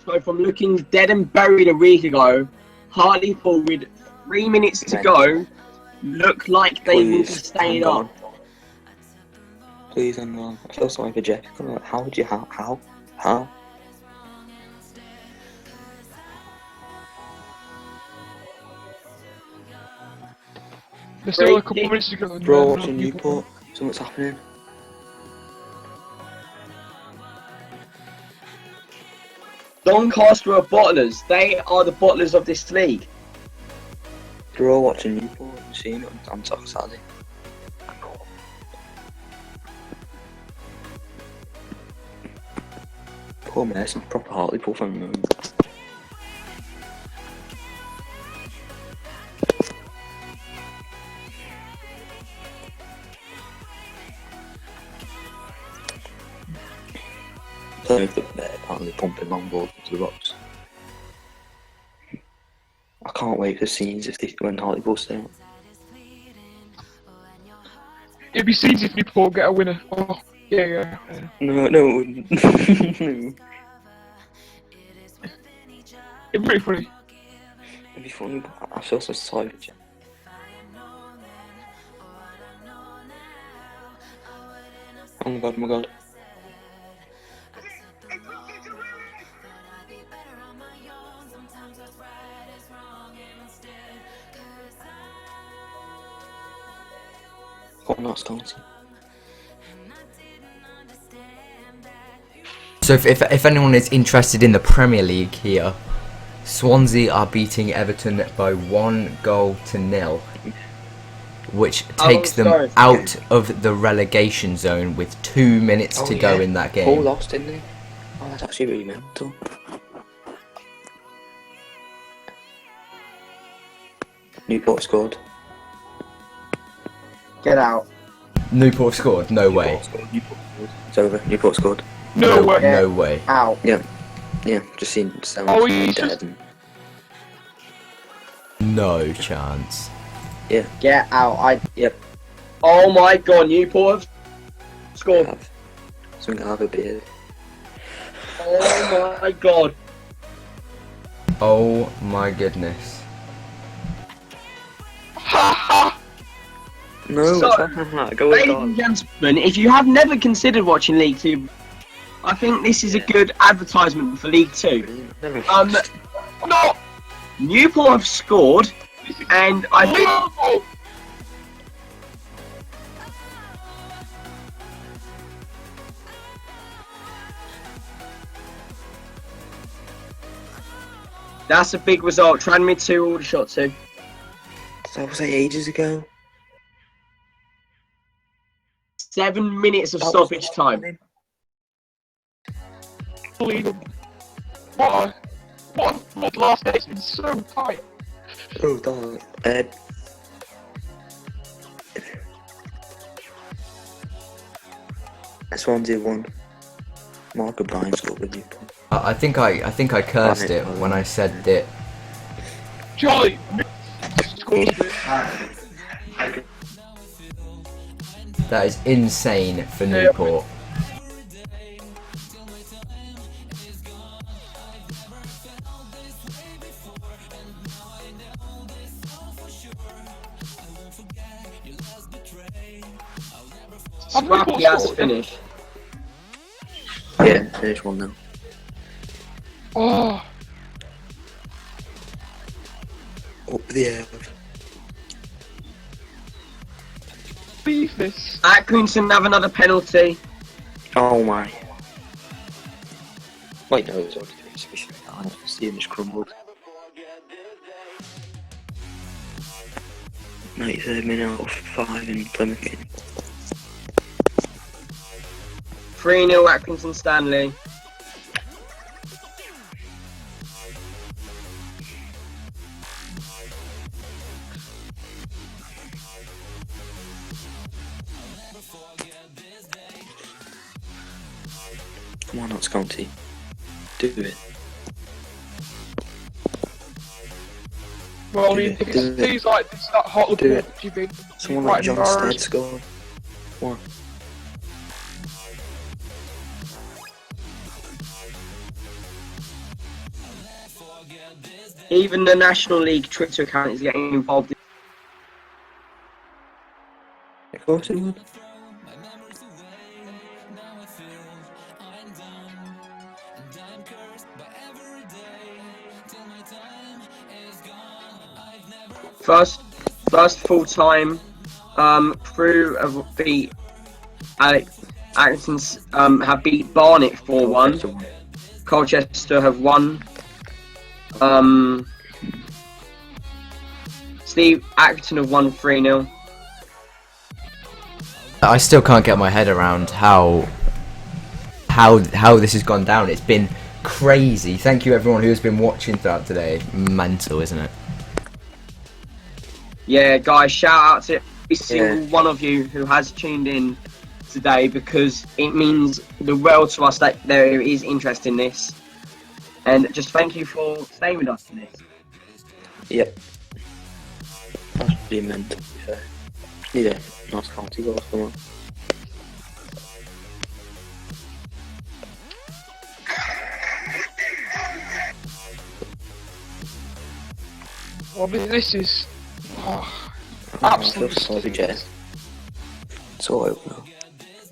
So from looking dead and buried a week ago, Hartlepool with 3 minutes to go, look like they will be staying up. Please hang on. I feel sorry for Jeff. How would you? How? There's still a couple of minutes to go. Bro, watching Newport. Something's happening. Doncaster are bottlers. They are the bottlers of this league. They're all watching Newport and seeing it on Soccer Saturday. Poor Mason, proper Hartlepool fan. Playing with the apparently pumping long balls into the box. I can't wait for scenes when Hartlepool stay up. It'd be scenes if Newport get a winner. Oh, yeah. No, it wouldn't. No. It'd be pretty funny. It'd be funny, but I feel so sorry for Jeff. Oh my god. Oh, not Scotsy. So if anyone is interested in the Premier League here, Swansea are beating Everton by 1-0, which takes them out of the relegation zone with 2 minutes to go in that game. All lost, didn't they? Oh, that's actually really mental. Newport scored. Get out. Newport scored? No way. Newport scored. It's over. Newport scored. No way. No way. Out. Yeah, just seen someone dead. Just... No chance. Yeah. Get out. Yep. Oh my god, Newport have scored. So I'm gonna have a beer. Oh my god. Oh my goodness. No, So, go ladies on. and gentlemen, if you have never considered watching League 2, I think this is a good advertisement for League 2. No! Newport have scored, and I think... That's a big result. Tranmere 2, Aldershot 2. That was like ages ago. 7 minutes of stoppage time. Unbelievable. What last day? It's been so tight. Oh, dog. Swansea won. Mark O'Brien scored with you. I think I cursed it when I said that. Charlie! Scored it. That is insane for Newport. Scrappy has finished. Yeah, finish 1-0. Oh, Up the air. leave this. Atkinson have another penalty. Oh my. Wait, no, it was only 3 I see him just crumbled. 93rd minute out of 5 in Plymouth game. 3-0 Atkinson Stanley. Come on, Notts County. Do it. Well, I mean, if it stays like this, that hot Do report, it. you've been Someone quite like John embarrassed. Stead score. Come on. Even the National League Twitter account is getting involved. Of course it would. First full time Crew have beat Atkinson have beat Barnet 4-1. Colchester have won. Steve Acton have won 3-0. I still can't get my head around how this has gone down. It's been crazy. Thank you everyone who has been watching throughout today. Mental, isn't it? Yeah, guys, shout out to every single one of you who has tuned in today, because it means the world to us that there is interest in this. And just thank you for staying with us in this. Yep. That's pretty mental, to be fair. Yeah, Notts County goals, come on. Well, this is I absolutely feel sorry, Jess. It's all over now.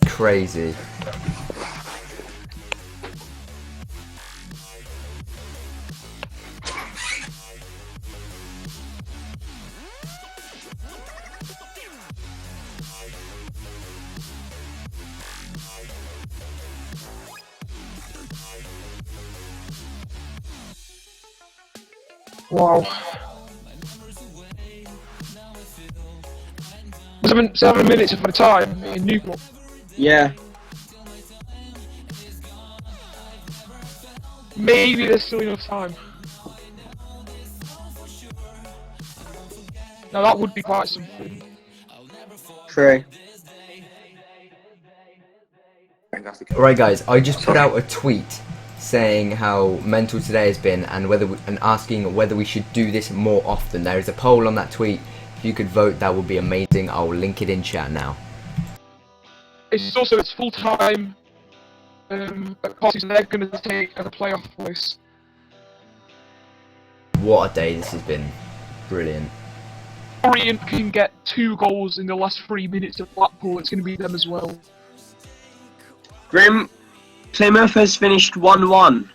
Crazy. wow. 7 minutes of my time in Newport. Yeah. Maybe there's still enough time. Now that would be quite something. True. Right guys, I just put out a tweet saying how mental today has been and asking whether we should do this more often. There is a poll on that tweet. If you could vote, that would be amazing. I'll link it in chat now. It's also it's full time. Parties they're going to take as a playoff place. What a day this has been. Brilliant. Orient can get 2 goals in the last 3 minutes of Blackpool. It's going to be them as well. Grim, Plymouth has finished 1-1.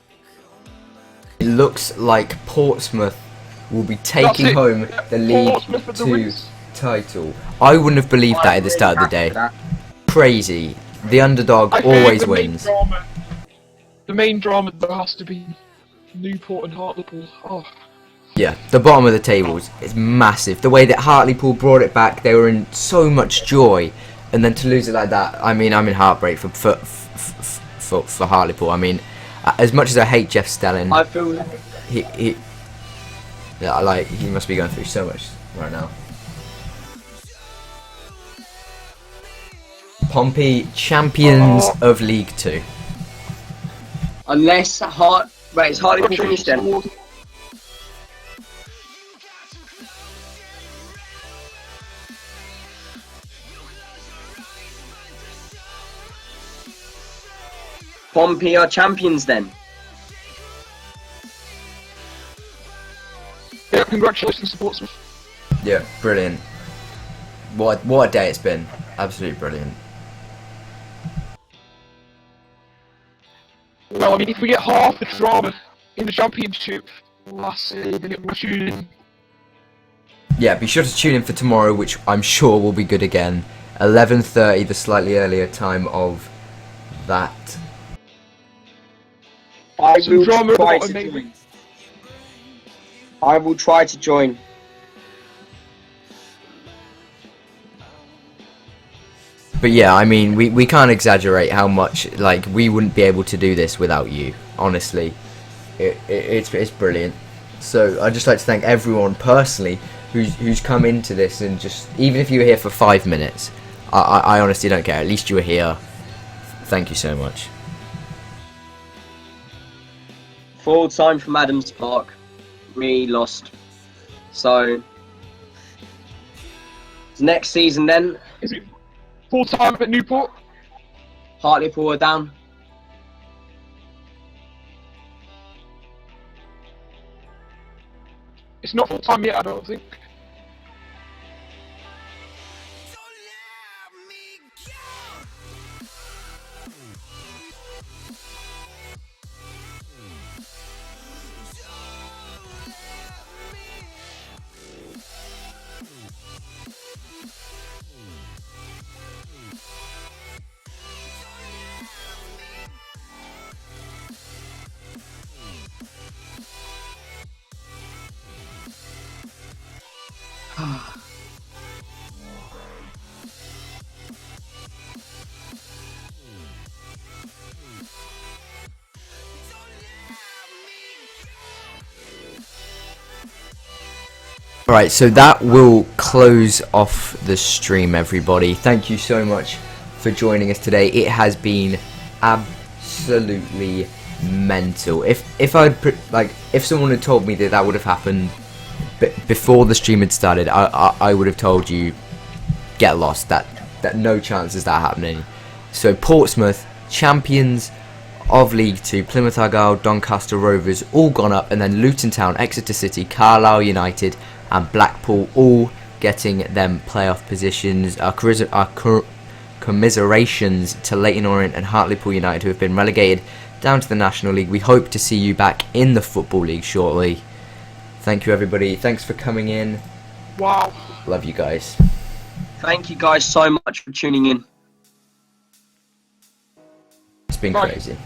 It looks like Portsmouth will be taking home the League Portsmouth with the 2 wins. title. I wouldn't have believed that at the start of the day. Crazy. The underdog I think always the main wins. The main drama though has to be Newport and Hartlepool. Oh. Yeah, the bottom of the tables is massive. The way that Hartlepool brought it back, they were in so much joy, and then to lose it like that, I mean, I'm in heartbreak for Hartlepool. I mean, as much as I hate Jeff Stelling, I feel he must be going through so much right now. Pompey, champions of League 2. unless it's Hartlepool finished then. Pompey are champions then. Yeah, congratulations to Portsmouth. Yeah, brilliant. What a day it's been. Absolutely brilliant. Well, I mean, if we get half the drama in the championship last year, then it will tune in. Yeah, be sure to tune in for tomorrow, which I'm sure will be good again. 11:30, the slightly earlier time of that. I Some will drama at the try bottom, to maybe. join. I will try to join. But yeah, I mean, we can't exaggerate how much, like, we wouldn't be able to do this without you, honestly. It's brilliant. So I'd just like to thank everyone personally who's come into this, and just, even if you were here for 5 minutes, I honestly don't care, at least you were here. Thank you so much. Full time from Adams Park. We lost. So next season then, Is it full time at Newport? Hartlepool are down. It's not full time yet, I don't think. Alright, so that will close off the stream, everybody. Thank you so much for joining us today. It has been absolutely mental. If someone had told me that would have happened before the stream had started, I would have told you, get lost. That no chance is that happening. So Portsmouth, champions of League 2, Plymouth Argyle, Doncaster Rovers all gone up, and then Luton Town, Exeter City, Carlisle United and Blackpool all getting them playoff positions. Our commiserations to Leyton Orient and Hartlepool United, who have been relegated down to the National League. We hope to see you back in the Football League shortly. Thank you, everybody. Thanks for coming in. Wow. Love you guys. Thank you guys so much for tuning in. It's been Bye. crazy.